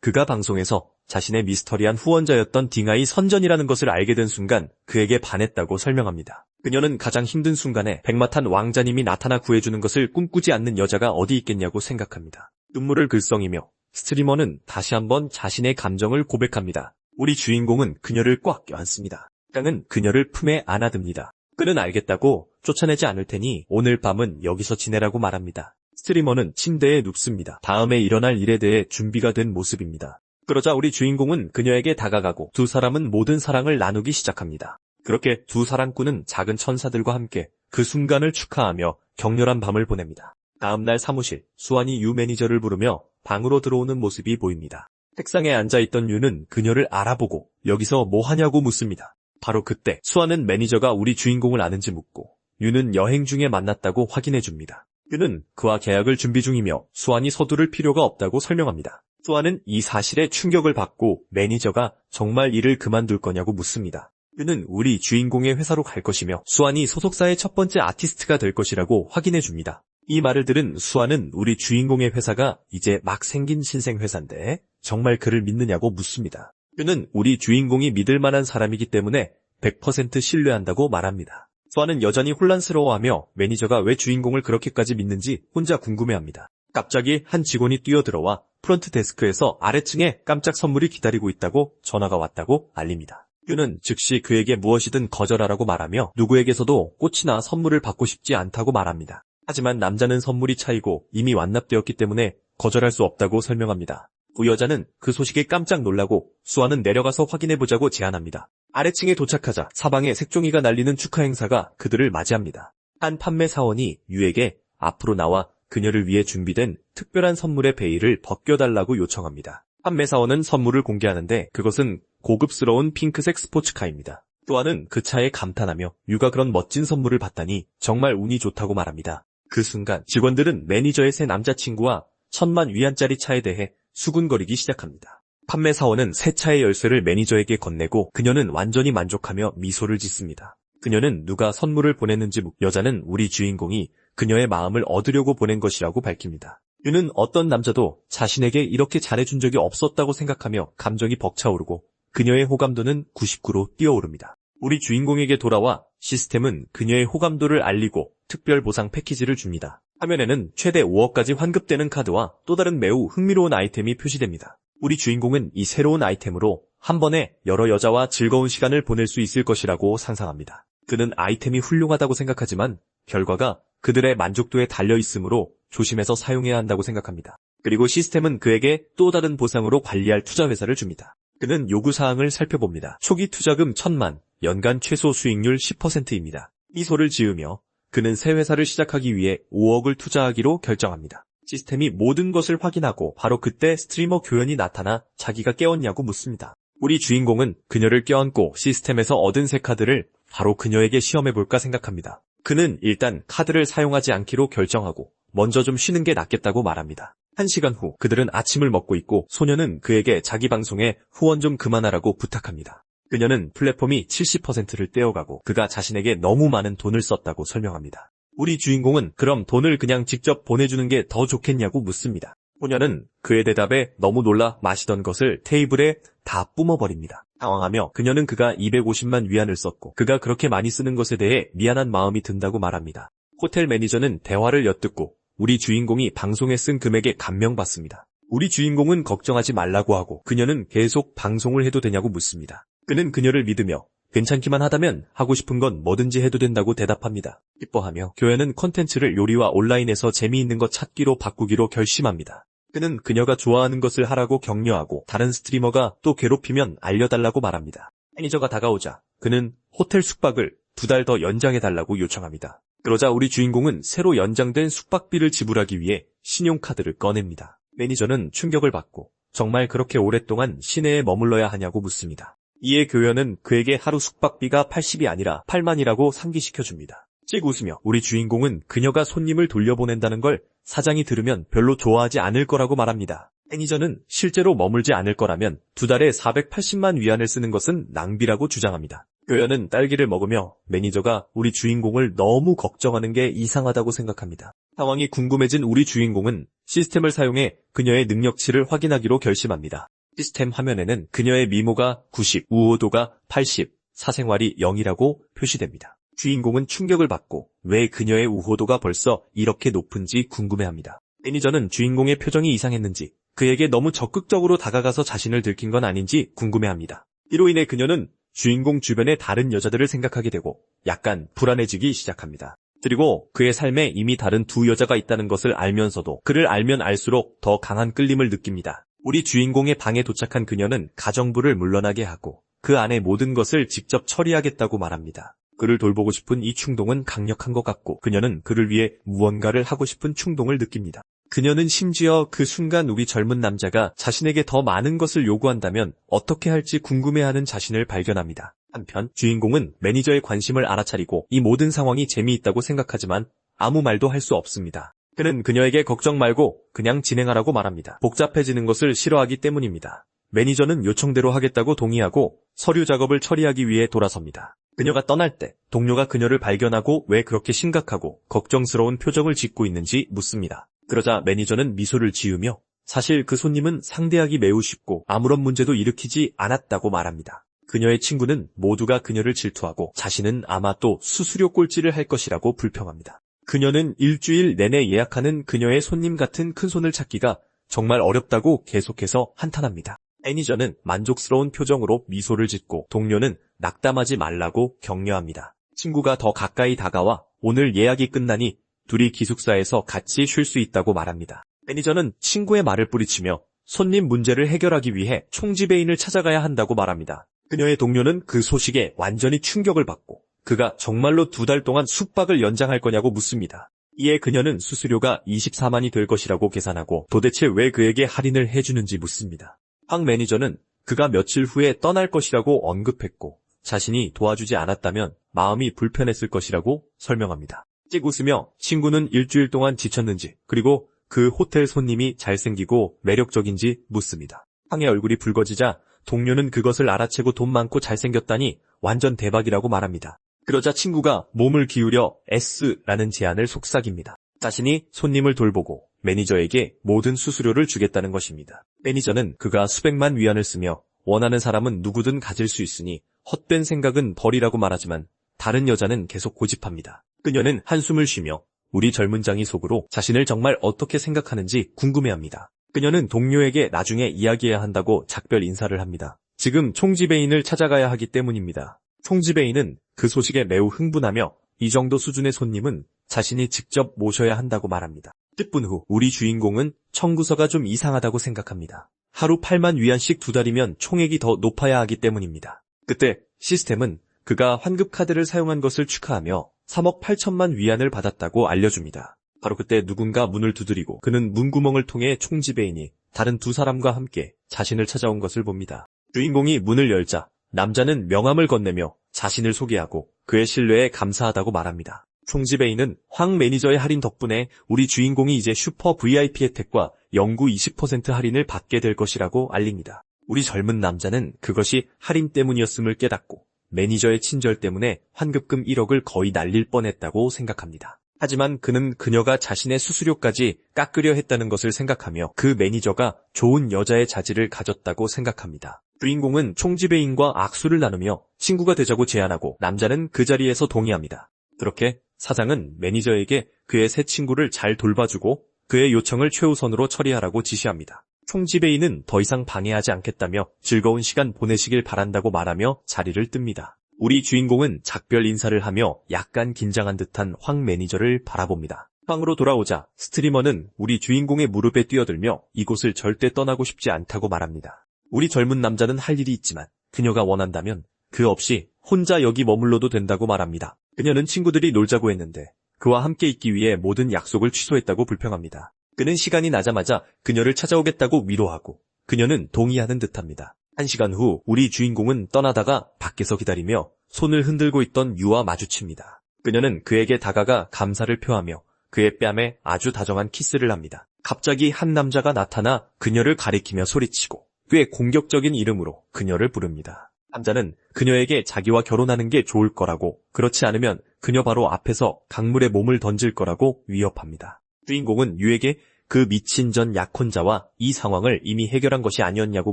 그가 방송에서 자신의 미스터리한 후원자였던 딩아이 선전이라는 것을 알게 된 순간 그에게 반했다고 설명합니다. 그녀는 가장 힘든 순간에 백마탄 왕자님이 나타나 구해주는 것을 꿈꾸지 않는 여자가 어디 있겠냐고 생각합니다. 눈물을 글썽이며 스트리머는 다시 한번 자신의 감정을 고백합니다. 우리 주인공은 그녀를 꽉 껴안습니다. 장은 그녀를 품에 안아듭니다. 그는 알겠다고 쫓아내지 않을 테니 오늘 밤은 여기서 지내라고 말합니다. 스트리머는 침대에 눕습니다. 다음에 일어날 일에 대해 준비가 된 모습입니다. 그러자 우리 주인공은 그녀에게 다가가고 두 사람은 모든 사랑을 나누기 시작합니다. 그렇게 두 사랑꾼은 작은 천사들과 함께 그 순간을 축하하며 격렬한 밤을 보냅니다. 다음날 사무실, 수완이 유 매니저를 부르며 방으로 들어오는 모습이 보입니다. 책상에 앉아있던 유는 그녀를 알아보고 여기서 뭐 하냐고 묻습니다. 바로 그때 수완은 매니저가 우리 주인공을 아는지 묻고 유는 여행 중에 만났다고 확인해줍니다. 유는 그와 계약을 준비 중이며 수완이 서두를 필요가 없다고 설명합니다. 수완은 이 사실에 충격을 받고 매니저가 정말 일을 그만둘 거냐고 묻습니다. 유는 우리 주인공의 회사로 갈 것이며 수완이 소속사의 첫 번째 아티스트가 될 것이라고 확인해줍니다. 이 말을 들은 수완은 우리 주인공의 회사가 이제 막 생긴 신생회사인데 정말 그를 믿느냐고 묻습니다. 유는 우리 주인공이 믿을 만한 사람이기 때문에 100% 신뢰한다고 말합니다. 수완은 여전히 혼란스러워하며 매니저가 왜 주인공을 그렇게까지 믿는지 혼자 궁금해합니다. 갑자기 한 직원이 뛰어들어와 프런트 데스크에서 아래층에 깜짝 선물이 기다리고 있다고 전화가 왔다고 알립니다. 유는 즉시 그에게 무엇이든 거절하라고 말하며 누구에게서도 꽃이나 선물을 받고 싶지 않다고 말합니다. 하지만 남자는 선물이 차이고 이미 완납되었기 때문에 거절할 수 없다고 설명합니다. 그 여자는 그 소식에 깜짝 놀라고 수완은 내려가서 확인해보자고 제안합니다. 아래층에 도착하자 사방에 색종이가 날리는 축하 행사가 그들을 맞이합니다. 한 판매 사원이 유에게 앞으로 나와 그녀를 위해 준비된 특별한 선물의 베일을 벗겨달라고 요청합니다. 판매사원은 선물을 공개하는데 그것은 고급스러운 핑크색 스포츠카입니다. 또한은 그 차에 감탄하며 유가 그런 멋진 선물을 받다니 정말 운이 좋다고 말합니다. 그 순간 직원들은 매니저의 새 남자친구와 10,000,000위안짜리 차에 대해 수군거리기 시작합니다. 판매사원은 새 차의 열쇠를 매니저에게 건네고 그녀는 완전히 만족하며 미소를 짓습니다. 그녀는 누가 선물을 보냈는지 묻고 여자는 우리 주인공이 그녀의 마음을 얻으려고 보낸 것이라고 밝힙니다. 유는 어떤 남자도 자신에게 이렇게 잘해준 적이 없었다고 생각하며 감정이 벅차오르고 그녀의 호감도는 99로 뛰어오릅니다. 우리 주인공에게 돌아와 시스템은 그녀의 호감도를 알리고 특별 보상 패키지를 줍니다. 화면에는 최대 5억까지 환급되는 카드와 또 다른 매우 흥미로운 아이템이 표시됩니다. 우리 주인공은 이 새로운 아이템으로 한 번에 여러 여자와 즐거운 시간을 보낼 수 있을 것이라고 상상합니다. 그는 아이템이 훌륭하다고 생각하지만 결과가 그들의 만족도에 달려있으므로 조심해서 사용해야 한다고 생각합니다. 그리고 시스템은 그에게 또 다른 보상으로 관리할 투자회사를 줍니다. 그는 요구사항을 살펴봅니다. 초기 투자금 1,000만, 연간 최소 수익률 10%입니다. 미소를 지으며 그는 새 회사를 시작하기 위해 5억을 투자하기로 결정합니다. 시스템이 모든 것을 확인하고 바로 그때 스트리머 교연이 나타나 자기가 깨웠냐고 묻습니다. 우리 주인공은 그녀를 껴안고 시스템에서 얻은 새 카드를 바로 그녀에게 시험해볼까 생각합니다. 그는 일단 카드를 사용하지 않기로 결정하고 먼저 좀 쉬는 게 낫겠다고 말합니다. 1시간 후 그들은 아침을 먹고 있고 소녀는 그에게 자기 방송에 후원 좀 그만하라고 부탁합니다. 그녀는 플랫폼이 70%를 떼어가고 그가 자신에게 너무 많은 돈을 썼다고 설명합니다. 우리 주인공은 그럼 돈을 그냥 직접 보내주는 게 더 좋겠냐고 묻습니다. 소녀는 그의 대답에 너무 놀라 마시던 것을 테이블에 다 뿜어버립니다. 당황하며 그녀는 그가 250만 위안을 썼고 그가 그렇게 많이 쓰는 것에 대해 미안한 마음이 든다고 말합니다. 호텔 매니저는 대화를 엿듣고 우리 주인공이 방송에 쓴 금액에 감명받습니다. 우리 주인공은 걱정하지 말라고 하고 그녀는 계속 방송을 해도 되냐고 묻습니다. 그는 그녀를 믿으며 괜찮기만 하다면 하고 싶은 건 뭐든지 해도 된다고 대답합니다. 기뻐하며 교연은 콘텐츠를 요리와 온라인에서 재미있는 것 찾기로 바꾸기로 결심합니다. 그는 그녀가 좋아하는 것을 하라고 격려하고 다른 스트리머가 또 괴롭히면 알려달라고 말합니다. 매니저가 다가오자 그는 호텔 숙박을 2달 더 연장해달라고 요청합니다. 그러자 우리 주인공은 새로 연장된 숙박비를 지불하기 위해 신용카드를 꺼냅니다. 매니저는 충격을 받고 정말 그렇게 오랫동안 시내에 머물러야 하냐고 묻습니다. 이에 교연은 그에게 하루 숙박비가 80이 아니라 8만이라고 상기시켜줍니다. 찍 웃으며 우리 주인공은 그녀가 손님을 돌려보낸다는 걸 사장이 들으면 별로 좋아하지 않을 거라고 말합니다. 매니저는 실제로 머물지 않을 거라면 2달에 480만 위안을 쓰는 것은 낭비라고 주장합니다. 교연은 딸기를 먹으며 매니저가 우리 주인공을 너무 걱정하는 게 이상하다고 생각합니다. 상황이 궁금해진 우리 주인공은 시스템을 사용해 그녀의 능력치를 확인하기로 결심합니다. 시스템 화면에는 그녀의 미모가 90, 우호도가 80, 사생활이 0이라고 표시됩니다. 주인공은 충격을 받고 왜 그녀의 우호도가 벌써 이렇게 높은지 궁금해합니다. 매니저는 주인공의 표정이 이상했는지 그에게 너무 적극적으로 다가가서 자신을 들킨 건 아닌지 궁금해합니다. 이로 인해 그녀는 주인공 주변의 다른 여자들을 생각하게 되고 약간 불안해지기 시작합니다. 그리고 그의 삶에 이미 다른 2 여자가 있다는 것을 알면서도 그를 알면 알수록 더 강한 끌림을 느낍니다. 우리 주인공의 방에 도착한 그녀는 가정부를 물러나게 하고 그 안의 모든 것을 직접 처리하겠다고 말합니다. 그를 돌보고 싶은 이 충동은 강력한 것 같고 그녀는 그를 위해 무언가를 하고 싶은 충동을 느낍니다. 그녀는 심지어 그 순간 우리 젊은 남자가 자신에게 더 많은 것을 요구한다면 어떻게 할지 궁금해하는 자신을 발견합니다. 한편 주인공은 매니저의 관심을 알아차리고 이 모든 상황이 재미있다고 생각하지만 아무 말도 할 수 없습니다. 그는 그녀에게 걱정 말고 그냥 진행하라고 말합니다. 복잡해지는 것을 싫어하기 때문입니다. 매니저는 요청대로 하겠다고 동의하고 서류 작업을 처리하기 위해 돌아섭니다. 그녀가 떠날 때 동료가 그녀를 발견하고 왜 그렇게 심각하고 걱정스러운 표정을 짓고 있는지 묻습니다. 그러자 매니저는 미소를 지으며 사실 그 손님은 상대하기 매우 쉽고 아무런 문제도 일으키지 않았다고 말합니다. 그녀의 친구는 모두가 그녀를 질투하고 자신은 아마 또 수수료 꼴찌를 할 것이라고 불평합니다. 그녀는 일주일 내내 예약하는 그녀의 손님 같은 큰손을 찾기가 정말 어렵다고 계속해서 한탄합니다. 매니저는 만족스러운 표정으로 미소를 짓고 동료는 낙담하지 말라고 격려합니다. 친구가 더 가까이 다가와 오늘 예약이 끝나니 둘이 기숙사에서 같이 쉴 수 있다고 말합니다. 매니저는 친구의 말을 뿌리치며 손님 문제를 해결하기 위해 총지배인을 찾아가야 한다고 말합니다. 그녀의 동료는 그 소식에 완전히 충격을 받고 그가 정말로 2달 동안 숙박을 연장할 거냐고 묻습니다. 이에 그녀는 수수료가 24만이 될 것이라고 계산하고 도대체 왜 그에게 할인을 해주는지 묻습니다. 황 매니저는 그가 며칠 후에 떠날 것이라고 언급했고 자신이 도와주지 않았다면 마음이 불편했을 것이라고 설명합니다. 찍 웃으며 친구는 일주일 동안 지쳤는지 그리고 그 호텔 손님이 잘생기고 매력적인지 묻습니다. 황의 얼굴이 붉어지자 동료는 그것을 알아채고 돈 많고 잘생겼다니 완전 대박이라고 말합니다. 그러자 친구가 몸을 기울여 S라는 제안을 속삭입니다. 자신이 손님을 돌보고 매니저에게 모든 수수료를 주겠다는 것입니다. 매니저는 그가 수백만 위안을 쓰며 원하는 사람은 누구든 가질 수 있으니 헛된 생각은 버리라고 말하지만 다른 여자는 계속 고집합니다. 그녀는 한숨을 쉬며 우리 젊은 장이 속으로 자신을 정말 어떻게 생각하는지 궁금해합니다. 그녀는 동료에게 나중에 이야기해야 한다고 작별 인사를 합니다. 지금 총지배인을 찾아가야 하기 때문입니다. 총지배인은 그 소식에 매우 흥분하며 이 정도 수준의 손님은 자신이 직접 모셔야 한다고 말합니다. 10분 후 우리 주인공은 청구서가 좀 이상하다고 생각합니다. 하루 8만 위안씩 2달이면 총액이 더 높아야 하기 때문입니다. 그때 시스템은 그가 환급카드를 사용한 것을 축하하며 3억 8천만 위안을 받았다고 알려줍니다. 바로 그때 누군가 문을 두드리고 그는 문구멍을 통해 총지배인이 다른 두 사람과 함께 자신을 찾아온 것을 봅니다. 주인공이 문을 열자 남자는 명함을 건네며 자신을 소개하고 그의 신뢰에 감사하다고 말합니다. 총지배인은 황 매니저의 할인 덕분에 우리 주인공이 이제 슈퍼 VIP 혜택과 영구 20% 할인을 받게 될 것이라고 알립니다. 우리 젊은 남자는 그것이 할인 때문이었음을 깨닫고 매니저의 친절 때문에 환급금 1억을 거의 날릴 뻔했다고 생각합니다. 하지만 그는 그녀가 자신의 수수료까지 깎으려 했다는 것을 생각하며 그 매니저가 좋은 여자의 자질을 가졌다고 생각합니다. 주인공은 총지배인과 악수를 나누며 친구가 되자고 제안하고 남자는 그 자리에서 동의합니다. 그렇게 사장은 매니저에게 그의 새 친구를 잘 돌봐주고 그의 요청을 최우선으로 처리하라고 지시합니다. 총지배인은 더 이상 방해하지 않겠다며 즐거운 시간 보내시길 바란다고 말하며 자리를 뜹니다. 우리 주인공은 작별 인사를 하며 약간 긴장한 듯한 황 매니저를 바라봅니다. 방으로 돌아오자 스트리머는 우리 주인공의 무릎에 뛰어들며 이곳을 절대 떠나고 싶지 않다고 말합니다. 우리 젊은 남자는 할 일이 있지만 그녀가 원한다면 그 없이 혼자 여기 머물러도 된다고 말합니다. 그녀는 친구들이 놀자고 했는데 그와 함께 있기 위해 모든 약속을 취소했다고 불평합니다. 그는 시간이 나자마자 그녀를 찾아오겠다고 위로하고 그녀는 동의하는 듯합니다. 1시간 후 우리 주인공은 떠나다가 밖에서 기다리며 손을 흔들고 있던 유와 마주칩니다. 그녀는 그에게 다가가 감사를 표하며 그의 뺨에 아주 다정한 키스를 합니다. 갑자기 한 남자가 나타나 그녀를 가리키며 소리치고 꽤 공격적인 이름으로 그녀를 부릅니다. 남자는 그녀에게 자기와 결혼하는 게 좋을 거라고 그렇지 않으면 그녀 바로 앞에서 강물에 몸을 던질 거라고 위협합니다. 주인공은 유에게 그 미친 전 약혼자와 이 상황을 이미 해결한 것이 아니었냐고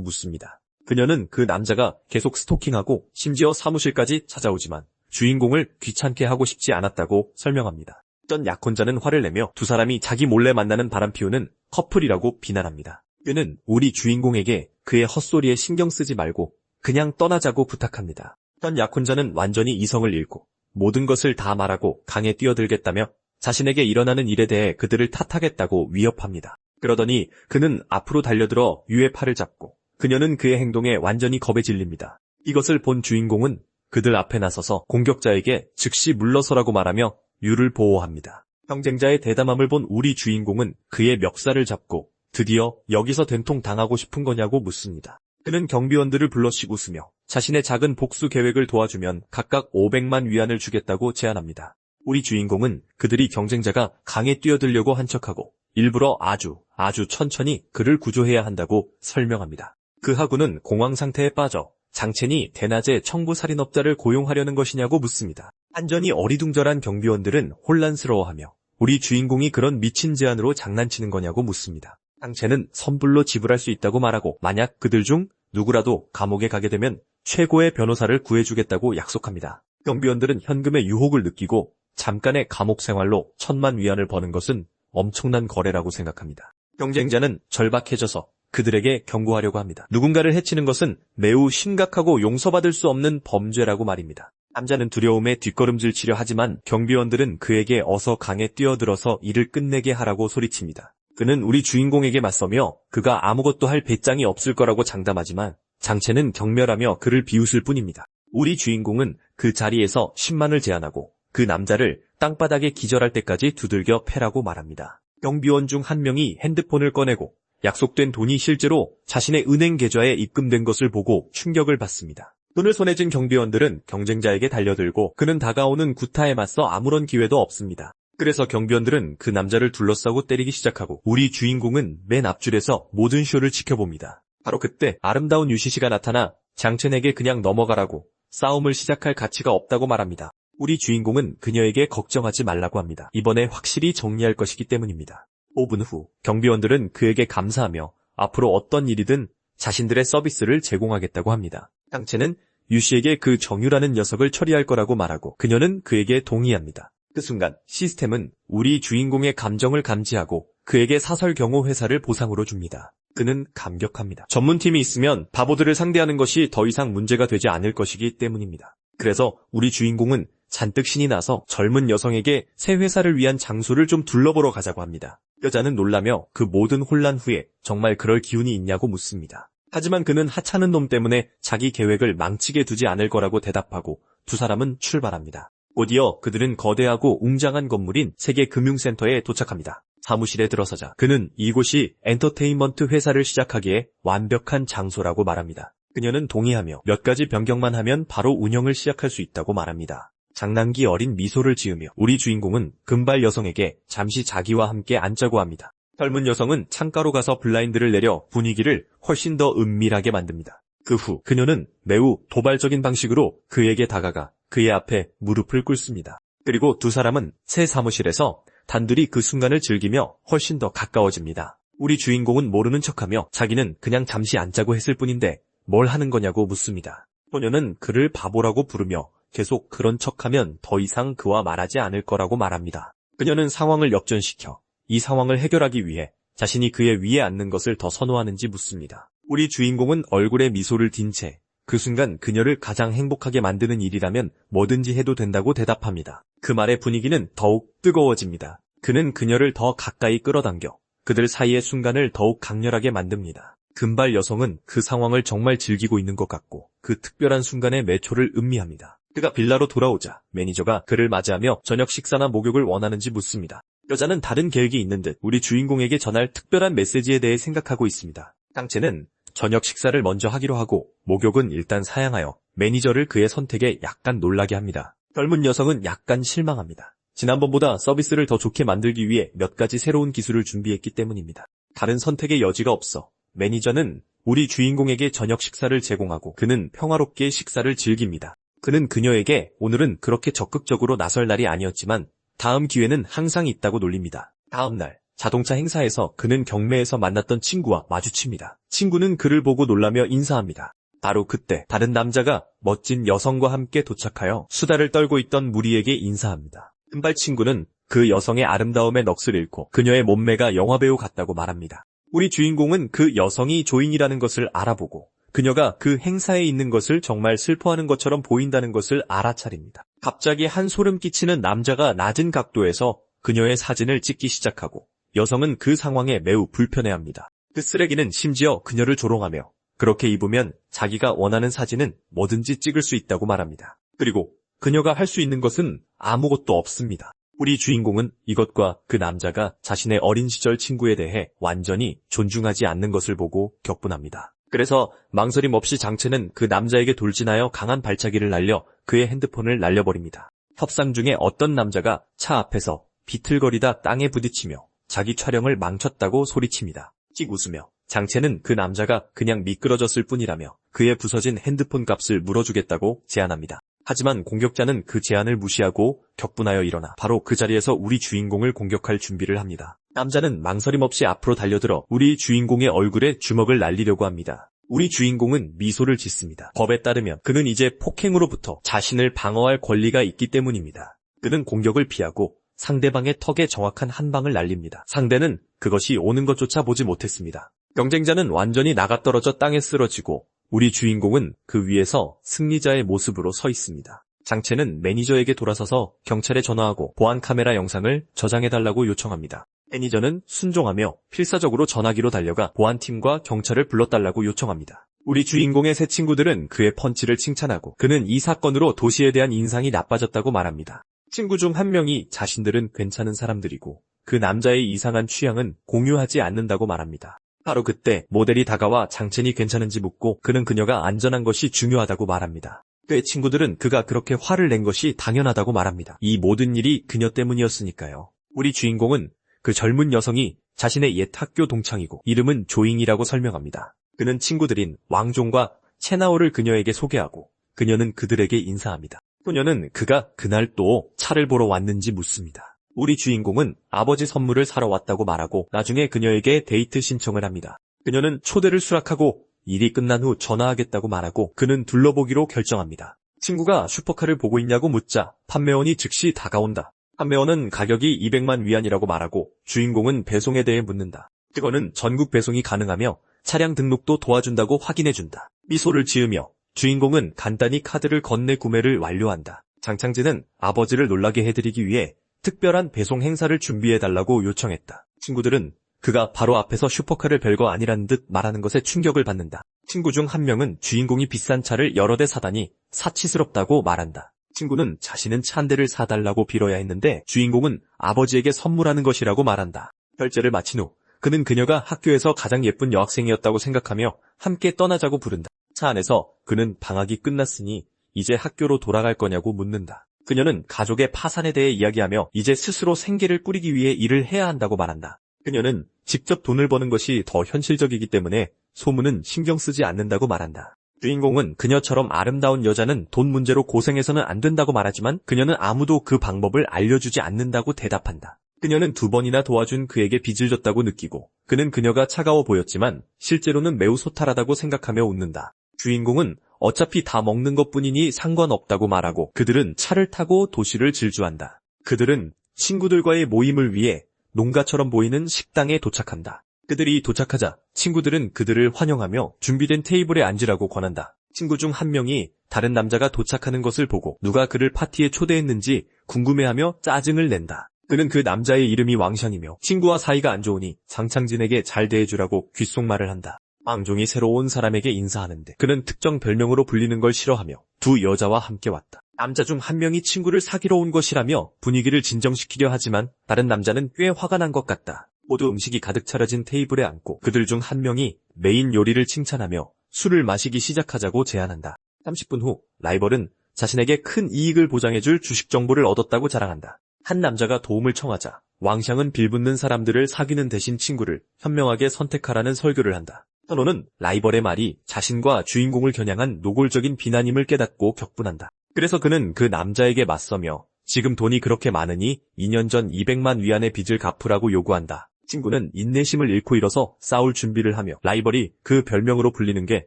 묻습니다. 그녀는 그 남자가 계속 스토킹하고 심지어 사무실까지 찾아오지만 주인공을 귀찮게 하고 싶지 않았다고 설명합니다. 전 약혼자는 화를 내며 두 사람이 자기 몰래 만나는 바람 피우는 커플이라고 비난합니다. 그는 우리 주인공에게 그의 헛소리에 신경 쓰지 말고 그냥 떠나자고 부탁합니다. 전 약혼자는 완전히 이성을 잃고 모든 것을 다 말하고 강에 뛰어들겠다며 자신에게 일어나는 일에 대해 그들을 탓하겠다고 위협합니다. 그러더니 그는 앞으로 달려들어 유의 팔을 잡고 그녀는 그의 행동에 완전히 겁에 질립니다. 이것을 본 주인공은 그들 앞에 나서서 공격자에게 즉시 물러서라고 말하며 유를 보호합니다. 경쟁자의 대담함을 본 우리 주인공은 그의 멱살을 잡고 드디어 여기서 된통 당하고 싶은 거냐고 묻습니다. 그는 경비원들을 불러씩 웃으며 자신의 작은 복수 계획을 도와주면 각각 500만 위안을 주겠다고 제안합니다. 우리 주인공은 그들이 경쟁자가 강에 뛰어들려고 한 척하고 일부러 아주 천천히 그를 구조해야 한다고 설명합니다. 그 하구는 공황 상태에 빠져 장첸이 대낮에 청부살인업자를 고용하려는 것이냐고 묻습니다. 안전이 어리둥절한 경비원들은 혼란스러워하며 우리 주인공이 그런 미친 제안으로 장난치는 거냐고 묻습니다. 장첸은 선불로 지불할 수 있다고 말하고 만약 그들 중 누구라도 감옥에 가게 되면 최고의 변호사를 구해주겠다고 약속합니다. 경비원들은 현금의 유혹을 느끼고 잠깐의 감옥 생활로 1,000만 위안을 버는 것은 엄청난 거래라고 생각합니다. 경쟁자는 절박해져서 그들에게 경고하려고 합니다. 누군가를 해치는 것은 매우 심각하고 용서받을 수 없는 범죄라고 말입니다. 남자는 두려움에 뒷걸음질 치려 하지만 경비원들은 그에게 어서 강에 뛰어들어서 일을 끝내게 하라고 소리칩니다. 그는 우리 주인공에게 맞서며 그가 아무것도 할 배짱이 없을 거라고 장담하지만 장첸은 경멸하며 그를 비웃을 뿐입니다. 우리 주인공은 그 자리에서 10만을 제안하고 그 남자를 땅바닥에 기절할 때까지 두들겨 패라고 말합니다. 경비원 중 한 명이 핸드폰을 꺼내고 약속된 돈이 실제로 자신의 은행 계좌에 입금된 것을 보고 충격을 받습니다. 돈을 손에 쥔 경비원들은 경쟁자에게 달려들고 그는 다가오는 구타에 맞서 아무런 기회도 없습니다. 그래서 경비원들은 그 남자를 둘러싸고 때리기 시작하고 우리 주인공은 맨 앞줄에서 모든 쇼를 지켜봅니다. 바로 그때 아름다운 유시시가 나타나 장첸에게 그냥 넘어가라고 싸움을 시작할 가치가 없다고 말합니다. 우리 주인공은 그녀에게 걱정하지 말라고 합니다. 이번에 확실히 정리할 것이기 때문입니다. 5분 후 경비원들은 그에게 감사하며 앞으로 어떤 일이든 자신들의 서비스를 제공하겠다고 합니다. 장첸은 유씨에게 그 정유라는 녀석을 처리할 거라고 말하고 그녀는 그에게 동의합니다. 그 순간 시스템은 우리 주인공의 감정을 감지하고 그에게 사설 경호 회사를 보상으로 줍니다. 그는 감격합니다. 전문팀이 있으면 바보들을 상대하는 것이 더 이상 문제가 되지 않을 것이기 때문입니다. 그래서 우리 주인공은 잔뜩 신이 나서 젊은 여성에게 새 회사를 위한 장소를 좀 둘러보러 가자고 합니다. 여자는 놀라며 그 모든 혼란 후에 정말 그럴 기운이 있냐고 묻습니다. 하지만 그는 하찮은 놈 때문에 자기 계획을 망치게 두지 않을 거라고 대답하고 두 사람은 출발합니다. 곧이어 그들은 거대하고 웅장한 건물인 세계금융센터에 도착합니다. 사무실에 들어서자 그는 이곳이 엔터테인먼트 회사를 시작하기에 완벽한 장소라고 말합니다. 그녀는 동의하며 몇 가지 변경만 하면 바로 운영을 시작할 수 있다고 말합니다. 장난기 어린 미소를 지으며 우리 주인공은 금발 여성에게 잠시 자기와 함께 앉자고 합니다. 젊은 여성은 창가로 가서 블라인드를 내려 분위기를 훨씬 더 은밀하게 만듭니다. 그 후 그녀는 매우 도발적인 방식으로 그에게 다가가 그의 앞에 무릎을 꿇습니다. 그리고 두 사람은 새 사무실에서 단둘이 그 순간을 즐기며 훨씬 더 가까워집니다. 우리 주인공은 모르는 척하며 자기는 그냥 잠시 앉자고 했을 뿐인데 뭘 하는 거냐고 묻습니다. 소녀는 그를 바보라고 부르며 계속 그런 척하면 더 이상 그와 말하지 않을 거라고 말합니다. 그녀는 상황을 역전시켜 이 상황을 해결하기 위해 자신이 그의 위에 앉는 것을 더 선호하는지 묻습니다. 우리 주인공은 얼굴에 미소를 띤 채 그 순간 그녀를 가장 행복하게 만드는 일이라면 뭐든지 해도 된다고 대답합니다. 그 말에 분위기는 더욱 뜨거워집니다. 그는 그녀를 더 가까이 끌어당겨 그들 사이의 순간을 더욱 강렬하게 만듭니다. 금발 여성은 그 상황을 정말 즐기고 있는 것 같고 그 특별한 순간의 매초를 음미합니다. 그가 빌라로 돌아오자 매니저가 그를 맞이하며 저녁 식사나 목욕을 원하는지 묻습니다. 여자는 다른 계획이 있는 듯 우리 주인공에게 전할 특별한 메시지에 대해 생각하고 있습니다. 장첸은 저녁 식사를 먼저 하기로 하고 목욕은 일단 사양하여 매니저를 그의 선택에 약간 놀라게 합니다. 젊은 여성은 약간 실망합니다. 지난번보다 서비스를 더 좋게 만들기 위해 몇 가지 새로운 기술을 준비했기 때문입니다. 다른 선택의 여지가 없어 매니저는 우리 주인공에게 저녁 식사를 제공하고 그는 평화롭게 식사를 즐깁니다. 그는 그녀에게 오늘은 그렇게 적극적으로 나설 날이 아니었지만 다음 기회는 항상 있다고 놀립니다. 다음 날 자동차 행사에서 그는 경매에서 만났던 친구와 마주칩니다. 친구는 그를 보고 놀라며 인사합니다. 바로 그때 다른 남자가 멋진 여성과 함께 도착하여 수다를 떨고 있던 무리에게 인사합니다. 금발 친구는 그 여성의 아름다움에 넋을 잃고 그녀의 몸매가 영화배우 같다고 말합니다. 우리 주인공은 그 여성이 조인이라는 것을 알아보고 그녀가 그 행사에 있는 것을 정말 슬퍼하는 것처럼 보인다는 것을 알아차립니다. 갑자기 한 소름 끼치는 남자가 낮은 각도에서 그녀의 사진을 찍기 시작하고 여성은 그 상황에 매우 불편해합니다. 그 쓰레기는 심지어 그녀를 조롱하며 그렇게 입으면 자기가 원하는 사진은 뭐든지 찍을 수 있다고 말합니다. 그리고 그녀가 할 수 있는 것은 아무것도 없습니다. 우리 주인공은 이것과 그 남자가 자신의 어린 시절 친구에 대해 완전히 존중하지 않는 것을 보고 격분합니다. 그래서 망설임 없이 장첸은 그 남자에게 돌진하여 강한 발차기를 날려 그의 핸드폰을 날려버립니다. 협상 중에 어떤 남자가 차 앞에서 비틀거리다 땅에 부딪히며 자기 촬영을 망쳤다고 소리칩니다. 찍 웃으며 장첸은 그 남자가 그냥 미끄러졌을 뿐이라며 그의 부서진 핸드폰 값을 물어주겠다고 제안합니다. 하지만 공격자는 그 제안을 무시하고 격분하여 일어나 바로 그 자리에서 우리 주인공을 공격할 준비를 합니다. 남자는 망설임 없이 앞으로 달려들어 우리 주인공의 얼굴에 주먹을 날리려고 합니다. 우리 주인공은 미소를 짓습니다. 법에 따르면 그는 이제 폭행으로부터 자신을 방어할 권리가 있기 때문입니다. 그는 공격을 피하고 상대방의 턱에 정확한 한 방을 날립니다. 상대는 그것이 오는 것조차 보지 못했습니다. 경쟁자는 완전히 나가떨어져 땅에 쓰러지고 우리 주인공은 그 위에서 승리자의 모습으로 서 있습니다. 장첸은 매니저에게 돌아서서 경찰에 전화하고 보안 카메라 영상을 저장해달라고 요청합니다. 매니저는 순종하며 필사적으로 전화기로 달려가 보안팀과 경찰을 불러달라고 요청합니다. 우리 주인공의 새 친구들은 그의 펀치를 칭찬하고 그는 이 사건으로 도시에 대한 인상이 나빠졌다고 말합니다. 친구 중 한 명이 자신들은 괜찮은 사람들이고 그 남자의 이상한 취향은 공유하지 않는다고 말합니다. 바로 그때 모델이 다가와 장첸이 괜찮은지 묻고 그는 그녀가 안전한 것이 중요하다고 말합니다. 그의 친구들은 그가 그렇게 화를 낸 것이 당연하다고 말합니다. 이 모든 일이 그녀 때문이었으니까요. 우리 주인공은 그 젊은 여성이 자신의 옛 학교 동창이고 이름은 조잉이라고 설명합니다. 그는 친구들인 왕종과 채나오를 그녀에게 소개하고 그녀는 그들에게 인사합니다. 소녀는 그가 그날 또 차를 보러 왔는지 묻습니다. 우리 주인공은 아버지 선물을 사러 왔다고 말하고 나중에 그녀에게 데이트 신청을 합니다. 그녀는 초대를 수락하고 일이 끝난 후 전화하겠다고 말하고 그는 둘러보기로 결정합니다. 친구가 슈퍼카를 보고 있냐고 묻자 판매원이 즉시 다가온다. 판매원은 가격이 200만 위안이라고 말하고 주인공은 배송에 대해 묻는다. 그거는 전국 배송이 가능하며 차량 등록도 도와준다고 확인해준다. 미소를 지으며 주인공은 간단히 카드를 건네 구매를 완료한다. 장창진은 아버지를 놀라게 해드리기 위해 특별한 배송 행사를 준비해달라고 요청했다. 친구들은 그가 바로 앞에서 슈퍼카를 별거 아니라는 듯 말하는 것에 충격을 받는다. 친구 중 한 명은 주인공이 비싼 차를 여러 대 사다니 사치스럽다고 말한다. 친구는 자신은 차 한 대를 사달라고 빌어야 했는데 주인공은 아버지에게 선물하는 것이라고 말한다. 결제를 마친 후 그는 그녀가 학교에서 가장 예쁜 여학생이었다고 생각하며 함께 떠나자고 부른다. 차 안에서 그는 방학이 끝났으니 이제 학교로 돌아갈 거냐고 묻는다. 그녀는 가족의 파산에 대해 이야기하며 이제 스스로 생계를 꾸리기 위해 일을 해야 한다고 말한다. 그녀는 직접 돈을 버는 것이 더 현실적이기 때문에 소문은 신경 쓰지 않는다고 말한다. 주인공은 그녀처럼 아름다운 여자는 돈 문제로 고생해서는 안 된다고 말하지만 그녀는 아무도 그 방법을 알려주지 않는다고 대답한다. 그녀는 2번이나 도와준 그에게 빚을 졌다고 느끼고 그는 그녀가 차가워 보였지만 실제로는 매우 소탈하다고 생각하며 웃는다. 주인공은 어차피 다 먹는 것뿐이니 상관없다고 말하고 그들은 차를 타고 도시를 질주한다. 그들은 친구들과의 모임을 위해 농가처럼 보이는 식당에 도착한다. 그들이 도착하자 친구들은 그들을 환영하며 준비된 테이블에 앉으라고 권한다. 친구 중 한 명이 다른 남자가 도착하는 것을 보고 누가 그를 파티에 초대했는지 궁금해하며 짜증을 낸다. 그는 그 남자의 이름이 왕샹이며 친구와 사이가 안 좋으니 장창진에게 잘 대해주라고 귓속말을 한다. 왕종이 새로 온 사람에게 인사하는데 그는 특정 별명으로 불리는 걸 싫어하며 두 여자와 함께 왔다. 남자 중 한 명이 친구를 사귀러 온 것이라며 분위기를 진정시키려 하지만 다른 남자는 꽤 화가 난 것 같다. 모두 음식이 가득 차려진 테이블에 앉고 그들 중 한 명이 메인 요리를 칭찬하며 술을 마시기 시작하자고 제안한다. 30분 후 라이벌은 자신에게 큰 이익을 보장해줄 주식 정보를 얻었다고 자랑한다. 한 남자가 도움을 청하자 왕샹은 빌붙는 사람들을 사귀는 대신 친구를 현명하게 선택하라는 설교를 한다. 선호는 라이벌의 말이 자신과 주인공을 겨냥한 노골적인 비난임을 깨닫고 격분한다. 그래서 그는 그 남자에게 맞서며 지금 돈이 그렇게 많으니 2년 전 200만 위안의 빚을 갚으라고 요구한다. 친구는 인내심을 잃고 일어서 싸울 준비를 하며 라이벌이 그 별명으로 불리는 게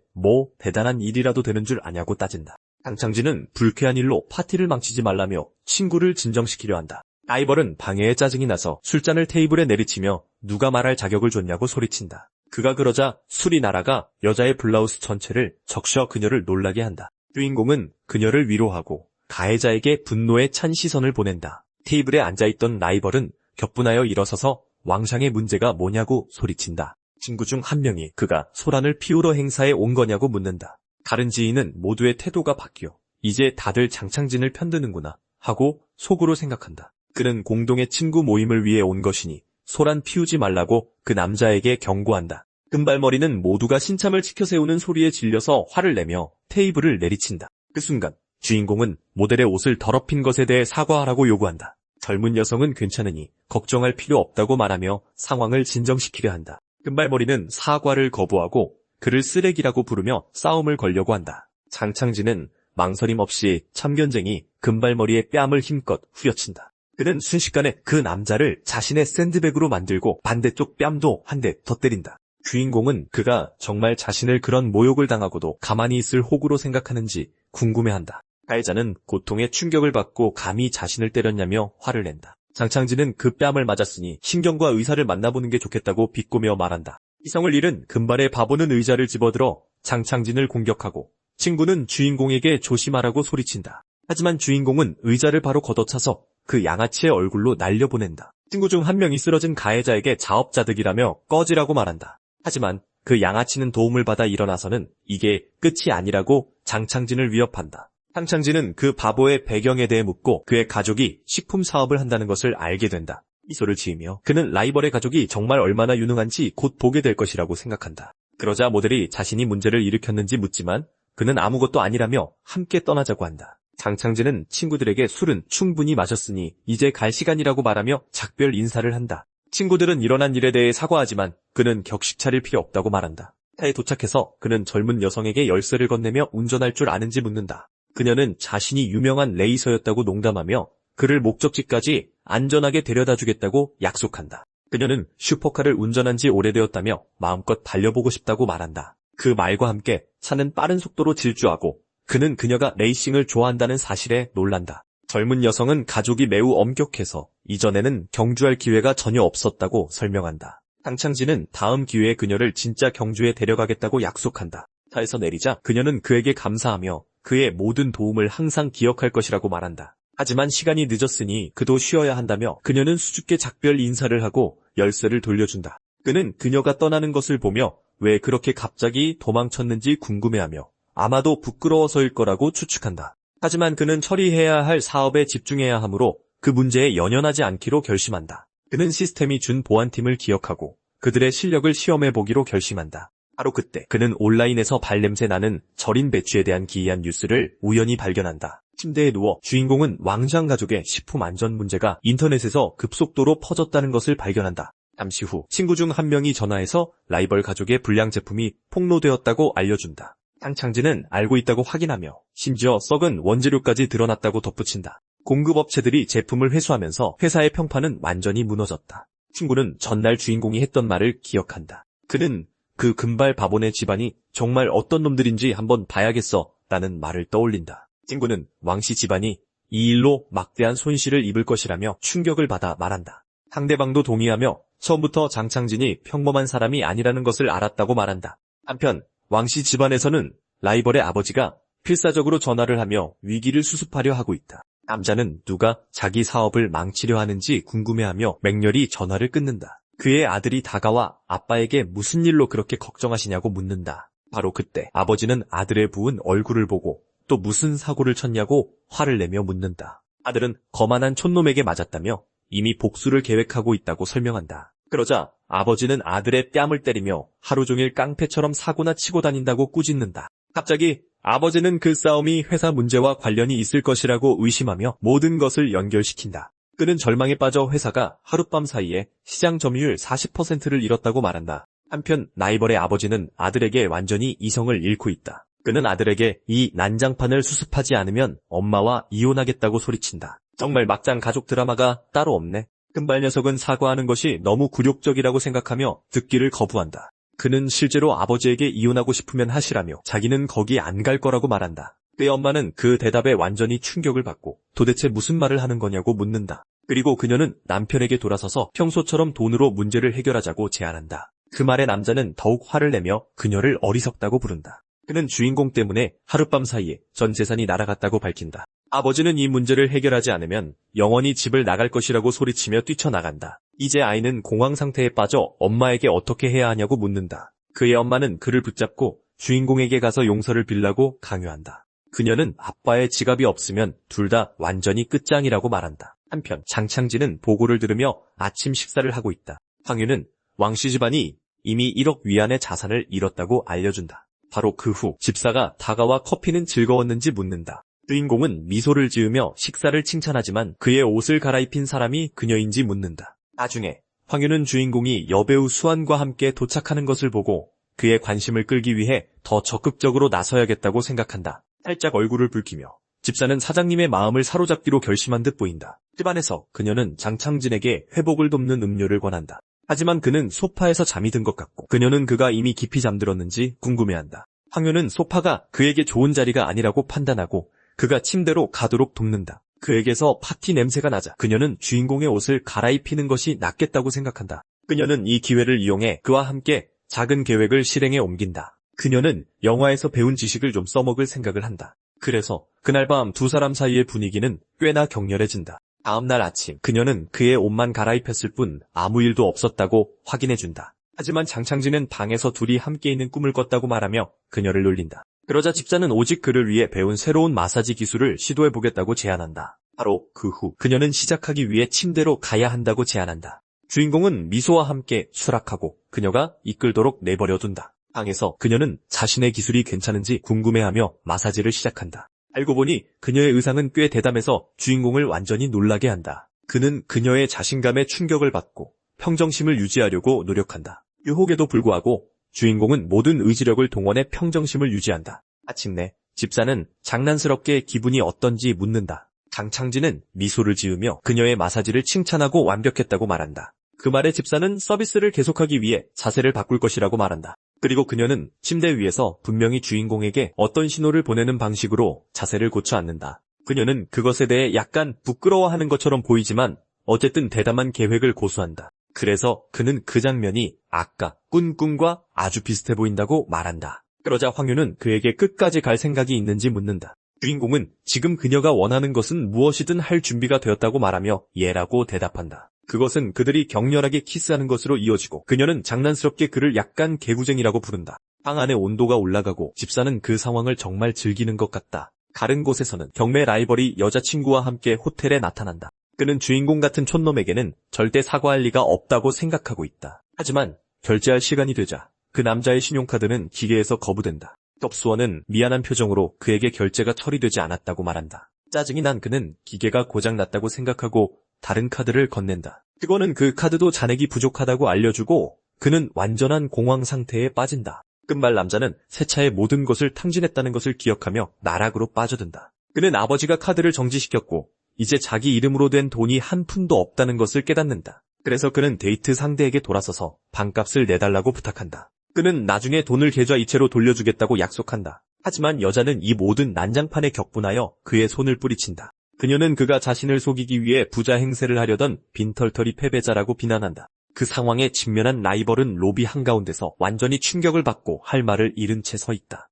뭐 대단한 일이라도 되는 줄 아냐고 따진다. 장창진은 불쾌한 일로 파티를 망치지 말라며 친구를 진정시키려 한다. 라이벌은 방해에 짜증이 나서 술잔을 테이블에 내리치며 누가 말할 자격을 줬냐고 소리친다. 그가 그러자 술이 날아가 여자의 블라우스 전체를 적셔 그녀를 놀라게 한다. 주인공은 그녀를 위로하고 가해자에게 분노에 찬 시선을 보낸다. 테이블에 앉아있던 라이벌은 격분하여 일어서서 왕샹의 문제가 뭐냐고 소리친다. 친구 중 한 명이 그가 소란을 피우러 행사에 온 거냐고 묻는다. 다른 지인은 모두의 태도가 바뀌어 이제 다들 장창진을 편드는구나 하고 속으로 생각한다. 그는 공동의 친구 모임을 위해 온 것이니 소란 피우지 말라고 그 남자에게 경고한다. 금발머리는 모두가 신참을 지켜 세우는 소리에 질려서 화를 내며 테이블을 내리친다. 그 순간 주인공은 모델의 옷을 더럽힌 것에 대해 사과하라고 요구한다. 젊은 여성은 괜찮으니 걱정할 필요 없다고 말하며 상황을 진정시키려 한다. 금발머리는 사과를 거부하고 그를 쓰레기라고 부르며 싸움을 걸려고 한다. 장창진은 망설임 없이 참견쟁이 금발머리의 뺨을 힘껏 후려친다. 그는 순식간에 그 남자를 자신의 샌드백으로 만들고 반대쪽 뺨도 한 대 더 때린다. 주인공은 그가 정말 자신을 그런 모욕을 당하고도 가만히 있을 호구로 생각하는지 궁금해한다. 가해자는 고통에 충격을 받고 감히 자신을 때렸냐며 화를 낸다. 장창진은 그 뺨을 맞았으니 신경과 의사를 만나보는 게 좋겠다고 비꼬며 말한다. 이성을 잃은 금발의 바보는 의자를 집어들어 장창진을 공격하고 친구는 주인공에게 조심하라고 소리친다. 하지만 주인공은 의자를 바로 걷어차서 그 양아치의 얼굴로 날려보낸다. 친구 중 한 명이 쓰러진 가해자에게 자업자득이라며 꺼지라고 말한다. 하지만 그 양아치는 도움을 받아 일어나서는 이게 끝이 아니라고 장창진을 위협한다. 장창진은 그 바보의 배경에 대해 묻고 그의 가족이 식품 사업을 한다는 것을 알게 된다. 미소를 지으며 그는 라이벌의 가족이 정말 얼마나 유능한지 곧 보게 될 것이라고 생각한다. 그러자 모델이 자신이 문제를 일으켰는지 묻지만 그는 아무것도 아니라며 함께 떠나자고 한다. 장창진은 친구들에게 술은 충분히 마셨으니 이제 갈 시간이라고 말하며 작별 인사를 한다. 친구들은 일어난 일에 대해 사과하지만 그는 격식 차릴 필요 없다고 말한다. 차에 도착해서 그는 젊은 여성에게 열쇠를 건네며 운전할 줄 아는지 묻는다. 그녀는 자신이 유명한 레이서였다고 농담하며 그를 목적지까지 안전하게 데려다 주겠다고 약속한다. 그녀는 슈퍼카를 운전한 지 오래되었다며 마음껏 달려보고 싶다고 말한다. 그 말과 함께 차는 빠른 속도로 질주하고 그는 그녀가 레이싱을 좋아한다는 사실에 놀란다. 젊은 여성은 가족이 매우 엄격해서 이전에는 경주할 기회가 전혀 없었다고 설명한다. 장창진은 다음 기회에 그녀를 진짜 경주에 데려가겠다고 약속한다. 차에서 내리자 그녀는 그에게 감사하며 그의 모든 도움을 항상 기억할 것이라고 말한다. 하지만 시간이 늦었으니 그도 쉬어야 한다며 그녀는 수줍게 작별 인사를 하고 열쇠를 돌려준다. 그는 그녀가 떠나는 것을 보며 왜 그렇게 갑자기 도망쳤는지 궁금해하며 아마도 부끄러워서일 거라고 추측한다. 하지만 그는 처리해야 할 사업에 집중해야 하므로 그 문제에 연연하지 않기로 결심한다. 그는 시스템이 준 보안팀을 기억하고 그들의 실력을 시험해보기로 결심한다. 바로 그때 그는 온라인에서 발냄새 나는 절인 배추에 대한 기이한 뉴스를 우연히 발견한다. 침대에 누워 주인공은 왕좌 가족의 식품 안전 문제가 인터넷에서 급속도로 퍼졌다는 것을 발견한다. 잠시 후 친구 중 한 명이 전화해서 라이벌 가족의 불량 제품이 폭로되었다고 알려준다. 장창진은 알고 있다고 확인하며 심지어 썩은 원재료까지 드러났다고 덧붙인다. 공급업체들이 제품을 회수하면서 회사의 평판은 완전히 무너졌다. 친구는 전날 주인공이 했던 말을 기억한다. 그는 그 금발 바보네 집안이 정말 어떤 놈들인지 한번 봐야겠어 라는 말을 떠올린다. 친구는 왕씨 집안이 이 일로 막대한 손실을 입을 것이라며 충격을 받아 말한다. 상대방도 동의하며 처음부터 장창진이 평범한 사람이 아니라는 것을 알았다고 말한다. 한편 왕씨 집안에서는 라이벌의 아버지가 필사적으로 전화를 하며 위기를 수습하려 하고 있다. 남자는 누가 자기 사업을 망치려 하는지 궁금해하며 맹렬히 전화를 끊는다. 그의 아들이 다가와 아빠에게 무슨 일로 그렇게 걱정하시냐고 묻는다. 바로 그때 아버지는 아들의 부은 얼굴을 보고 또 무슨 사고를 쳤냐고 화를 내며 묻는다. 아들은 거만한 촌놈에게 맞았다며 이미 복수를 계획하고 있다고 설명한다. 그러자 아버지는 아들의 뺨을 때리며 하루 종일 깡패처럼 사고나 치고 다닌다고 꾸짖는다. 갑자기 아버지는 그 싸움이 회사 문제와 관련이 있을 것이라고 의심하며 모든 것을 연결시킨다. 그는 절망에 빠져 회사가 하룻밤 사이에 시장 점유율 40%를 잃었다고 말한다. 한편 라이벌의 아버지는 아들에게 완전히 이성을 잃고 있다. 그는 아들에게 이 난장판을 수습하지 않으면 엄마와 이혼하겠다고 소리친다. 정말 막장 가족 드라마가 따로 없네. 금발 녀석은 사과하는 것이 너무 굴욕적이라고 생각하며 듣기를 거부한다. 그는 실제로 아버지에게 이혼하고 싶으면 하시라며 자기는 거기 안 갈 거라고 말한다. 그의 엄마는 그 대답에 완전히 충격을 받고 도대체 무슨 말을 하는 거냐고 묻는다. 그리고 그녀는 남편에게 돌아서서 평소처럼 돈으로 문제를 해결하자고 제안한다. 그 말에 남자는 더욱 화를 내며 그녀를 어리석다고 부른다. 그는 주인공 때문에 하룻밤 사이에 전 재산이 날아갔다고 밝힌다. 아버지는 이 문제를 해결하지 않으면 영원히 집을 나갈 것이라고 소리치며 뛰쳐나간다. 이제 아이는 공황 상태에 빠져 엄마에게 어떻게 해야 하냐고 묻는다. 그의 엄마는 그를 붙잡고 주인공에게 가서 용서를 빌라고 강요한다. 그녀는 아빠의 지갑이 없으면 둘 다 완전히 끝장이라고 말한다. 한편 장창진은 보고를 들으며 아침 식사를 하고 있다. 황유는 왕씨 집안이 이미 1억 위안의 자산을 잃었다고 알려준다. 바로 그 후 집사가 다가와 커피는 즐거웠는지 묻는다. 주인공은 미소를 지으며 식사를 칭찬하지만 그의 옷을 갈아입힌 사람이 그녀인지 묻는다. 나중에 황유는 주인공이 여배우 수환과 함께 도착하는 것을 보고 그의 관심을 끌기 위해 더 적극적으로 나서야겠다고 생각한다. 살짝 얼굴을 붉히며 집사는 사장님의 마음을 사로잡기로 결심한 듯 보인다. 집안에서 그녀는 장창진에게 회복을 돕는 음료를 권한다. 하지만 그는 소파에서 잠이 든 것 같고 그녀는 그가 이미 깊이 잠들었는지 궁금해한다. 황유는 소파가 그에게 좋은 자리가 아니라고 판단하고 그가 침대로 가도록 돕는다. 그에게서 파티 냄새가 나자 그녀는 주인공의 옷을 갈아입히는 것이 낫겠다고 생각한다. 그녀는 이 기회를 이용해 그와 함께 작은 계획을 실행에 옮긴다. 그녀는 영화에서 배운 지식을 좀 써먹을 생각을 한다. 그래서 그날 밤 두 사람 사이의 분위기는 꽤나 격렬해진다. 다음날 아침 그녀는 그의 옷만 갈아입혔을 뿐 아무 일도 없었다고 확인해준다. 하지만 장창진은 방에서 둘이 함께 있는 꿈을 꿨다고 말하며 그녀를 놀린다. 그러자 집사는 오직 그를 위해 배운 새로운 마사지 기술을 시도해보겠다고 제안한다. 바로 그 후 그녀는 시작하기 위해 침대로 가야 한다고 제안한다. 주인공은 미소와 함께 수락하고 그녀가 이끌도록 내버려둔다. 방에서 그녀는 자신의 기술이 괜찮은지 궁금해하며 마사지를 시작한다. 알고 보니 그녀의 의상은 꽤 대담해서 주인공을 완전히 놀라게 한다. 그는 그녀의 자신감에 충격을 받고 평정심을 유지하려고 노력한다. 유혹에도 불구하고 주인공은 모든 의지력을 동원해 평정심을 유지한다. 마침내 집사는 장난스럽게 기분이 어떤지 묻는다. 강창진은 미소를 지으며 그녀의 마사지를 칭찬하고 완벽했다고 말한다. 그 말에 집사는 서비스를 계속하기 위해 자세를 바꿀 것이라고 말한다. 그리고 그녀는 침대 위에서 분명히 주인공에게 어떤 신호를 보내는 방식으로 자세를 고쳐 앉는다. 그녀는 그것에 대해 약간 부끄러워하는 것처럼 보이지만 어쨌든 대담한 계획을 고수한다. 그래서 그는 그 장면이 아까 꾼 꿈과 아주 비슷해 보인다고 말한다. 그러자 황유는 그에게 끝까지 갈 생각이 있는지 묻는다. 주인공은 지금 그녀가 원하는 것은 무엇이든 할 준비가 되었다고 말하며 예라고 대답한다. 그것은 그들이 격렬하게 키스하는 것으로 이어지고 그녀는 장난스럽게 그를 약간 개구쟁이라고 부른다. 방 안의 온도가 올라가고 집사는 그 상황을 정말 즐기는 것 같다. 다른 곳에서는 경매 라이벌이 여자친구와 함께 호텔에 나타난다. 그는 주인공 같은 촌놈에게는 절대 사과할 리가 없다고 생각하고 있다. 하지만 결제할 시간이 되자 그 남자의 신용카드는 기계에서 거부된다. 덥수원은 미안한 표정으로 그에게 결제가 처리되지 않았다고 말한다. 짜증이 난 그는 기계가 고장났다고 생각하고 다른 카드를 건넨다. 직원은 그 카드도 잔액이 부족하다고 알려주고 그는 완전한 공황 상태에 빠진다. 끝말 남자는 새 차의 모든 것을 탕진했다는 것을 기억하며 나락으로 빠져든다. 그는 아버지가 카드를 정지시켰고 이제 자기 이름으로 된 돈이 한 푼도 없다는 것을 깨닫는다. 그래서 그는 데이트 상대에게 돌아서서 방값을 내달라고 부탁한다. 그는 나중에 돈을 계좌 이체로 돌려주겠다고 약속한다. 하지만 여자는 이 모든 난장판에 격분하여 그의 손을 뿌리친다. 그녀는 그가 자신을 속이기 위해 부자 행세를 하려던 빈털터리 패배자라고 비난한다. 그 상황에 직면한 라이벌은 로비 한가운데서 완전히 충격을 받고 할 말을 잃은 채 서 있다.